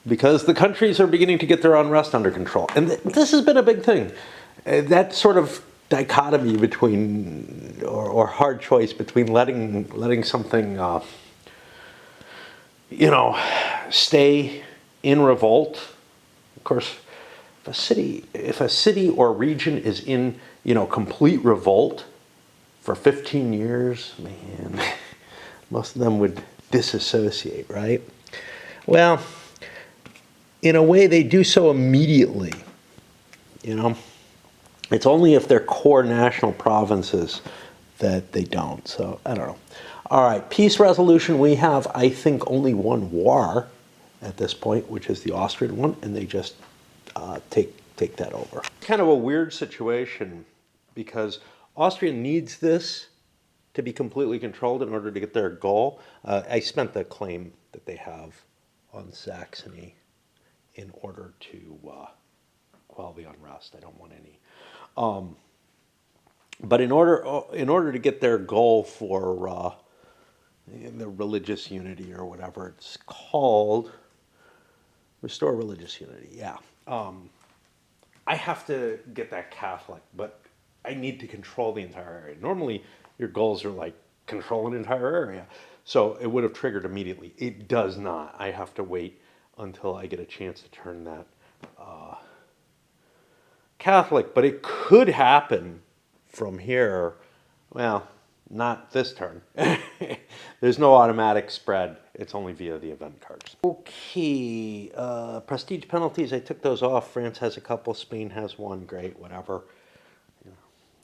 because the countries are beginning to get their unrest under control. And this has been a big thing. That sort of dichotomy between, or hard choice between letting something, stay in revolt. Of course, if a city or region is in, complete revolt for 15 years, man, most of them would disassociate, right? Well, in a way, they do so immediately. It's only if they're core national provinces that they don't. So I don't know. All right, peace resolution. We have, I think, only one war at this point, which is the Austrian one, and they just take that over. Kind of a weird situation, because Austria needs this to be completely controlled in order to get their goal. I spent the claim that they have on Saxony in order to quell the unrest. I don't want any. But in order to get their goal for the religious unity, or whatever it's called, restore religious unity, yeah. I have to get that Catholic, but I need to control the entire area. Normally, your goals are like control an entire area. So it would have triggered immediately. It does not. I have to wait until I get a chance to turn that Catholic. But it could happen from here. Well, not this turn. There's no automatic spread. It's only via the event cards. Okay, prestige penalties, I took those off. France has a couple, Spain has one. Great, whatever.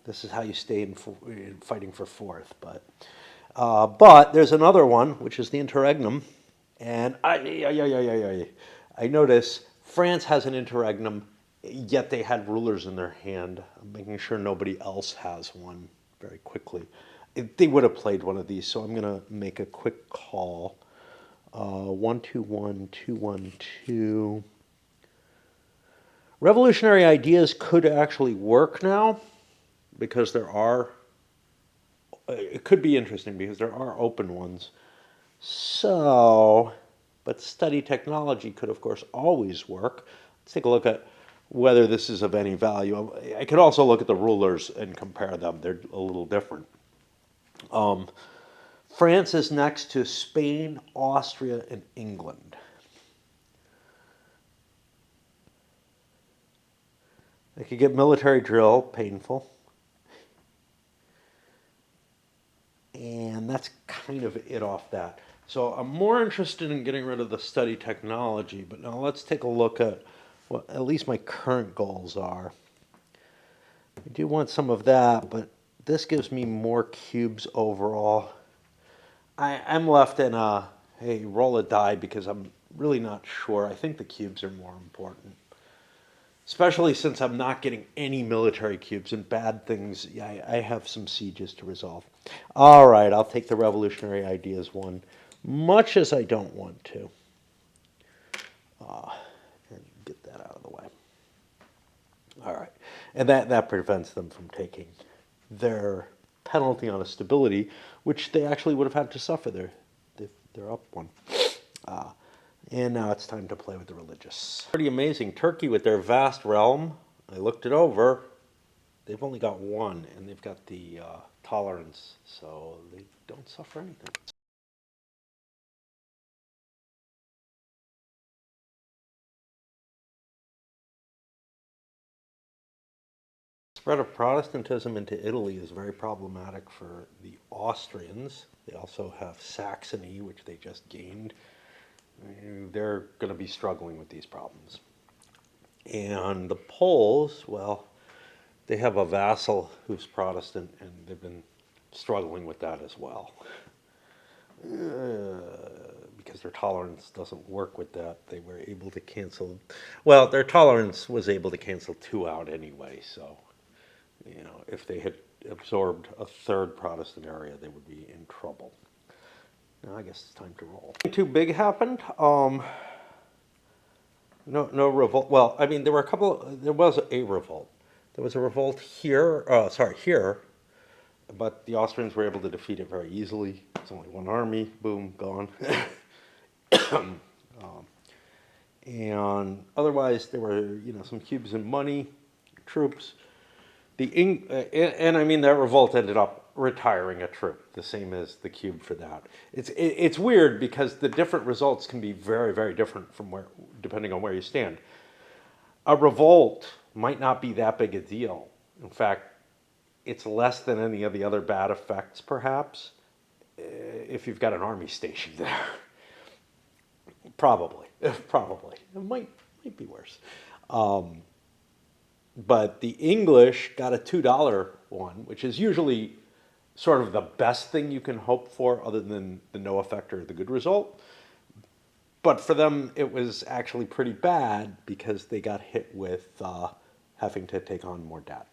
This is how you stay in fighting for fourth. But there's another one, which is the interregnum. And I notice France has an interregnum, yet they had rulers in their hand. I'm making sure nobody else has one very quickly. They would have played one of these, so I'm going to make a quick call. 1-2-1, 2-1-2. Revolutionary ideas could actually work now, because it could be interesting because there are open ones. So, but study technology could, of course, always work. Let's take a look at whether this is of any value. I could also look at the rulers and compare them. They're a little different. France is next to Spain, Austria, and England. They could get military drill, painful. And that's kind of it off that. So I'm more interested in getting rid of the study technology, but now let's take a look at what at least my current goals are. I do want some of that, but this gives me more cubes overall. I'm left in a, hey, roll a die, because I'm really not sure. I think the cubes are more important. Especially since I'm not getting any military cubes and bad things. Yeah, I have some sieges to resolve. All right, I'll take the revolutionary ideas one, much as I don't want to. And get that out of the way. All right, and that prevents them from taking their penalty on a stability, which they actually would have had to suffer. They're up one. And now it's time to play with the religious. Pretty amazing. Turkey with their vast realm. I looked it over. They've only got one, and they've got the tolerance, so they don't suffer anything. Spread of Protestantism into Italy is very problematic for the Austrians. They also have Saxony, which they just gained. They're going to be struggling with these problems. And the Poles, well, they have a vassal who's Protestant, and they've been struggling with that as well. Because their tolerance doesn't work with that, they were able to cancel. Well, their tolerance was able to cancel 2 out anyway, so if they had absorbed a third Protestant area, they would be in trouble. Now I guess it's time to roll. Nothing too big happened. No revolt. Well, I mean, there were a couple. There was a revolt. There was a revolt here. Here, but the Austrians were able to defeat it very easily. It's only one army. Boom, gone. And otherwise, there were some cubes and money, troops. And I mean that revolt ended up retiring a troop, the same as the cube for that. It's weird because the different results can be very, very different from depending on where you stand. A revolt might not be that big a deal. In fact, it's less than any of the other bad effects, perhaps, if you've got an army stationed there. Probably. It might be worse. But the English got a $2 one, which is usually sort of the best thing you can hope for other than the no effect or the good result. But for them, it was actually pretty bad because they got hit with having to take on more debt.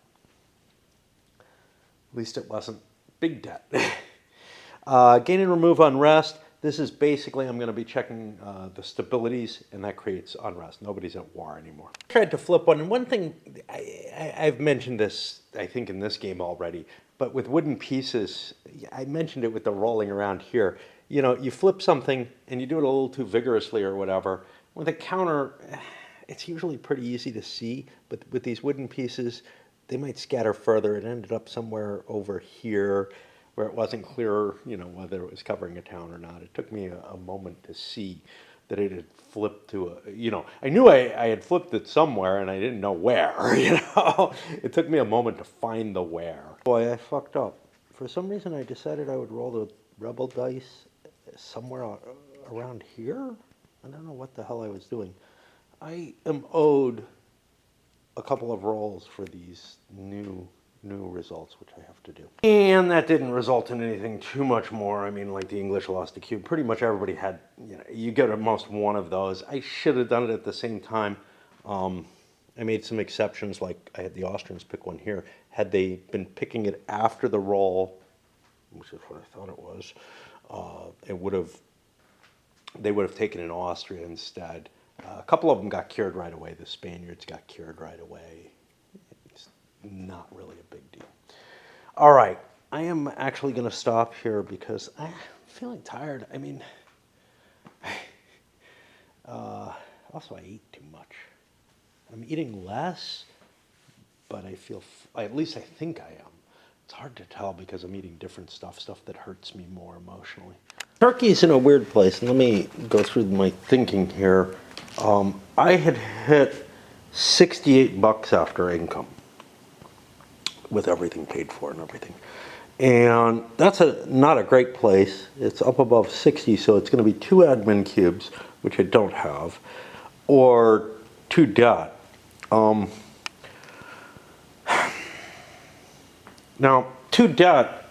At least it wasn't big debt. Gain and remove unrest. This is basically, I'm going to be checking the stabilities, and that creates unrest. Nobody's at war anymore. I tried to flip one, and one thing, I've mentioned this, I think, in this game already, but with wooden pieces, I mentioned it with the rolling around here. You flip something, and you do it a little too vigorously or whatever. With a counter, it's usually pretty easy to see, but with these wooden pieces, they might scatter further. It ended up somewhere over here, where it wasn't clear, whether it was covering a town or not. It took me a moment to see that it had flipped to I knew I had flipped it somewhere and I didn't know where, It took me a moment to find the where. Boy, I fucked up. For some reason, I decided I would roll the rebel dice somewhere around here. I don't know what the hell I was doing. I am owed a couple of rolls for these new results, which I have to do. And that didn't result in anything too much more. I mean, like the English lost a cube. Pretty much everybody had, you get at most one of those. I should have done it at the same time. I made some exceptions, like I had the Austrians pick one here. Had they been picking it after the roll, which is what I thought it was, they would have taken an Austria instead. A couple of them got cured right away. The Spaniards got cured right away. It's not really a big deal. All right, I am actually going to stop here because I'm feeling tired. I mean, also I ate too much. I'm eating less, but I feel, at least I think I am. It's hard to tell because I'm eating different stuff that hurts me more emotionally. Turkey's in a weird place. Let me go through my thinking here. I had hit $68 after income with everything paid for and everything. And that's not a great place. It's up above 60, so it's going to be 2 admin cubes, which I don't have, or 2 debt. Now, 2 debt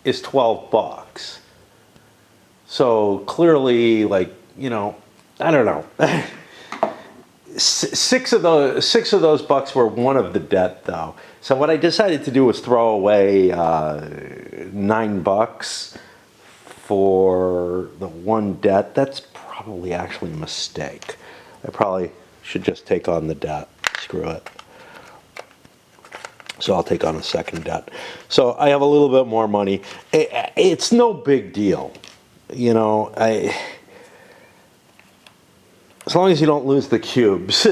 is $12. So clearly, I don't know. Six of those bucks were one of the debt, though. So what I decided to do was throw away $9 for the one debt. That's probably actually a mistake. I probably should just take on the debt. Screw it. So I'll take on a second debt. So I have a little bit more money. It's no big deal, you know. As long as you don't lose the cubes,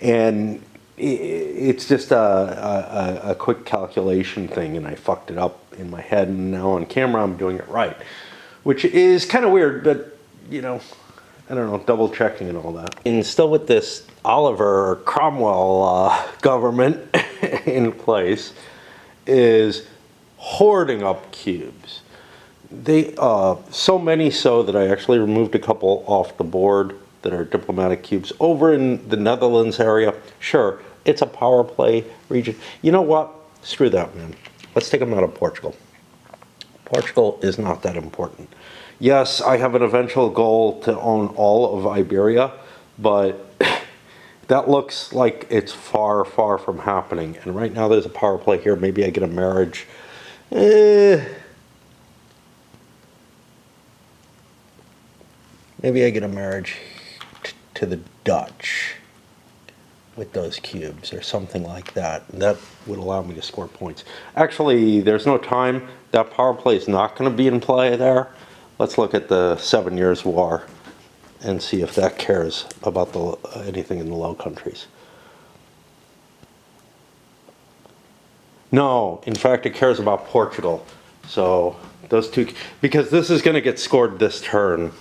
and it's just a quick calculation thing, and I fucked it up in my head, and now on camera I'm doing it right, which is kind of weird, but you know, I don't know, double checking and all that. And still with this Oliver Cromwell government in place is hoarding up cubes. They so many so that I actually removed a couple off the board that are diplomatic cubes over in the Netherlands area. Sure, it's a power play region. You know what? Screw that, man. Let's take them out of Portugal. Portugal is not that important. Yes, I have an eventual goal to own all of Iberia, but that looks like it's far, far from happening. And right now there's a power play here. Maybe I get a marriage. Maybe I get a marriage to the Dutch with those cubes or something like that. That would allow me to score points. Actually, there's no time. That power play is not going to be in play there. Let's look at the 7 Years' War and see if that cares about anything in the Low Countries. No, in fact, it cares about Portugal. So those two, because this is going to get scored this turn.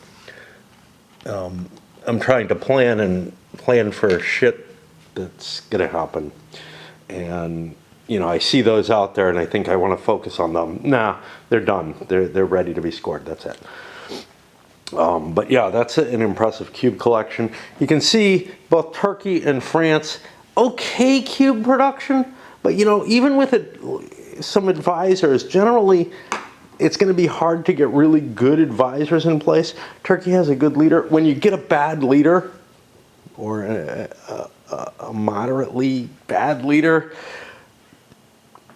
I'm trying to plan for shit that's going to happen. And, you know, I see those out there and I think I want to focus on them. Nah, they're done. They're ready to be scored. That's it. But yeah, that's an impressive cube collection. You can see both Turkey and France, okay cube production, but you know, even with it, some advisors, generally it's going to be hard to get really good advisors in place. Turkey has a good leader. When you get a bad leader, or a moderately bad leader,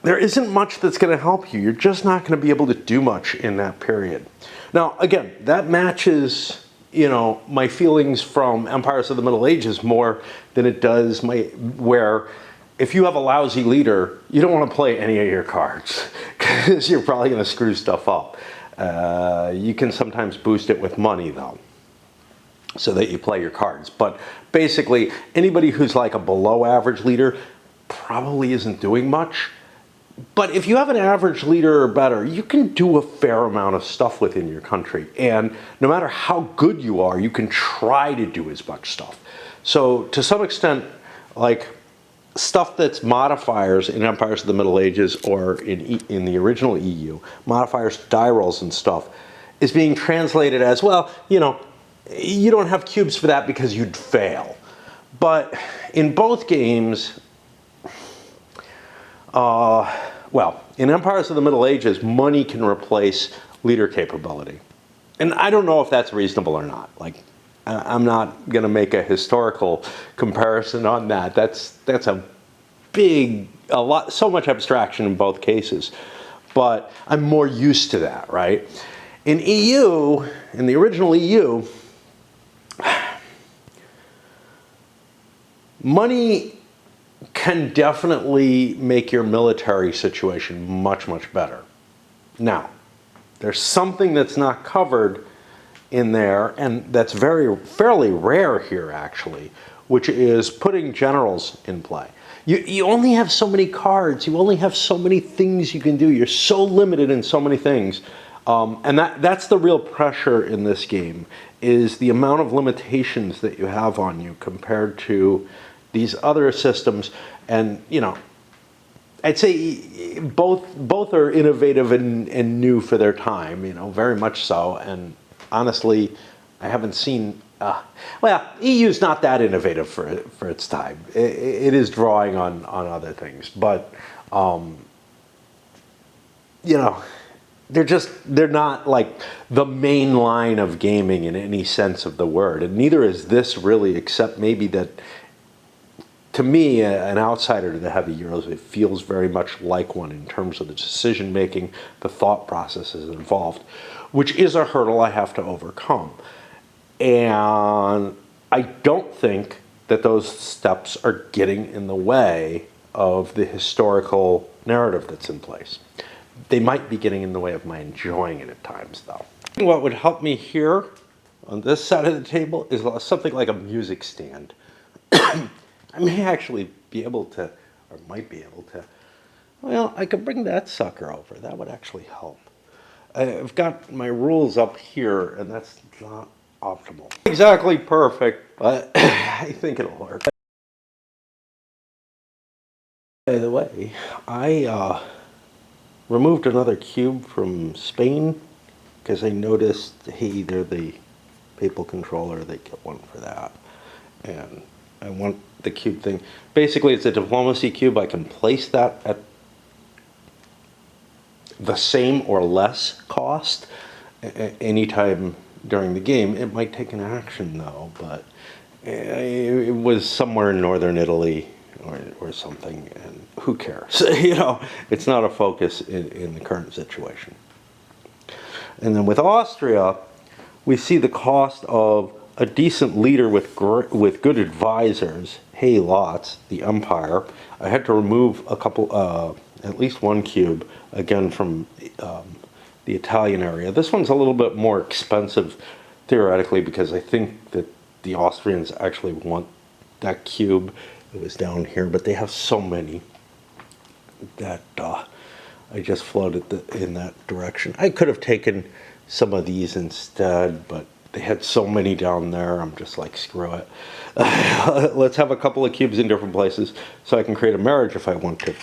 there isn't much that's going to help you. You're just not going to be able to do much in that period. Now, again, that matches, you know, my feelings from Empires of the Middle Ages more than it does where if you have a lousy leader, you don't want to play any of your cards because you're probably going to screw stuff up. You can sometimes boost it with money, though, so that you play your cards. But basically, anybody who's like a below average leader probably isn't doing much. But if you have an average leader or better, you can do a fair amount of stuff within your country. And no matter how good you are, you can try to do as much stuff. So to some extent, like stuff that's modifiers in Empires of the Middle Ages or in the original EU, modifiers, die rolls and stuff, is being translated as, well, you know, you don't have cubes for that because you'd fail. But in both games, well, in Empires of the Middle Ages, money can replace leader capability. And I don't know if that's reasonable or not. Like, I'm not going to make a historical comparison on that. That's so much abstraction in both cases. But I'm more used to that, right? In EU, in the original EU, money can definitely make your military situation much, much better. Now, there's something that's not covered in there, and that's fairly rare here, actually, which is putting generals in play. You only have so many cards. You only have so many things you can do. You're so limited in so many things. And that's the real pressure in this game, is the amount of limitations that you have on you compared to these other systems. And, you know, I'd say both are innovative and new for their time, you know, very much so. And honestly, I haven't seen, well, EU's not that innovative for its time. It is drawing on other things. But, you know, they're not like the main line of gaming in any sense of the word. And neither is this really, except maybe that, to me, an outsider to the heavy Euros, it feels very much like one in terms of the decision making, the thought processes involved, which is a hurdle I have to overcome. And I don't think that those steps are getting in the way of the historical narrative that's in place. They might be getting in the way of my enjoying it at times, though. What would help me here on this side of the table is something like a music stand. I may actually be able to, or might be able to, well, I could bring that sucker over. That would actually help. I've got my rules up here, and that's not optimal. Exactly perfect, but I think it'll work. By the way, I removed another cube from Spain because I noticed, hey, they're the papal controller, they get one for that. And I want the cube thing. Basically, it's a diplomacy cube. I can place that at the same or less cost anytime during the game. It might take an action, though, but it was somewhere in northern Italy or something, and who cares? You know, it's not a focus in the current situation. And then with Austria, we see the cost of a decent leader with good advisors. Hey, lots, the Empire. I had to remove a couple, at least one cube, again from the Italian area. This one's a little bit more expensive, theoretically, because I think that the Austrians actually want that cube. It was down here, but they have so many that I just floated in that direction. I could have taken some of these instead, but they had so many down there, I'm just like, screw it. Let's have a couple of cubes in different places so I can create a marriage if I want to.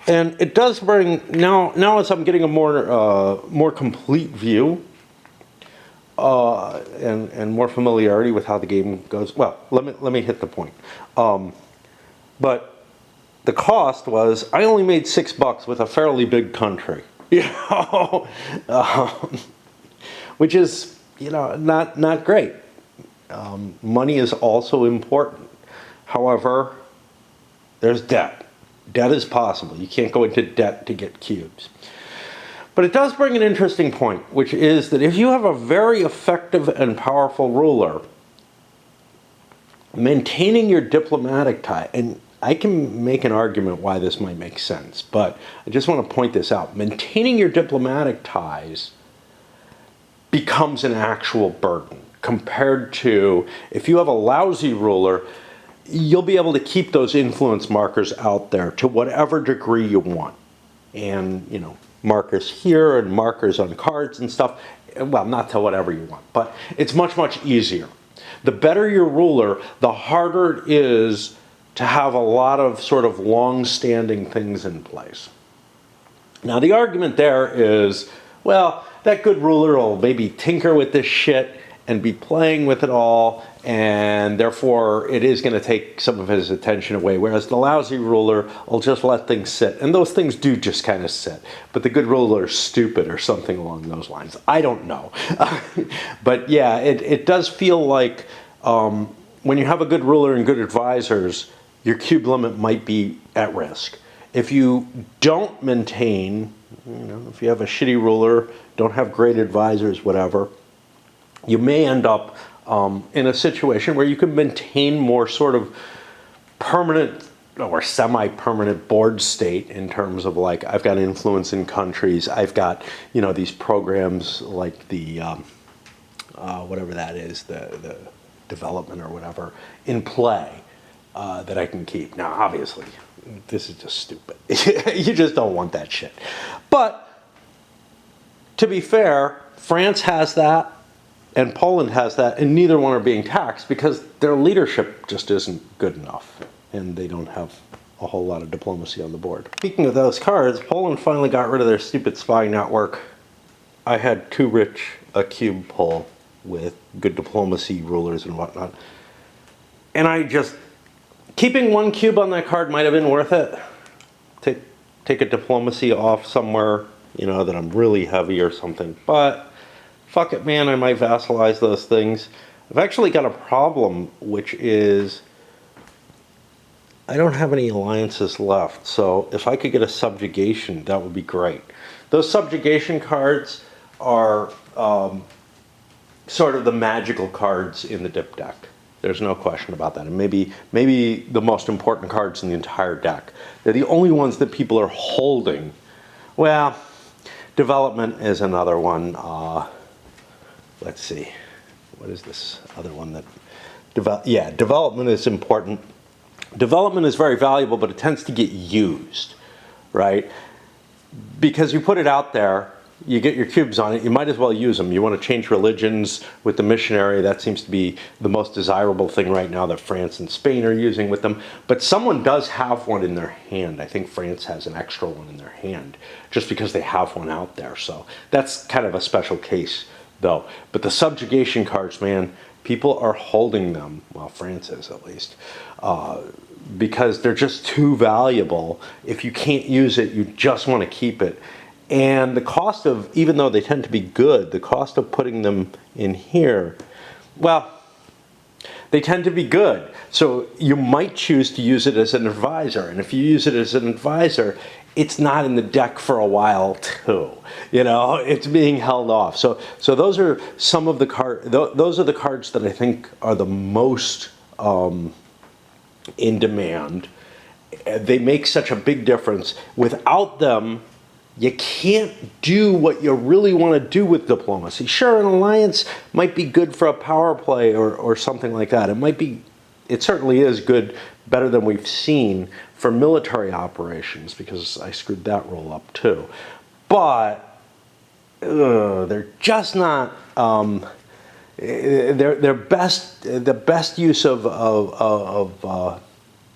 And it does bring, now as I'm getting a more complete view and more familiarity with how the game goes, well, let me hit the point. But the cost was, I only made $6 with a fairly big country, you know, which is, you know, not great. Money is also important. However, there's debt. Debt is possible. You can't go into debt to get cubes. But it does bring an interesting point, which is that if you have a very effective and powerful ruler, maintaining your diplomatic tie, and I can make an argument why this might make sense, but I just want to point this out. Maintaining your diplomatic ties becomes an actual burden compared to if you have a lousy ruler, you'll be able to keep those influence markers out there to whatever degree you want. And, you know, markers here and markers on cards and stuff, well, not to whatever you want, but it's much, much easier. The better your ruler, the harder it is to have a lot of sort of long-standing things in place. Now, the argument there is, well, that good ruler will maybe tinker with this shit and be playing with it all, and therefore it is going to take some of his attention away, whereas the lousy ruler will just let things sit. And those things do just kind of sit. But the good ruler is stupid or something along those lines. I don't know. But yeah, it does feel like when you have a good ruler and good advisors, your cube limit might be at risk. If you don't maintain, you know, if you have a shitty ruler, don't have great advisors, whatever, you may end up in a situation where you can maintain more sort of permanent or semi-permanent board state in terms of like, I've got influence in countries, I've got, you know, these programs like the, whatever that is, the development or whatever, in play that I can keep. Now, obviously, this is just stupid. You just don't want that shit. But, to be fair, France has that, and Poland has that, and neither one are being taxed because their leadership just isn't good enough, and they don't have a whole lot of diplomacy on the board. Speaking of those cards, Poland finally got rid of their stupid spy network. I had too rich a cube pull with good diplomacy rulers and whatnot. And I just, keeping one cube on that card might have been worth it. Take a diplomacy off somewhere, that I'm really heavy or something. But fuck it, man, I might vassalize those things. I've actually got a problem, which is I don't have any alliances left. So if I could get a subjugation, that would be great. Those subjugation cards are sort of the magical cards in the dip deck. There's no question about that. And maybe the most important cards in the entire deck. They're the only ones that people are holding. Well, development is another one. Let's see. What is this other one that... development is important. Development is very valuable, but it tends to get used, right? Because you put it out there, you get your cubes on it, you might as well use them. You want to change religions with the missionary. That seems to be the most desirable thing right now that France and Spain are using with them. But someone does have one in their hand. I think France has an extra one in their hand just because they have one out there. So that's kind of a special case, though. But the subjugation cards, man, people are holding them. Well, France is at least. Because they're just too valuable. If you can't use it, you just want to keep it. And the cost of, even though they tend to be good, the cost of putting them in here, well, they tend to be good. So you might choose to use it as an advisor. And if you use it as an advisor, it's not in the deck for a while too. It's being held off. So those are some of the those are the cards that I think are the most in demand. They make such a big difference. Without them, you can't do what you really want to do with diplomacy. Sure, an alliance might be good for a power play or something like that. It certainly is good, better than we've seen for military operations, because I screwed that rule up too. But they're just not. The best use of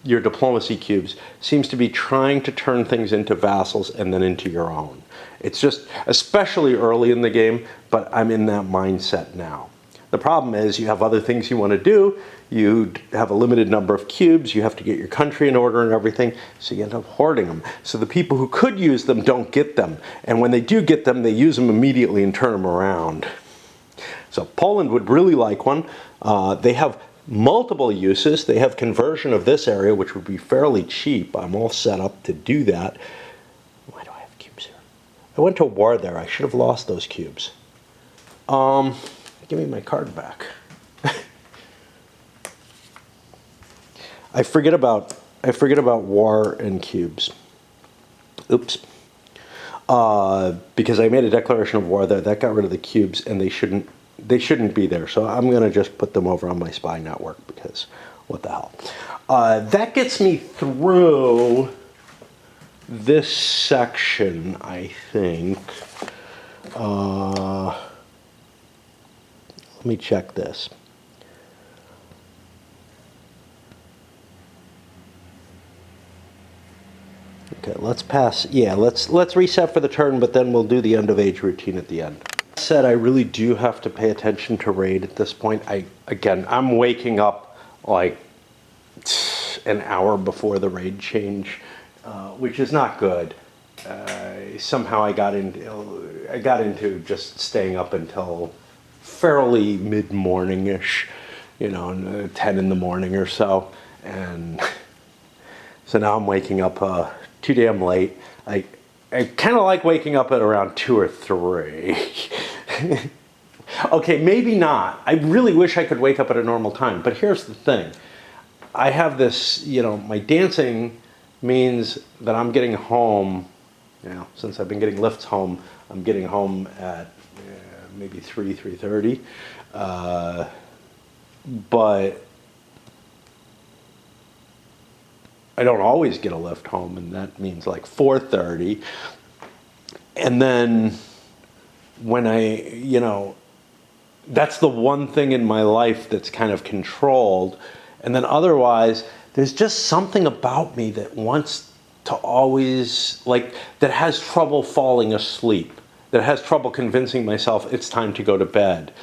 your diplomacy cubes seems to be trying to turn things into vassals and then into your own. It's just, especially early in the game, but I'm in that mindset now. The problem is you have other things you want to do. You have a limited number of cubes. You have to get your country in order and everything, so you end up hoarding them. So the people who could use them don't get them. And when they do get them, they use them immediately and turn them around. So Poland would really like one. They have multiple uses. They have conversion of this area, which would be fairly cheap. I'm all set up to do that. Why do I have cubes here? I went to war there. I should have lost those cubes. Give me my card back. I forget about war and cubes. Oops. Because I made a declaration of war there. That got rid of the cubes, and they shouldn't be there. So I'm going to just put them over on my spy network, because what the hell. That gets me through this section, I think. Let me check this. Okay, let's pass. Yeah, let's reset for the turn, but then we'll do the end of age routine at the end. Said I really do have to pay attention to raid at this point. I'm waking up like an hour before the raid change, which is not good. Somehow I got into just staying up until fairly mid-morning-ish, 10 in the morning or so, and so now I'm waking up too damn late. I kind of like waking up at around 2 or 3. Okay, maybe not. I really wish I could wake up at a normal time, but here's the thing. I have this, my dancing means that I'm getting home, since I've been getting lifts home, I'm getting home at maybe 3:30. But I don't always get a lift home, and that means like 4:30. And then when that's the one thing in my life that's kind of controlled. And then otherwise, there's just something about me that wants to always, that has trouble falling asleep, that has trouble convincing myself it's time to go to bed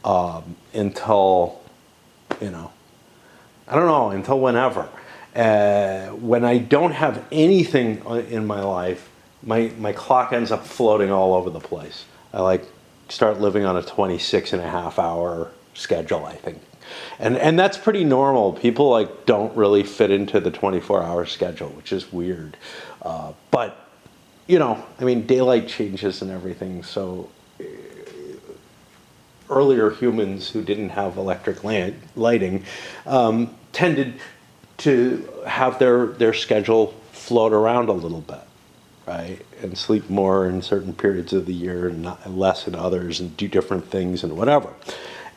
until, I don't know, until whenever. When I don't have anything in my life my clock ends up floating all over the place. I like start living on a 26.5 hour schedule, I think. And that's pretty normal. People like don't really fit into the 24-hour schedule, which is weird. But, you know, I mean, daylight changes and everything, so earlier humans who didn't have electric lighting tended to have their schedule float around a little bit, right? And sleep more in certain periods of the year and less in others, and do different things and whatever.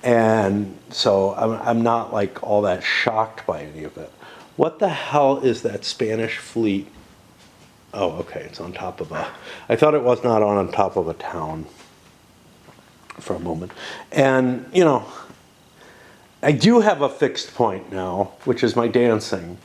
And so I'm not like all that shocked by any of it. What the hell is that Spanish fleet? Oh, okay, it's on top of I thought it was not on top of a town for a moment. And, you know, I do have a fixed point now, which is my dancing.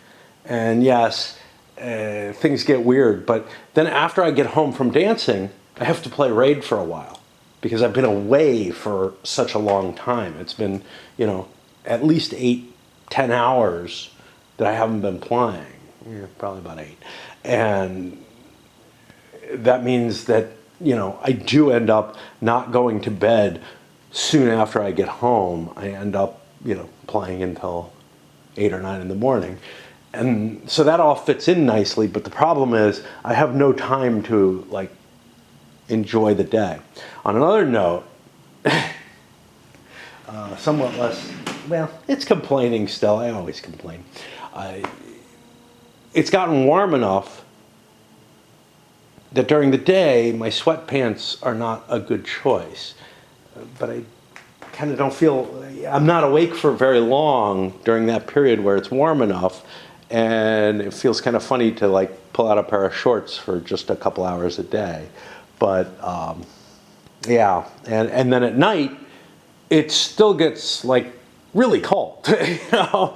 And yes, things get weird, but then after I get home from dancing, I have to play Raid for a while because I've been away for such a long time. It's been, you know, at least 8-10 hours that I haven't been playing. Yeah, probably about 8. And that means that, you know, I do end up not going to bed soon after I get home. I end up, you know, playing until 8 or 9 in the morning. And so that all fits in nicely, but the problem is I have no time to, like, enjoy the day. On another note, somewhat less, well, it's complaining still. I always complain. It's gotten warm enough that during the day, my sweatpants are not a good choice. But I kind of don't feel, I'm not awake for very long during that period where it's warm enough, and it feels kind of funny to like pull out a pair of shorts for just a couple hours a day. But yeah, and then at night, it still gets like really cold. You know,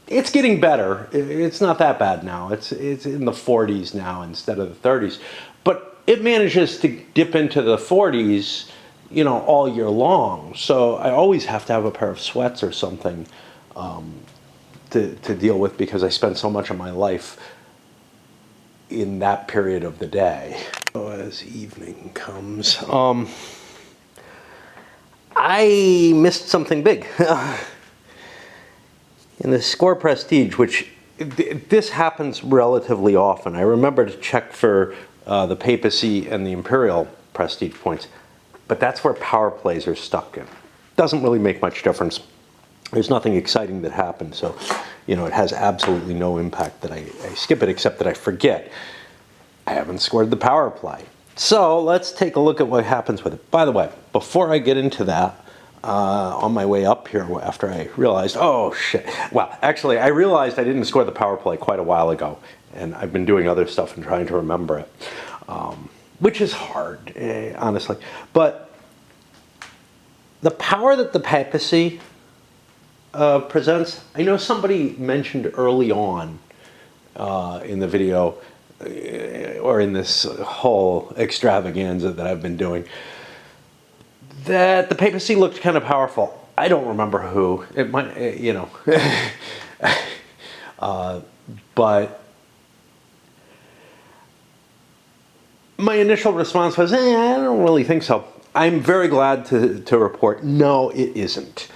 it's getting better. It's not that bad now. It's in the 40s now instead of the 30s. But it manages to dip into the 40s, you know, all year long. So I always have to have a pair of sweats or something to deal with because I spend so much of my life in that period of the day. So as evening comes, I missed something big. In the score prestige, which this happens relatively often. I remember to check for the Papacy and the Imperial prestige points, but that's where power plays are stuck in. Doesn't really make much difference. There's nothing exciting that happens, so you know it has absolutely no impact that I skip it, except that I forget. I haven't scored the power play. So let's take a look at what happens with it. By the way, before I get into that, on my way up here after I realized, oh shit. Well, actually, I realized I didn't score the power play quite a while ago, and I've been doing other stuff and trying to remember it, which is hard, honestly. But the power that the Papacy presents, I know somebody mentioned early on in the video, or in this whole extravaganza that I've been doing, that the Papacy looked kind of powerful. I don't remember who. It might, you know. But my initial response was, I don't really think so. I'm very glad to report, no, it isn't.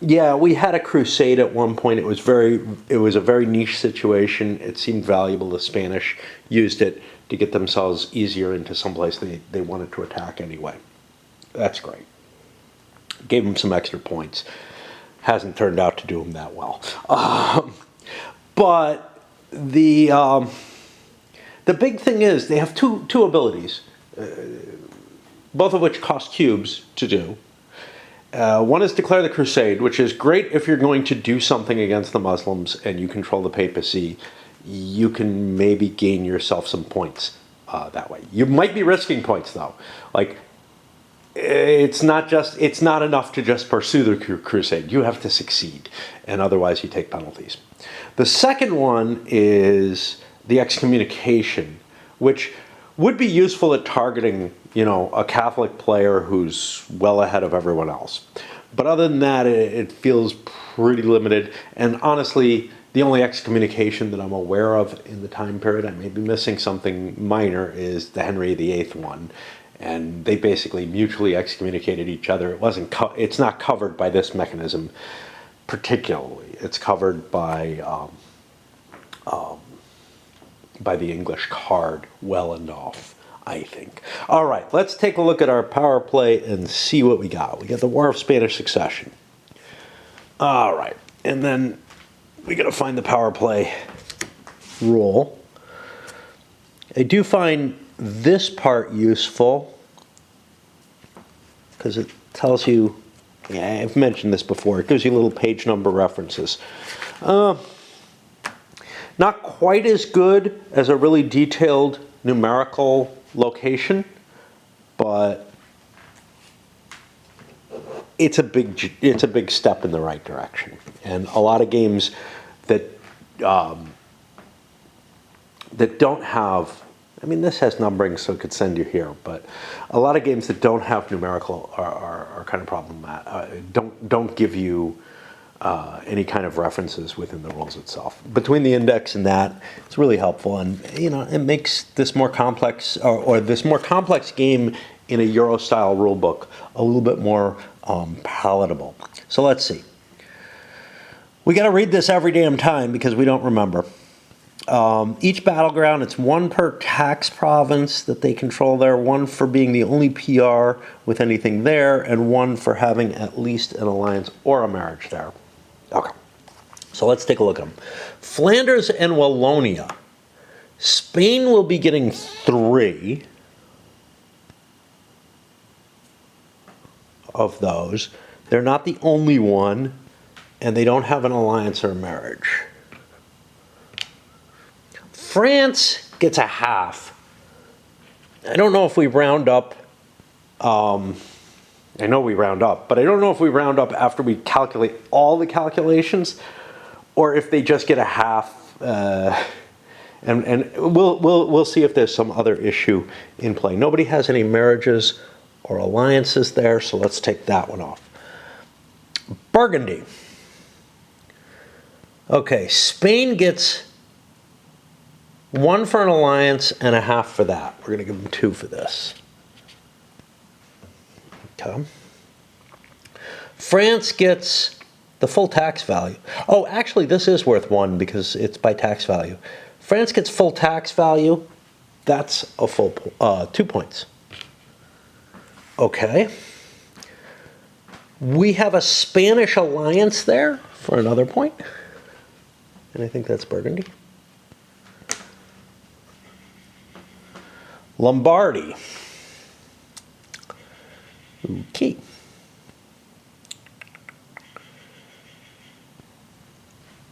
Yeah, we had a crusade at one point. It was a very niche situation. It seemed valuable. The Spanish used it to get themselves easier into someplace they wanted to attack anyway. That's great. Gave them some extra points. Hasn't turned out to do them that well. But the big thing is they have two abilities, both of which cost cubes to do. One is Declare the Crusade, which is great if you're going to do something against the Muslims and you control the Papacy. You can maybe gain yourself some points that way. You might be risking points though. Like, it's not enough to just pursue the crusade. You have to succeed, and otherwise you take penalties. The second one is the excommunication, which would be useful at targeting, you know, a Catholic player who's well ahead of everyone else. But other than that, it feels pretty limited. And honestly, The only excommunication that I'm aware of in the time period, I may be missing something minor, is the Henry VIII one. And they basically mutually excommunicated each other. It's not covered by this mechanism particularly. It's covered by the English card well enough, I think. All right, let's take a look at our power play and see what we got. We got the War of Spanish Succession. All right, and then we got to find the power play rule. I do find this part useful because it tells you, yeah, I've mentioned this before, it gives you little page number references. Not quite as good as a really detailed numerical location, but it's a big step in the right direction. And a lot of games that that don't have, I mean, this has numbering, so it could send you here, but a lot of games that don't have numerical are kind of problematic. Don't give you any kind of references within the rules itself. Between the index and that, it's really helpful, and it makes this more complex, or this more complex game in a Euro-style rule book a little bit more palatable. So let's see. We got to read this every damn time because we don't remember. Each battleground, it's one per tax province that they control there, one for being the only PR with anything there, and one for having at least an alliance or a marriage there. Okay, so let's take a look at them. Flanders and Wallonia. Spain will be getting 3 of those. They're not the only one, and they don't have an alliance or a marriage. France gets a half. I don't know if we round up. I know we round up, but I don't know if we round up after we calculate all the calculations, or if they just get a half. And we'll see if there's some other issue in play. Nobody has any marriages or alliances there, so let's take that one off. Burgundy. Okay, Spain gets 1 for an alliance and a half for that. We're going to give them 2 for this. Okay. France gets the full tax value. Oh, actually, this is worth 1 because it's by tax value. France gets full tax value. That's a full 2 points. Okay. We have a Spanish alliance there for another point. And I think that's Burgundy. Lombardy. Okay.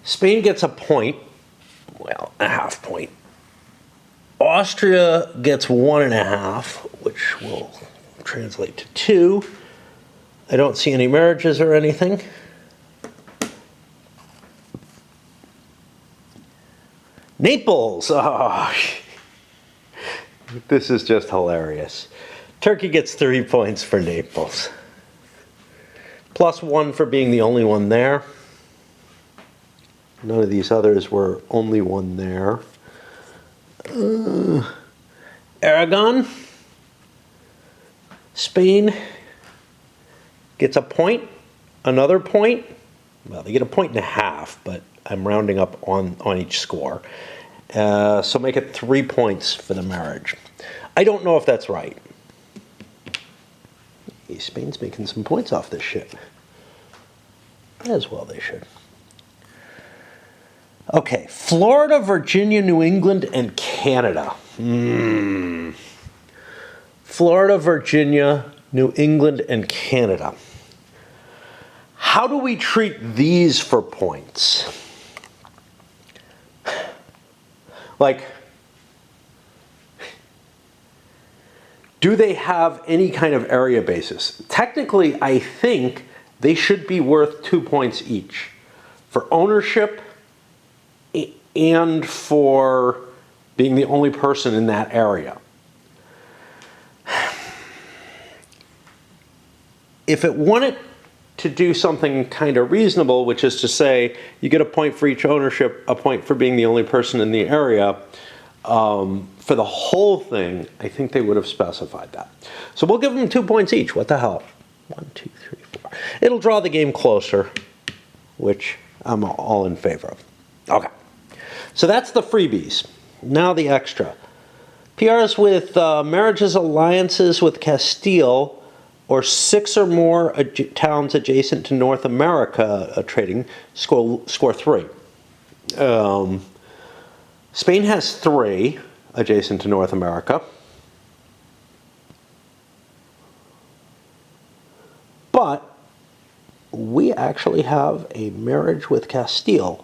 Spain gets a point. Well, a half point. Austria gets 1.5, which will translate to 2. I don't see any marriages or anything. Naples. Oh, this is just hilarious. Turkey gets 3 points for Naples. Plus 1 for being the only one there. None of these others were only one there. Aragon. Spain gets a point, another point. Well, they get a 1.5, but I'm rounding up on each score. So make it 3 points for the marriage. I don't know if that's right. Spain's making some points off this shit. As well they should. Okay, Florida, Virginia, New England, and Canada. Florida, Virginia, New England, and Canada. How do we treat these for points? Like, do they have any kind of area basis? Technically, I think they should be worth 2 points each for ownership and for being the only person in that area. If it wanted to do something kind of reasonable, which is to say you get a point for each ownership, a point for being the only person in the area, for the whole thing, I think they would have specified that. So we'll give them 2 points each. What the hell? 1, 2, 3, 4. It'll draw the game closer, which I'm all in favor of. Okay. So that's the freebies. Now the extra. PRs with marriages, alliances with Castile, or 6 or more towns adjacent to North America trading, score 3. Spain has 3 adjacent to North America. But we actually have a marriage with Castile,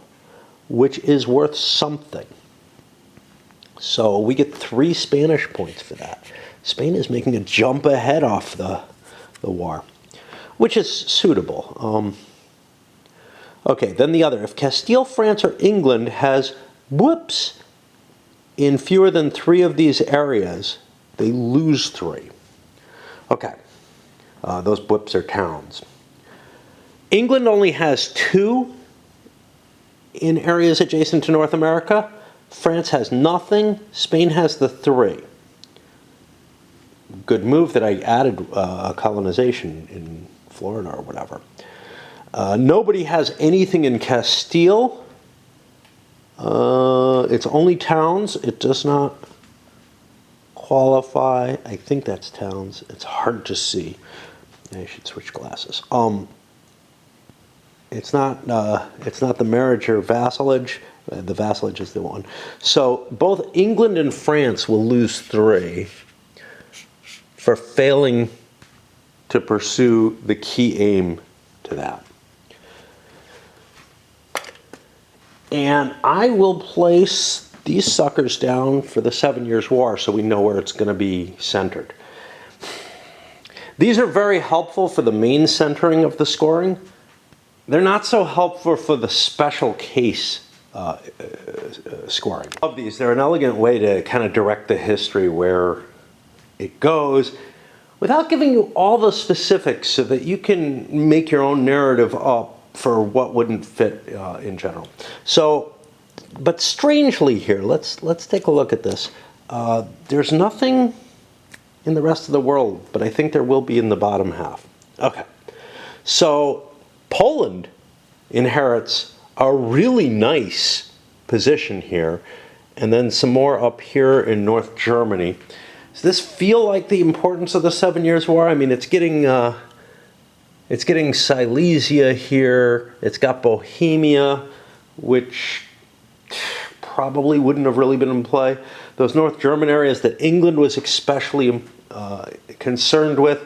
which is worth something. So we get 3 Spanish points for that. Spain is making a jump ahead off the war, which is suitable. Okay, then the other. If Castile, France, or England has whoops in fewer than 3 of these areas, they lose 3. Okay, those whoops are towns. England only has 2 in areas adjacent to North America. France has nothing. Spain has the 3. Good move that I added a colonization in Florida or whatever. Nobody has anything in Castile. It's only towns. It does not qualify. I think that's towns. It's hard to see. I should switch glasses. It's not the marriage or vassalage. The vassalage is the one. So both England and France will lose 3 for failing to pursue the key aim to that. And I will place these suckers down for the 7 Years' War so we know where it's going to be centered. These are very helpful for the main centering of the scoring. They're not so helpful for the special case scoring. Of these, they're an elegant way to kind of direct the history where it goes without giving you all the specifics so that you can make your own narrative up for what wouldn't fit in general. So, but strangely here, let's take a look at this. There's nothing in the rest of the world, but I think there will be in the bottom half. Okay, so Poland inherits a really nice position here, and then some more up here in North Germany. Does this feel like the importance of the 7 Years' War? I mean, it's getting Silesia here. It's got Bohemia, which probably wouldn't have really been in play. Those North German areas that England was especially concerned with.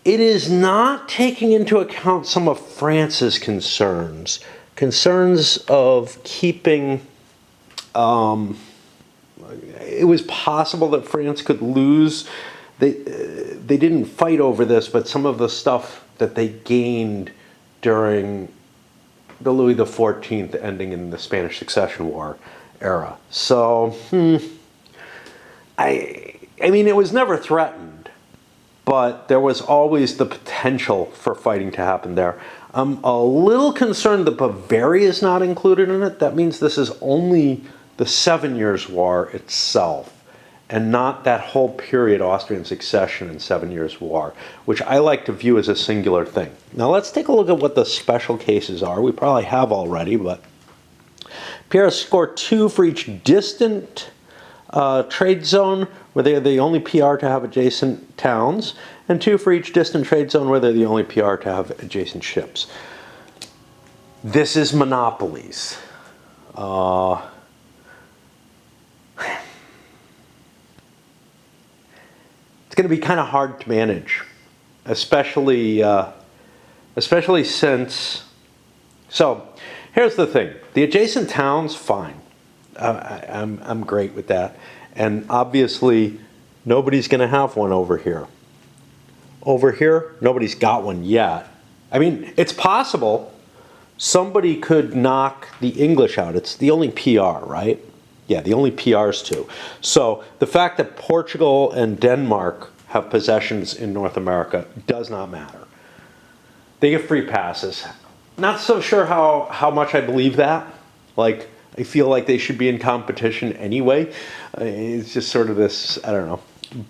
It is not taking into account some of France's concerns of keeping. It was possible that France could lose. They didn't fight over this, but some of the stuff that they gained during the Louis XIV ending in the Spanish Succession War era. So, I mean, it was never threatened, but there was always the potential for fighting to happen there. I'm a little concerned that Bavaria is not included in it. That means this is only the 7 Years' War itself, and not that whole period, Austrian succession and 7 Years' War, which I like to view as a singular thing. Now let's take a look at what the special cases are. We probably have already, but PRs score 2 for each distant trade zone, where they are the only PR to have adjacent towns, and 2 for each distant trade zone where they're the only PR to have adjacent ships. This is monopolies. It's going to be kind of hard to manage, especially since. So, here's the thing: the adjacent towns, fine. I'm great with that, and obviously, nobody's going to have one over here. Over here, nobody's got one yet. I mean, it's possible somebody could knock the English out. It's the only PR, right? Yeah, the only PRs too. So the fact that Portugal and Denmark have possessions in North America does not matter. They get free passes. Not so sure how much I believe that. Like, I feel like they should be in competition anyway. It's just sort of this, I don't know.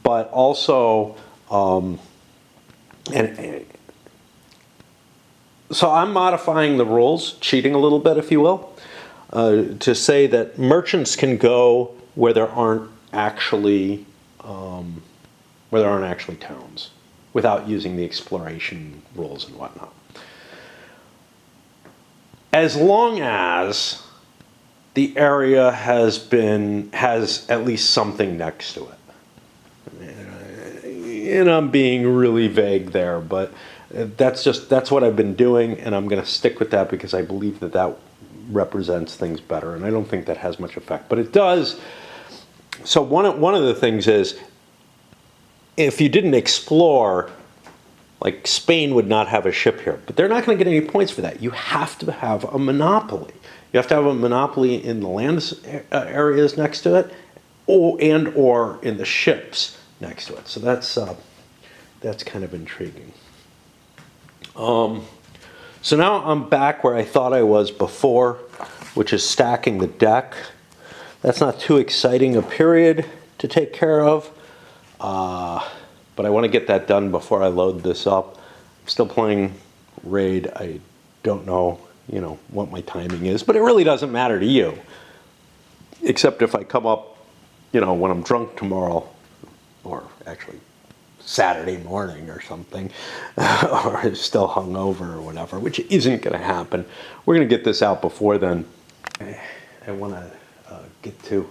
But also, so I'm modifying the rules, cheating a little bit, if you will, to say that merchants can go where there aren't actually towns, without using the exploration rules and whatnot. As long as the area has at least something next to it. And I'm being really vague there, but that's what I've been doing, and I'm going to stick with that because I believe that represents things better, and I don't think that has much effect, but it does. So one of the things is, if you didn't explore, like Spain would not have a ship here, but they're not going to get any points for that. You have to have a monopoly. You have to have a monopoly in the land areas next to it, or in the ships next to it. So that's kind of intriguing. So now I'm back where I thought I was before, which is stacking the deck. That's not too exciting a period to take care of, but I want to get that done before I load this up. I'm still playing Raid. I don't know, what my timing is, but it really doesn't matter to you, except if I come up, when I'm drunk tomorrow, or actually Saturday morning or something, or still hungover or whatever, which isn't going to happen. We're going to get this out before then. I want to get to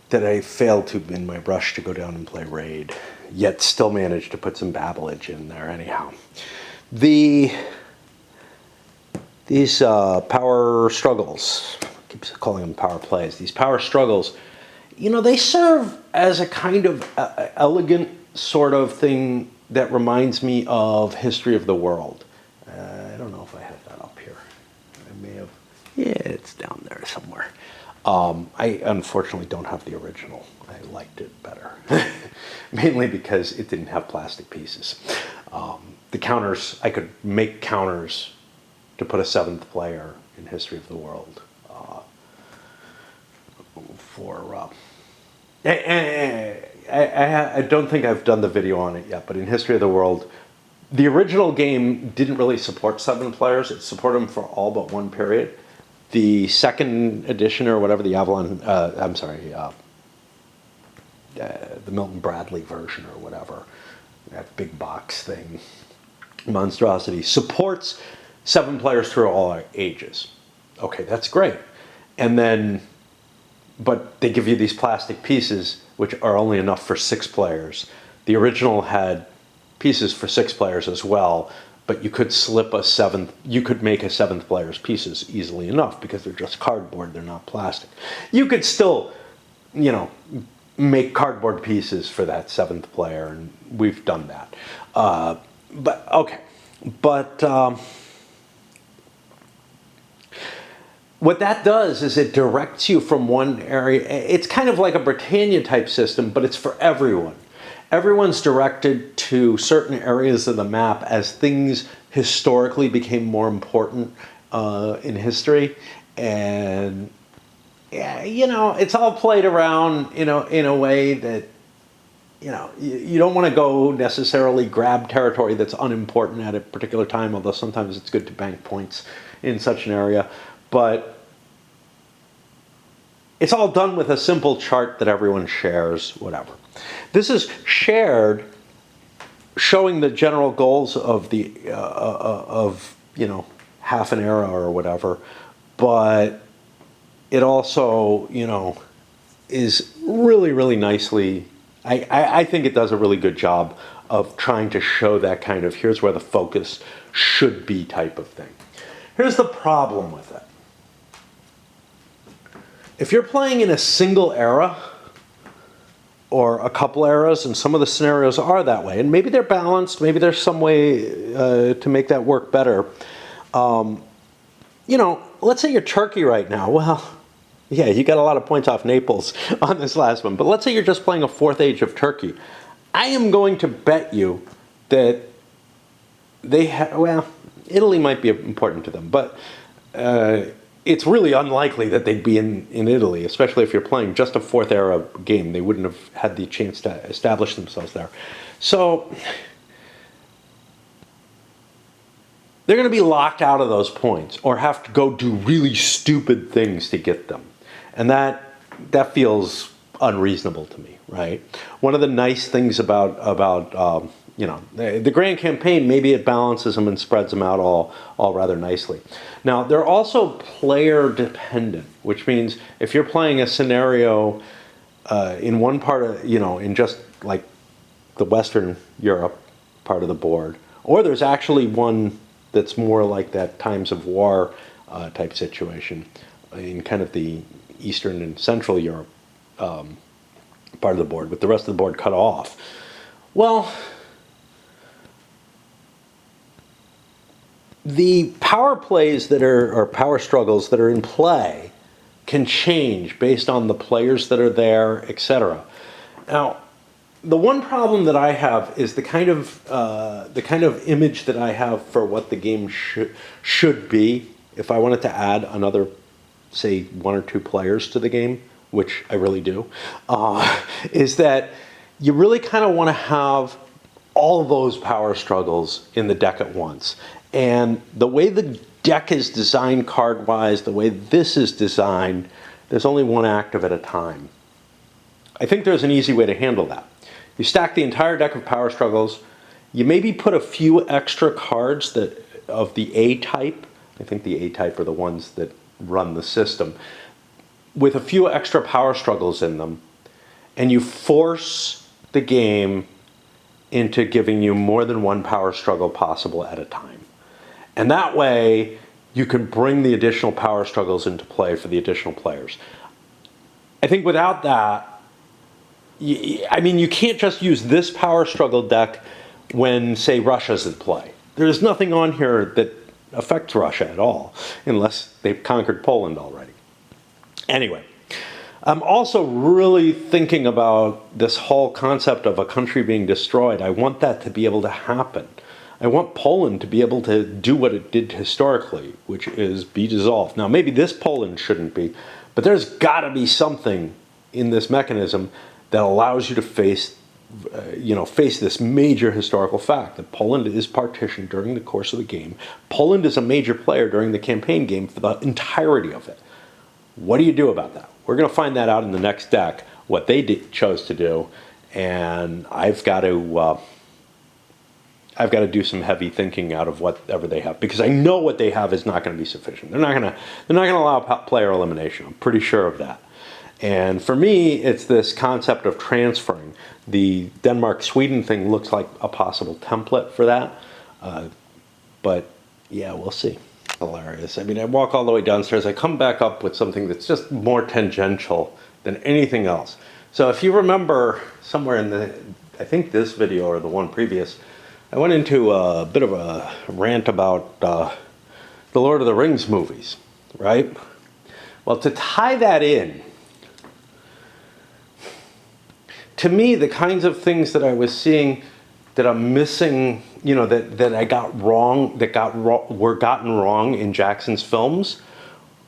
that I failed to, in my rush, to go down and play Raid, yet still managed to put some babblage in there anyhow. These power struggles, I keep calling them power plays, these power struggles, they serve as a kind of elegant sort of thing that reminds me of History of the World. I don't know if I have that up here. I may have. Yeah, it's down there somewhere. I unfortunately don't have the original. I liked it better, mainly because it didn't have plastic pieces. The counters, I could make counters to put a 7th player in History of the World. I don't think I've done the video on it yet, but in History of the World, the original game didn't really support 7 players. It supported them for all but one period. The second edition, or whatever, the Avalon, the Milton Bradley version or whatever, that big box thing, monstrosity, supports 7 players through all ages. Okay, that's great. And then, but they give you these plastic pieces which are only enough for 6 players. The original had pieces for 6 players as well, but you could slip you could make a 7th player's pieces easily enough because they're just cardboard, they're not plastic. You could still, make cardboard pieces for that 7th player, and we've done that. What that does is it directs you from one area. It's kind of like a Britannia type system, but it's for everyone. Everyone's directed to certain areas of the map as things historically became more important in history. And, it's all played around, in a way that, you don't want to go necessarily grab territory that's unimportant at a particular time, although sometimes it's good to bank points in such an area. But it's all done with a simple chart that everyone shares, whatever. This is shared, showing the general goals of the half an era or whatever, but it also is really, really nicely. I think it does a really good job of trying to show that kind of here's where the focus should be type of thing. Here's the problem with it. If you're playing in a single era, or a couple eras, and some of the scenarios are that way, and maybe they're balanced, maybe there's some way to make that work better. Let's say you're Turkey right now. Well, yeah, you got a lot of points off Naples on this last one, but let's say you're just playing a 4th age of Turkey. I am going to bet you that well, Italy might be important to them, but it's really unlikely that they'd be in Italy, especially if you're playing just a Fourth Era game. They wouldn't have had the chance to establish themselves there. So they're going to be locked out of those points or have to go do really stupid things to get them. And that feels unreasonable to me, right? One of the nice things about the Grand Campaign, maybe it balances them and spreads them out all rather nicely. Now, they're also player dependent, which means if you're playing a scenario in one part of, in just like the Western Europe part of the board, or there's actually one that's more like that Times of War type situation in kind of the Eastern and Central Europe part of the board, with the rest of the board cut off. Well, the power plays or power struggles that are in play can change based on the players that are there, etc. Now, the one problem that I have is the kind of image that I have for what the game should be. If I wanted to add another, say, 1 or 2 players to the game, which I really do, is that you really kind of want to have all those power struggles in the deck at once. And the way the deck is designed card-wise, the way this is designed, there's only one active at a time. I think there's an easy way to handle that. You stack the entire deck of power struggles. You maybe put a few extra cards of the A-type. I think the A-type are the ones that run the system, with a few extra power struggles in them, and you force the game into giving you more than one power struggle possible at a time. And that way, you can bring the additional power struggles into play for the additional players. I think without that, you can't just use this power struggle deck when, say, Russia's at play. There's nothing on here that affects Russia at all, unless they've conquered Poland already. Anyway, I'm also really thinking about this whole concept of a country being destroyed. I want that to be able to happen. I want Poland to be able to do what it did historically, which is be dissolved. Now, maybe this Poland shouldn't be, but there's got to be something in this mechanism that allows you to face this major historical fact that Poland is partitioned during the course of the game. Poland is a major player during the campaign game for the entirety of it. What do you do about that? We're going to find that out in the next deck, what they chose to do, and I've got to do some heavy thinking out of whatever they have, because I know what they have is not going to be sufficient. They're not going to allow player elimination. I'm pretty sure of that. And for me, it's this concept of transferring. The Denmark-Sweden thing looks like a possible template for that. But yeah, we'll see. Hilarious. I mean, I walk all the way downstairs. I come back up with something that's just more tangential than anything else. So if you remember somewhere in I think this video or the one previous, I went into a bit of a rant about the Lord of the Rings movies, right? Well, to tie that in, to me, the kinds of things that I was seeing that I'm missing, that I got wrong, were gotten wrong in Jackson's films,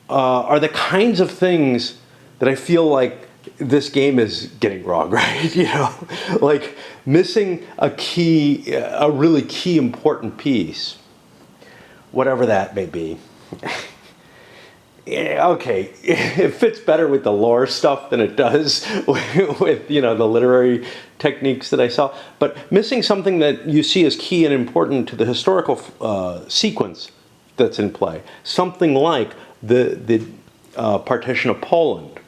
are the kinds of things that I feel like this game is getting wrong, right? Like missing a really key important piece, whatever that may be. Yeah, okay, it fits better with the lore stuff than it does with the literary techniques that I saw. But missing something that you see as key and important to the historical sequence that's in play, something like the partition of Poland,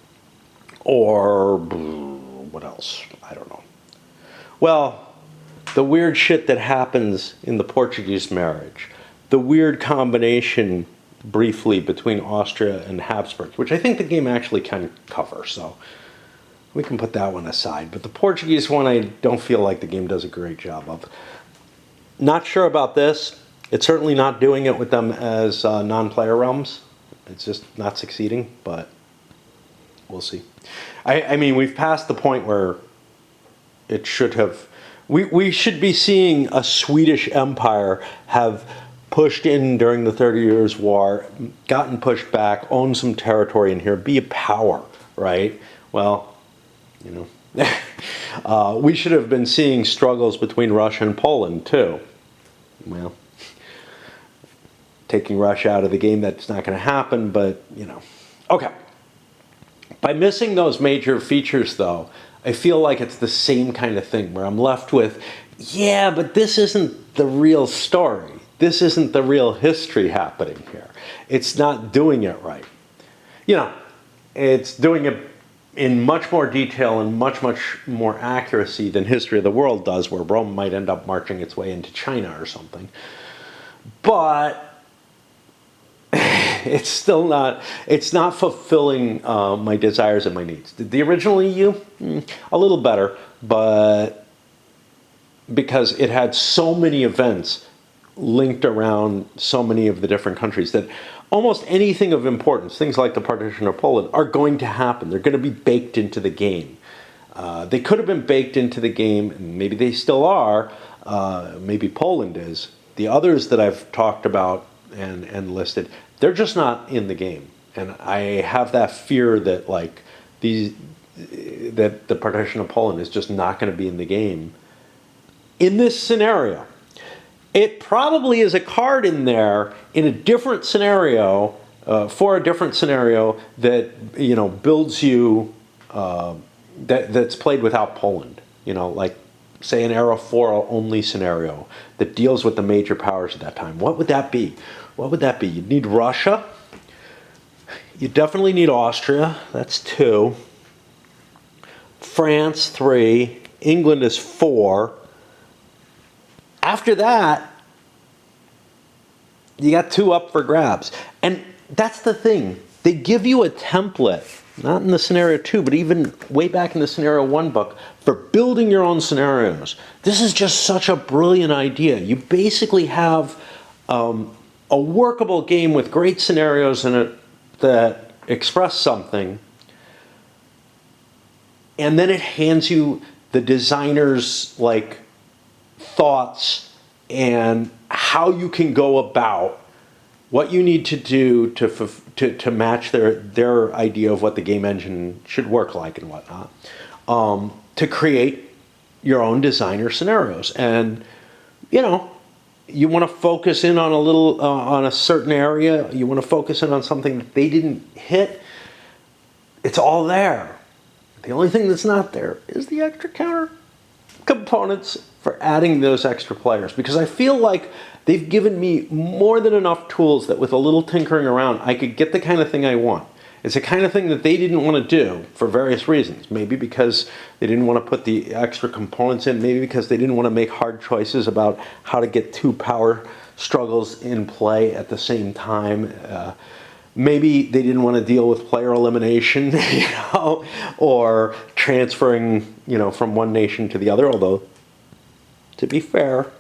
or what else? I don't know. Well, the weird shit that happens in the Portuguese marriage, the weird combination briefly between Austria and Habsburg, which I think the game actually can cover, so we can put that one aside. But the Portuguese one, I don't feel like the game does a great job of. Not sure about this. It's certainly not doing it with them as non-player realms. It's just not succeeding, but we'll see. I mean, we've passed the point where it should have, We should be seeing a Swedish empire have pushed in during the 30 Years' War, gotten pushed back, owned some territory in here, be a power, right? Well, you know, we should have been seeing struggles between Russia and Poland too. Well, taking Russia out of the game, that's not going to happen, but, you know. Okay. By missing those major features, though, I feel like it's the same kind of thing where I'm left with, yeah, but this isn't the real story. This isn't the real history happening here. It's not doing it right. You know, it's doing it in much more detail and much, much more accuracy than History of the World does, where Rome might end up marching its way into China or something. But it's still not, it's not fulfilling my desires and my needs. The original EU, a little better, but because it had so many events linked around so many of the different countries that almost anything of importance, things like the partition of Poland, are going to happen. They're going to be baked into the game. They could have been baked into the game, and maybe they still are. Maybe Poland is. The others that I've talked about and listed, they're just not in the game. And I have that fear that like that the partition of Poland is just not going to be in the game in this scenario. It probably is a card in there in a different scenario, for a different scenario that, you know, builds you, that's played without Poland. You know, like say an Era 4 only scenario that deals with the major powers at that time. What would that be? What would that be? You'd need Russia. You definitely need Austria. That's 2. France, 3. England is 4. After that, you got 2 up for grabs. And that's the thing. They give you a template, not in the scenario 2, but even way back in the scenario 1 book, for building your own scenarios. This is just such a brilliant idea. You basically have a workable game with great scenarios in it that express something, and then it hands you the designer's like thoughts and how you can go about what you need to do to match their idea of what the game engine should work like and whatnot, to create your own designer scenarios. And you know, you want to focus in on a little on a certain area. You want to focus in on something that they didn't hit. It's all there. The only thing that's not there is the extra counter components for adding those extra players, because I feel like they've given me more than enough tools that with a little tinkering around, I could get the kind of thing I want. It's the kind of thing that they didn't want to do for various reasons. Maybe because they didn't want to put the extra components in, maybe because they didn't want to make hard choices about how to get 2 power struggles in play at the same time. Maybe they didn't want to deal with player elimination, you know, or transferring, you know, from one nation to the other. Although, to be fair,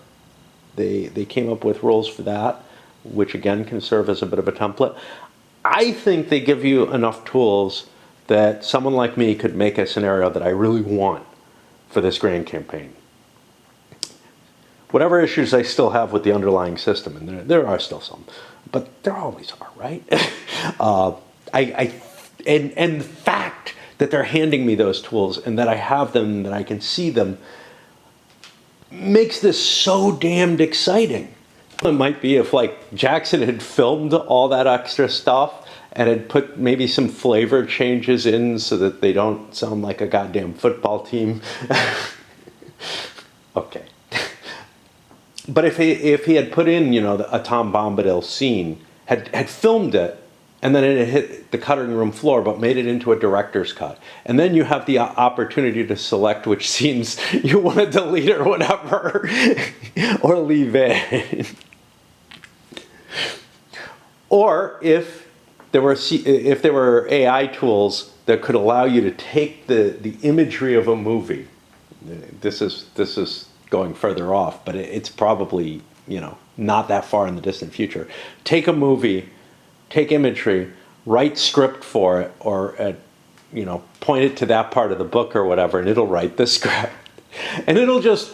they came up with rules for that, which again can serve as a bit of a template. I think they give you enough tools that someone like me could make a scenario that I really want for this grand campaign. Whatever issues I still have with the underlying system, and there are still some, but there always are, right? And the fact that they're handing me those tools and that I have them, that I can see them, makes this so damned exciting. It might be if like Jackson had filmed all that extra stuff and had put maybe some flavor changes in so that they don't sound like a goddamn football team. Okay. But if he had put in, you know, a Tom Bombadil scene, had filmed it, and then it hit the cutting room floor, but made it into a director's cut. And then you have the opportunity to select which scenes you want to delete or whatever, or leave in. Or if there were AI tools that could allow you to take the imagery of a movie. This is going further off, but it's probably, you know, not that far in the distant future. Take a movie, take imagery, write script for it, or you know, point it to that part of the book or whatever, and it'll write the script, and it'll just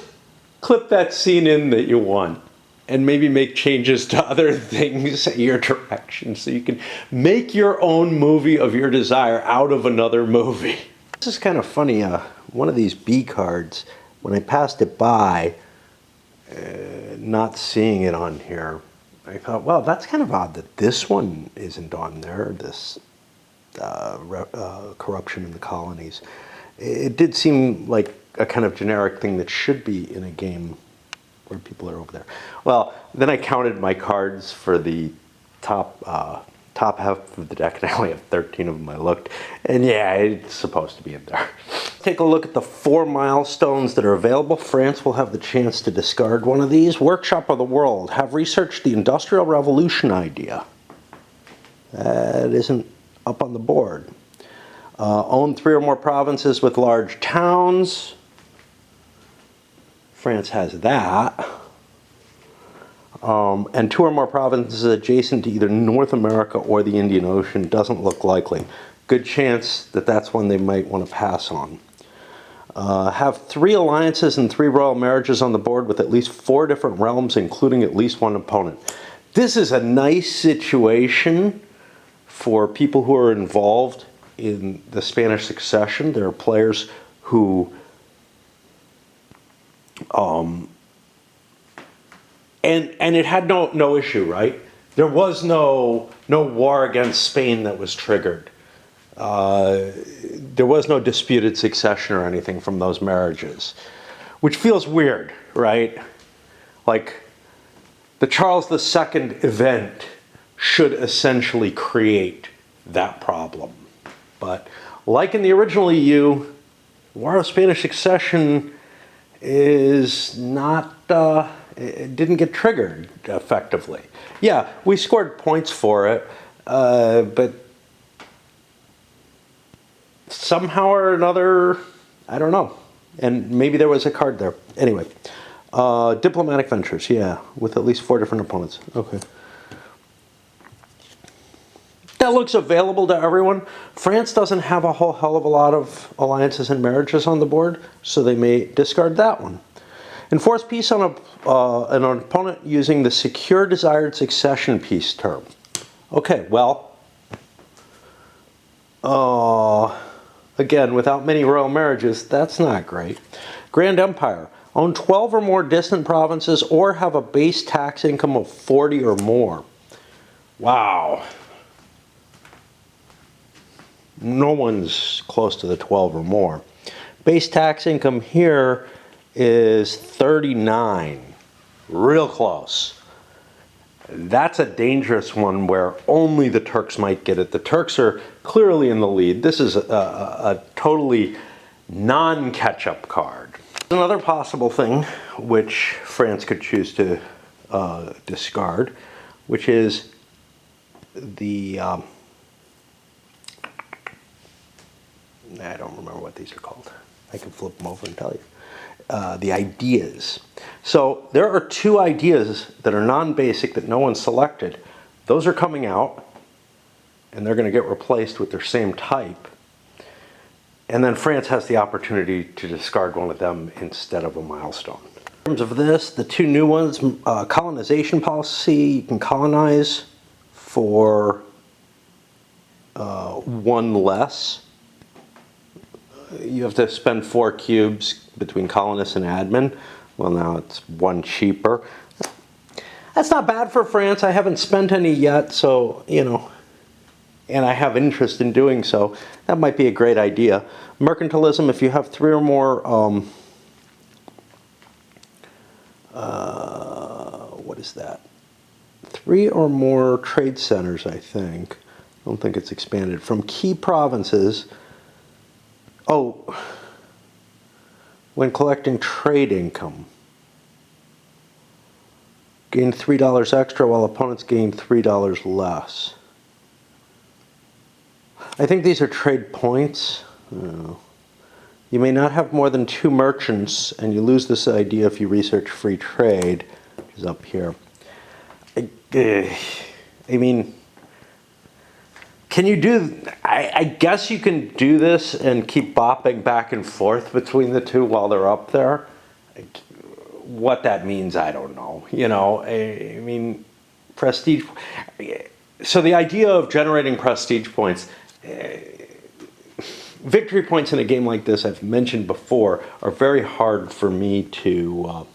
clip that scene in that you want and maybe make changes to other things at your direction so you can make your own movie of your desire out of another movie. This is kind of funny. One of these B cards, when I passed it by, not seeing it on here, I thought, well, that's kind of odd that this one isn't on there, this corruption in the colonies. It did seem like a kind of generic thing that should be in a game where people are over there. Well, then I counted my cards for the top half of the deck, and I only have 13 of them. I looked, and yeah, it's supposed to be in there. Take a look at the 4 milestones that are available. France will have the chance to discard one of these. Workshop of the World. Have researched the Industrial Revolution idea. That isn't up on the board. Own 3 or more provinces with large towns. France has that. And 2 or more provinces adjacent to either North America or the Indian Ocean doesn't look likely. Good chance that that's one they might want to pass on. Have 3 alliances and 3 royal marriages on the board with at least 4 different realms, including at least 1 opponent. This is a nice situation for people who are involved in the Spanish succession. There are players who and it had no issue, right? There was no war against Spain that was triggered. There was no disputed succession or anything from those marriages, which feels weird, right? Like, the Charles II event should essentially create that problem. But like in the original EU, War of Spanish Succession is not, it didn't get triggered effectively. Yeah, we scored points for it, but somehow or another, I don't know. And maybe there was a card there. Anyway, diplomatic ventures, yeah, with at least 4 different opponents. Okay. That looks available to everyone. France doesn't have a whole hell of a lot of alliances and marriages on the board, so they may discard that one. Enforce peace on an opponent using the secure desired succession peace term. Okay, well, again, without many royal marriages, that's not great. Grand Empire. Own 12 or more distant provinces or have a base tax income of 40 or more. Wow. No one's close to the 12 or more. Base tax income here is 39. Real close. That's a dangerous one where only the Turks might get it. The Turks are clearly in the lead. This is a totally non-catch-up card. Another possible thing which France could choose to discard, which is the I don't remember what these are called. I can flip them over and tell you. The ideas. So there are 2 ideas that are non-basic that no one selected. Those are coming out, and they're going to get replaced with their same type. And then France has the opportunity to discard one of them instead of a milestone. In terms of this, the 2 new ones, colonization policy, you can colonize for 1 less. You have to spend 4 cubes between colonists and admin. Well, now it's 1 cheaper. That's not bad for France. I haven't spent any yet, so, you know, and I have interest in doing so. That might be a great idea. Mercantilism, if you have 3 or more, what is that? 3 or more trade centers, I think. I don't think it's expanded. From key provinces. Oh, when collecting trade income, gain $3 extra while opponents gain $3 less. I think these are trade points. You may not have more than 2 merchants, and you lose this idea if you research free trade, which is up here. I mean, can you do, I guess you can do this and keep bopping back and forth between the 2 while they're up there. what that means, I don't know. You know, I mean, prestige. So the idea of generating prestige points, victory points in a game like this, I've mentioned before, are very hard for me to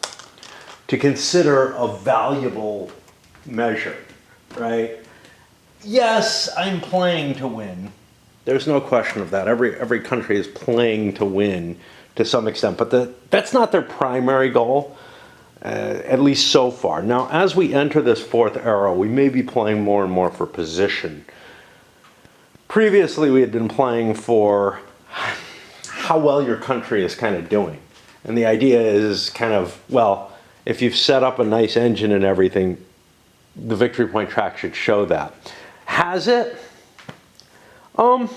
consider a valuable measure, right? Yes, I'm playing to win. There's no question of that. Every country is playing to win to some extent, but that's not their primary goal, at least so far. Now, as we enter this fourth era, we may be playing more and more for position. Previously, we had been playing for how well your country is kind of doing. And the idea is kind of, well, if you've set up a nice engine and everything, the victory point track should show that. Has it? I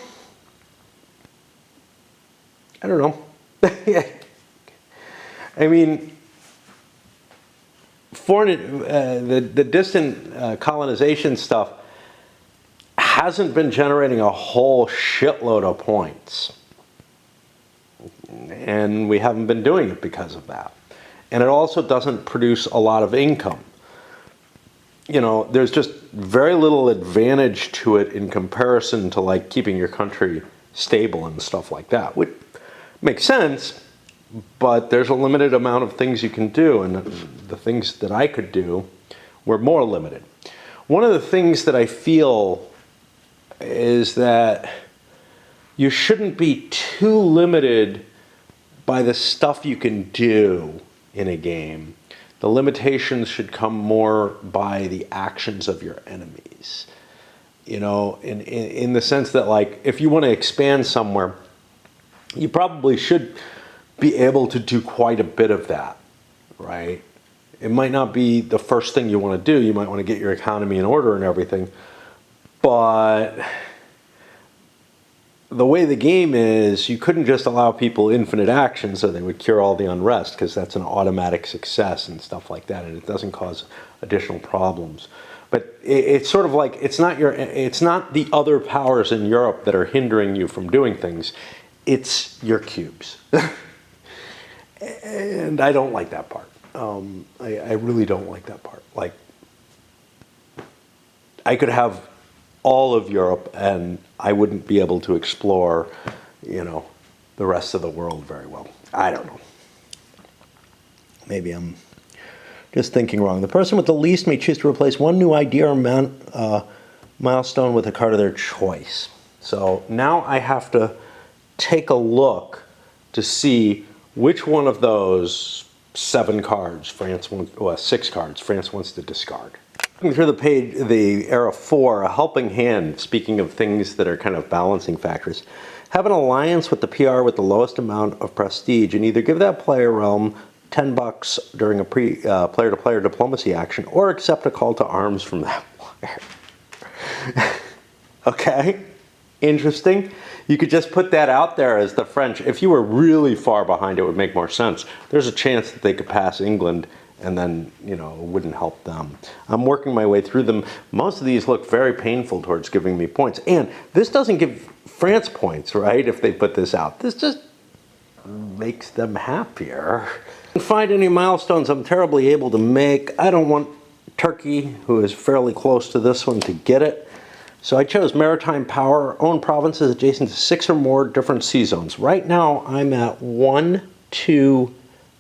don't know. I mean, the distant colonization stuff hasn't been generating a whole shitload of points. And we haven't been doing it because of that. And it also doesn't produce a lot of income. You know, there's just very little advantage to it in comparison to like keeping your country stable and stuff like that, which makes sense, but there's a limited amount of things you can do, and the things that I could do were more limited. One of the things that I feel is that you shouldn't be too limited by the stuff you can do in a game. The limitations should come more by the actions of your enemies. You know, in the sense that, like, if you want to expand somewhere, you probably should be able to do quite a bit of that, right? It might not be the first thing you want to do. You might want to get your economy in order and everything. But the way the game is, you couldn't just allow people infinite action so they would cure all the unrest, because that's an automatic success and stuff like that, and it doesn't cause additional problems. But it's sort of like, it's not the other powers in Europe that are hindering you from doing things. It's your cubes. And I don't like that part. I really don't like that part. Like, I could have all of Europe and I wouldn't be able to explore, you know, the rest of the world very well. I don't know. Maybe I'm just thinking wrong. The person with the least may choose to replace one new idea or milestone with a card of their choice. So now I have to take a look to see which one of those 7 cards, 6 cards, France wants to discard. Looking through the page, the era 4, a helping hand, speaking of things that are kind of balancing factors. Have an alliance with the PR with the lowest amount of prestige and either give that player realm $10 during a player-to-player diplomacy action or accept a call to arms from that player. Okay, interesting. You could just put that out there as the French. If you were really far behind, it would make more sense. There's a chance that they could pass England and then, you know, it wouldn't help them. I'm working my way through them. Most of these look very painful towards giving me points. And this doesn't give France points, right, if they put this out. This just makes them happier. I don't find any milestones I'm terribly able to make. I don't want Turkey, who is fairly close to this one, to get it. So I chose maritime power, own provinces adjacent to 6 or more different sea zones. Right now I'm at 1, 2,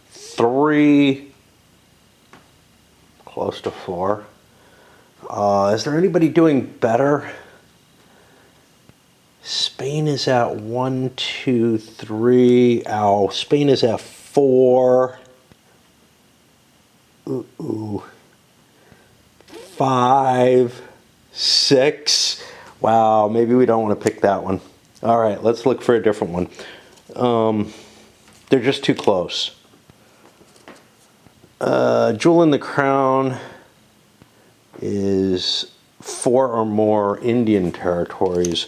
3, close to 4. Is there anybody doing better? Spain is at 1, 2, 3. Ow, Spain is at 4. Ooh. 5, 6. Wow, maybe we don't want to pick that one. All right, let's look for a different one. They're just too close. Jewel in the Crown is 4 or more Indian territories.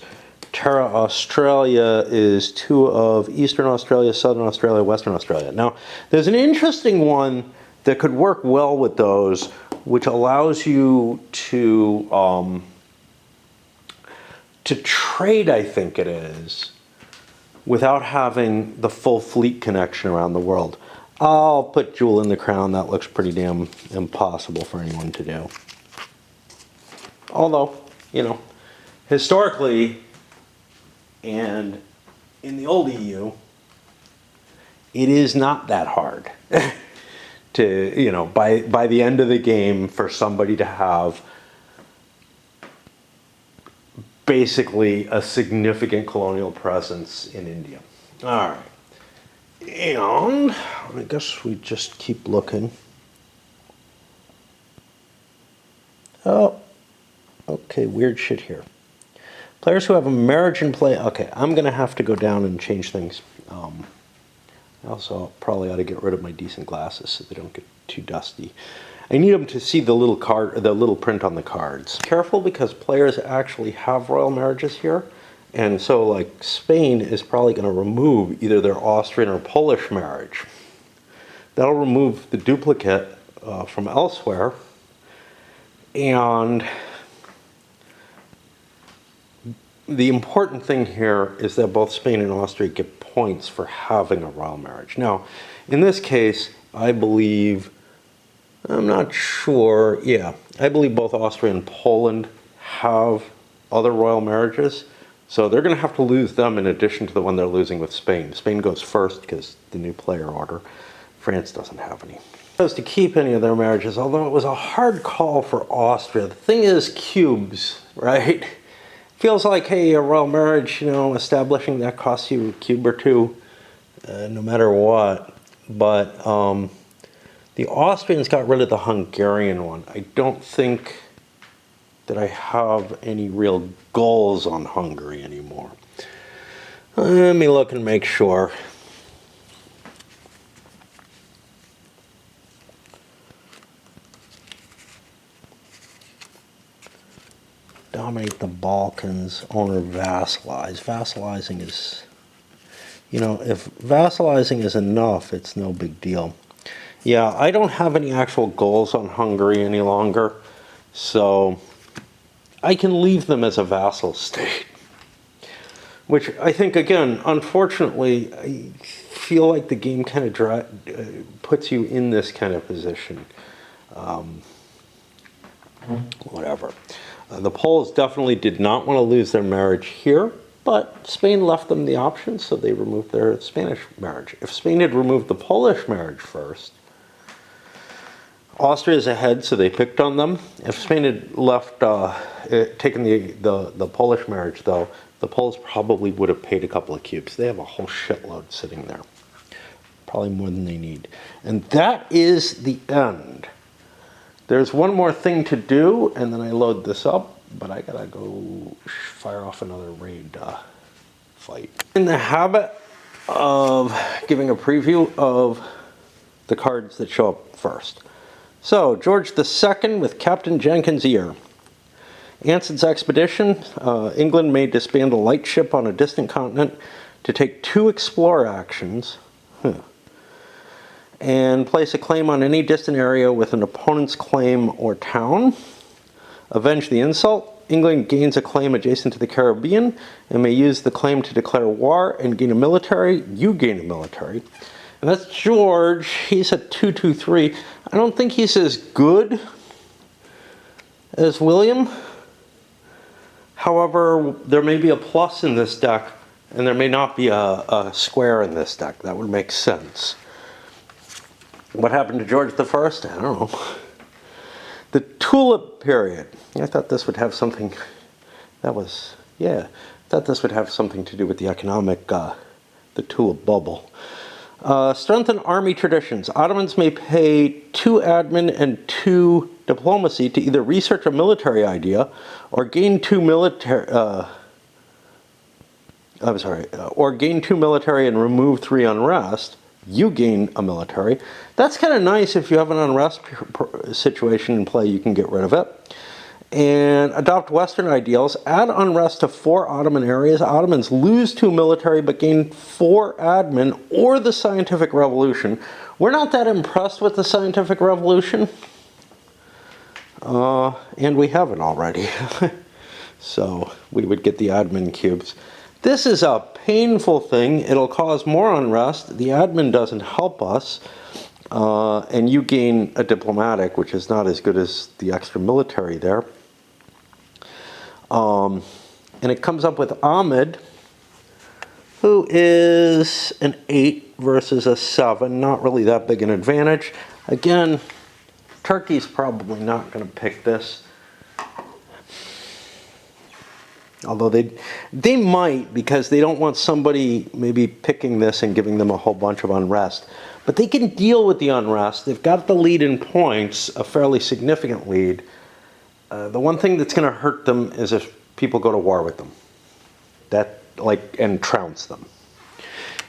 Terra Australia is 2 of Eastern Australia, Southern Australia, Western Australia. Now, there's an interesting one that could work well with those, which allows you to trade, I think it is, without having the full fleet connection around the world. I'll put Jewel in the Crown. That looks pretty damn impossible for anyone to do. Although, you know, historically and in the old EU, it is not that hard to, you know, by the end of the game for somebody to have basically a significant colonial presence in India. All right. And I guess we just keep looking. Oh, okay, weird shit here. Players who have a marriage in play. Okay, I'm going to have to go down and change things. I also probably ought to get rid of my decent glasses so they don't get too dusty. I need them to see the little card, the little print on the cards. Careful, because players actually have royal marriages here. And so, like, Spain is probably going to remove either their Austrian or Polish marriage. That'll remove the duplicate from elsewhere. And the important thing here is that both Spain and Austria get points for having a royal marriage. Now, in this case, I believe, I'm not sure, yeah, I believe both Austria and Poland have other royal marriages. So they're going to have to lose them in addition to the one they're losing with Spain. Spain goes first because the new player order. France doesn't have any. To keep any of their marriages, although it was a hard call for Austria. The thing is, cubes, right? Feels like, hey, a royal marriage, you know, establishing that costs you a cube or two, no matter what. But the Austrians got rid of the Hungarian one. I don't think that I have any real goals on Hungary anymore. Let me look and make sure. Dominate the Balkans, owner vassalize. Vassalizing is, you know, if vassalizing is enough, it's no big deal. Yeah, I don't have any actual goals on Hungary any longer, so I can leave them as a vassal state. Which I think, again, unfortunately, I feel like the game kind of puts you in this kind of position. Whatever. The Poles definitely did not want to lose their marriage here, but Spain left them the option, so they removed their Spanish marriage. If Spain had removed the Polish marriage first, Austria is ahead, so they picked on them. If Spain had left, taken the Polish marriage, though, the Poles probably would have paid a couple of cubes. They have a whole shitload sitting there. Probably more than they need. And that is the end. There's one more thing to do, and then I load this up, but I gotta go fire off another raid fight. In the habit of giving a preview of the cards that show up first. So, George II with Captain Jenkins' ear. Anson's expedition. England may disband a light ship on a distant continent to take 2 explore actions. And place a claim on any distant area with an opponent's claim or town. Avenge the insult. England gains a claim adjacent to the Caribbean and may use the claim to declare war and gain a military. You gain a military. And that's George. He's at 223. I don't think he's as good as William. However, there may be a plus in this deck, and there may not be a square in this deck. That would make sense. What happened to George I? I don't know. The tulip period. I thought this would have something, I thought this would have something to do with the economic, the tulip bubble. Strengthen army traditions. Ottomans may pay 2 admin and 2 diplomacy to either research a military idea or gain 2 military, or gain 2 military and remove 3 unrest. You gain a military. That's kind of nice. If you have an unrest situation in play, you can get rid of it. And adopt Western ideals. Add unrest to 4 Ottoman areas. Ottomans lose 2 military but gain 4 admin or the scientific revolution. We're not that impressed with the scientific revolution. And we haven't already. So we would get the admin cubes. This is a painful thing. It'll cause more unrest. The admin doesn't help us. And you gain a diplomatic, which is not as good as the extra military there. And it comes up with Ahmed, who is an 8 versus a 7. Not really that big an advantage. Again, Turkey's probably not going to pick this. Although they might, because they don't want somebody maybe picking this and giving them a whole bunch of unrest. But they can deal with the unrest. They've got the lead in points, a fairly significant lead. The one thing that's going to hurt them is if people go to war with them. And trounce them.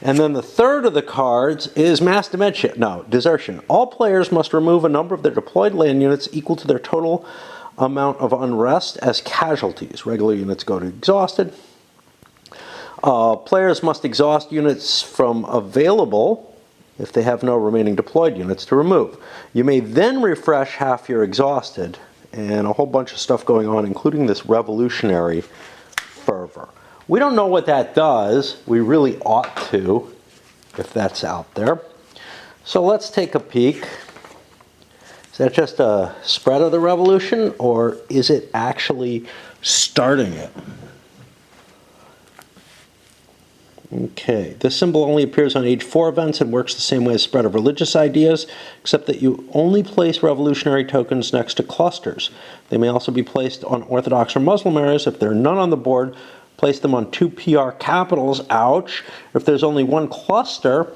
And then the third of the cards is mass desertion. All players must remove a number of their deployed land units equal to their total amount of unrest as casualties. Regular units go to exhausted. Players must exhaust units from available if they have no remaining deployed units to remove. You may then refresh half your exhausted, and a whole bunch of stuff going on, including this revolutionary fervor. We don't know what that does. We really ought to, if that's out there. So let's take a peek. Is that just a spread of the revolution, or is it actually starting it? Okay, this symbol only appears on age 4 events and works the same way as spread of religious ideas, except that you only place revolutionary tokens next to clusters. They may also be placed on Orthodox or Muslim areas. If there are none on the board, place them on 2 PR capitals, ouch. If there's only one cluster,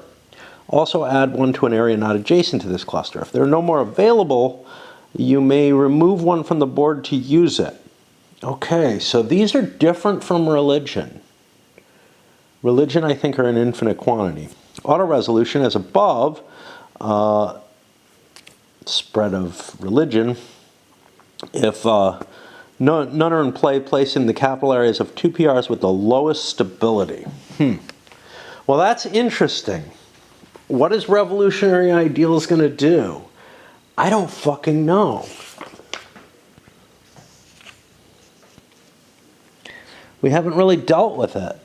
also add one to an area not adjacent to this cluster. If there are no more available, you may remove one from the board to use it. Okay, so these are different from religion. Religion, I think, are an infinite quantity. Auto-resolution, as above, spread of religion. If none are in play, place in the capital areas of 2 PRs with the lowest stability. Well, that's interesting. What is revolutionary ideals going to do? I don't fucking know. We haven't really dealt with it.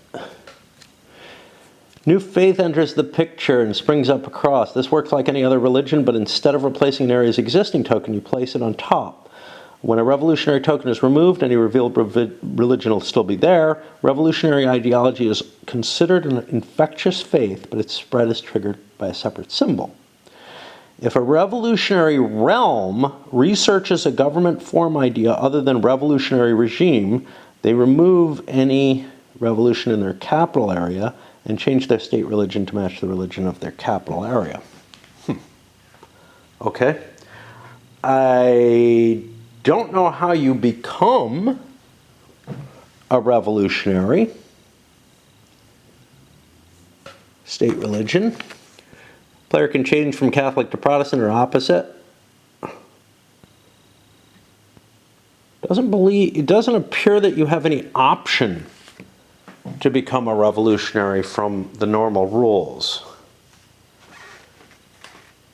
New faith enters the picture and springs up across. This works like any other religion, but instead of replacing an area's existing token, you place it on top. When a revolutionary token is removed, any revealed religion will still be there. Revolutionary ideology is considered an infectious faith, but its spread is triggered by a separate symbol. If a revolutionary realm researches a government form idea other than revolutionary regime, they remove any revolution in their capital area and change their state religion to match the religion of their capital area. Okay. I don't know how you become a revolutionary. State religion. Player can change from Catholic to Protestant or opposite. It doesn't appear that you have any option to become a revolutionary from the normal rules.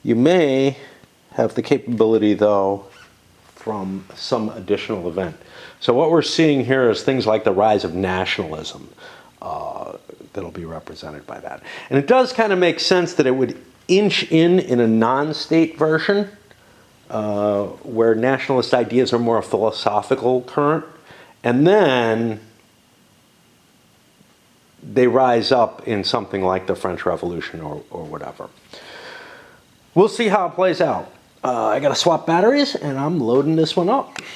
You may have the capability, though, from some additional event. So what we're seeing here is things like the rise of nationalism that'll be represented by that. And it does kind of make sense that it would inch in a non-state version where nationalist ideas are more a philosophical current, and then they rise up in something like the French Revolution or whatever. We'll see how it plays out. I gotta swap batteries, and I'm loading this one up.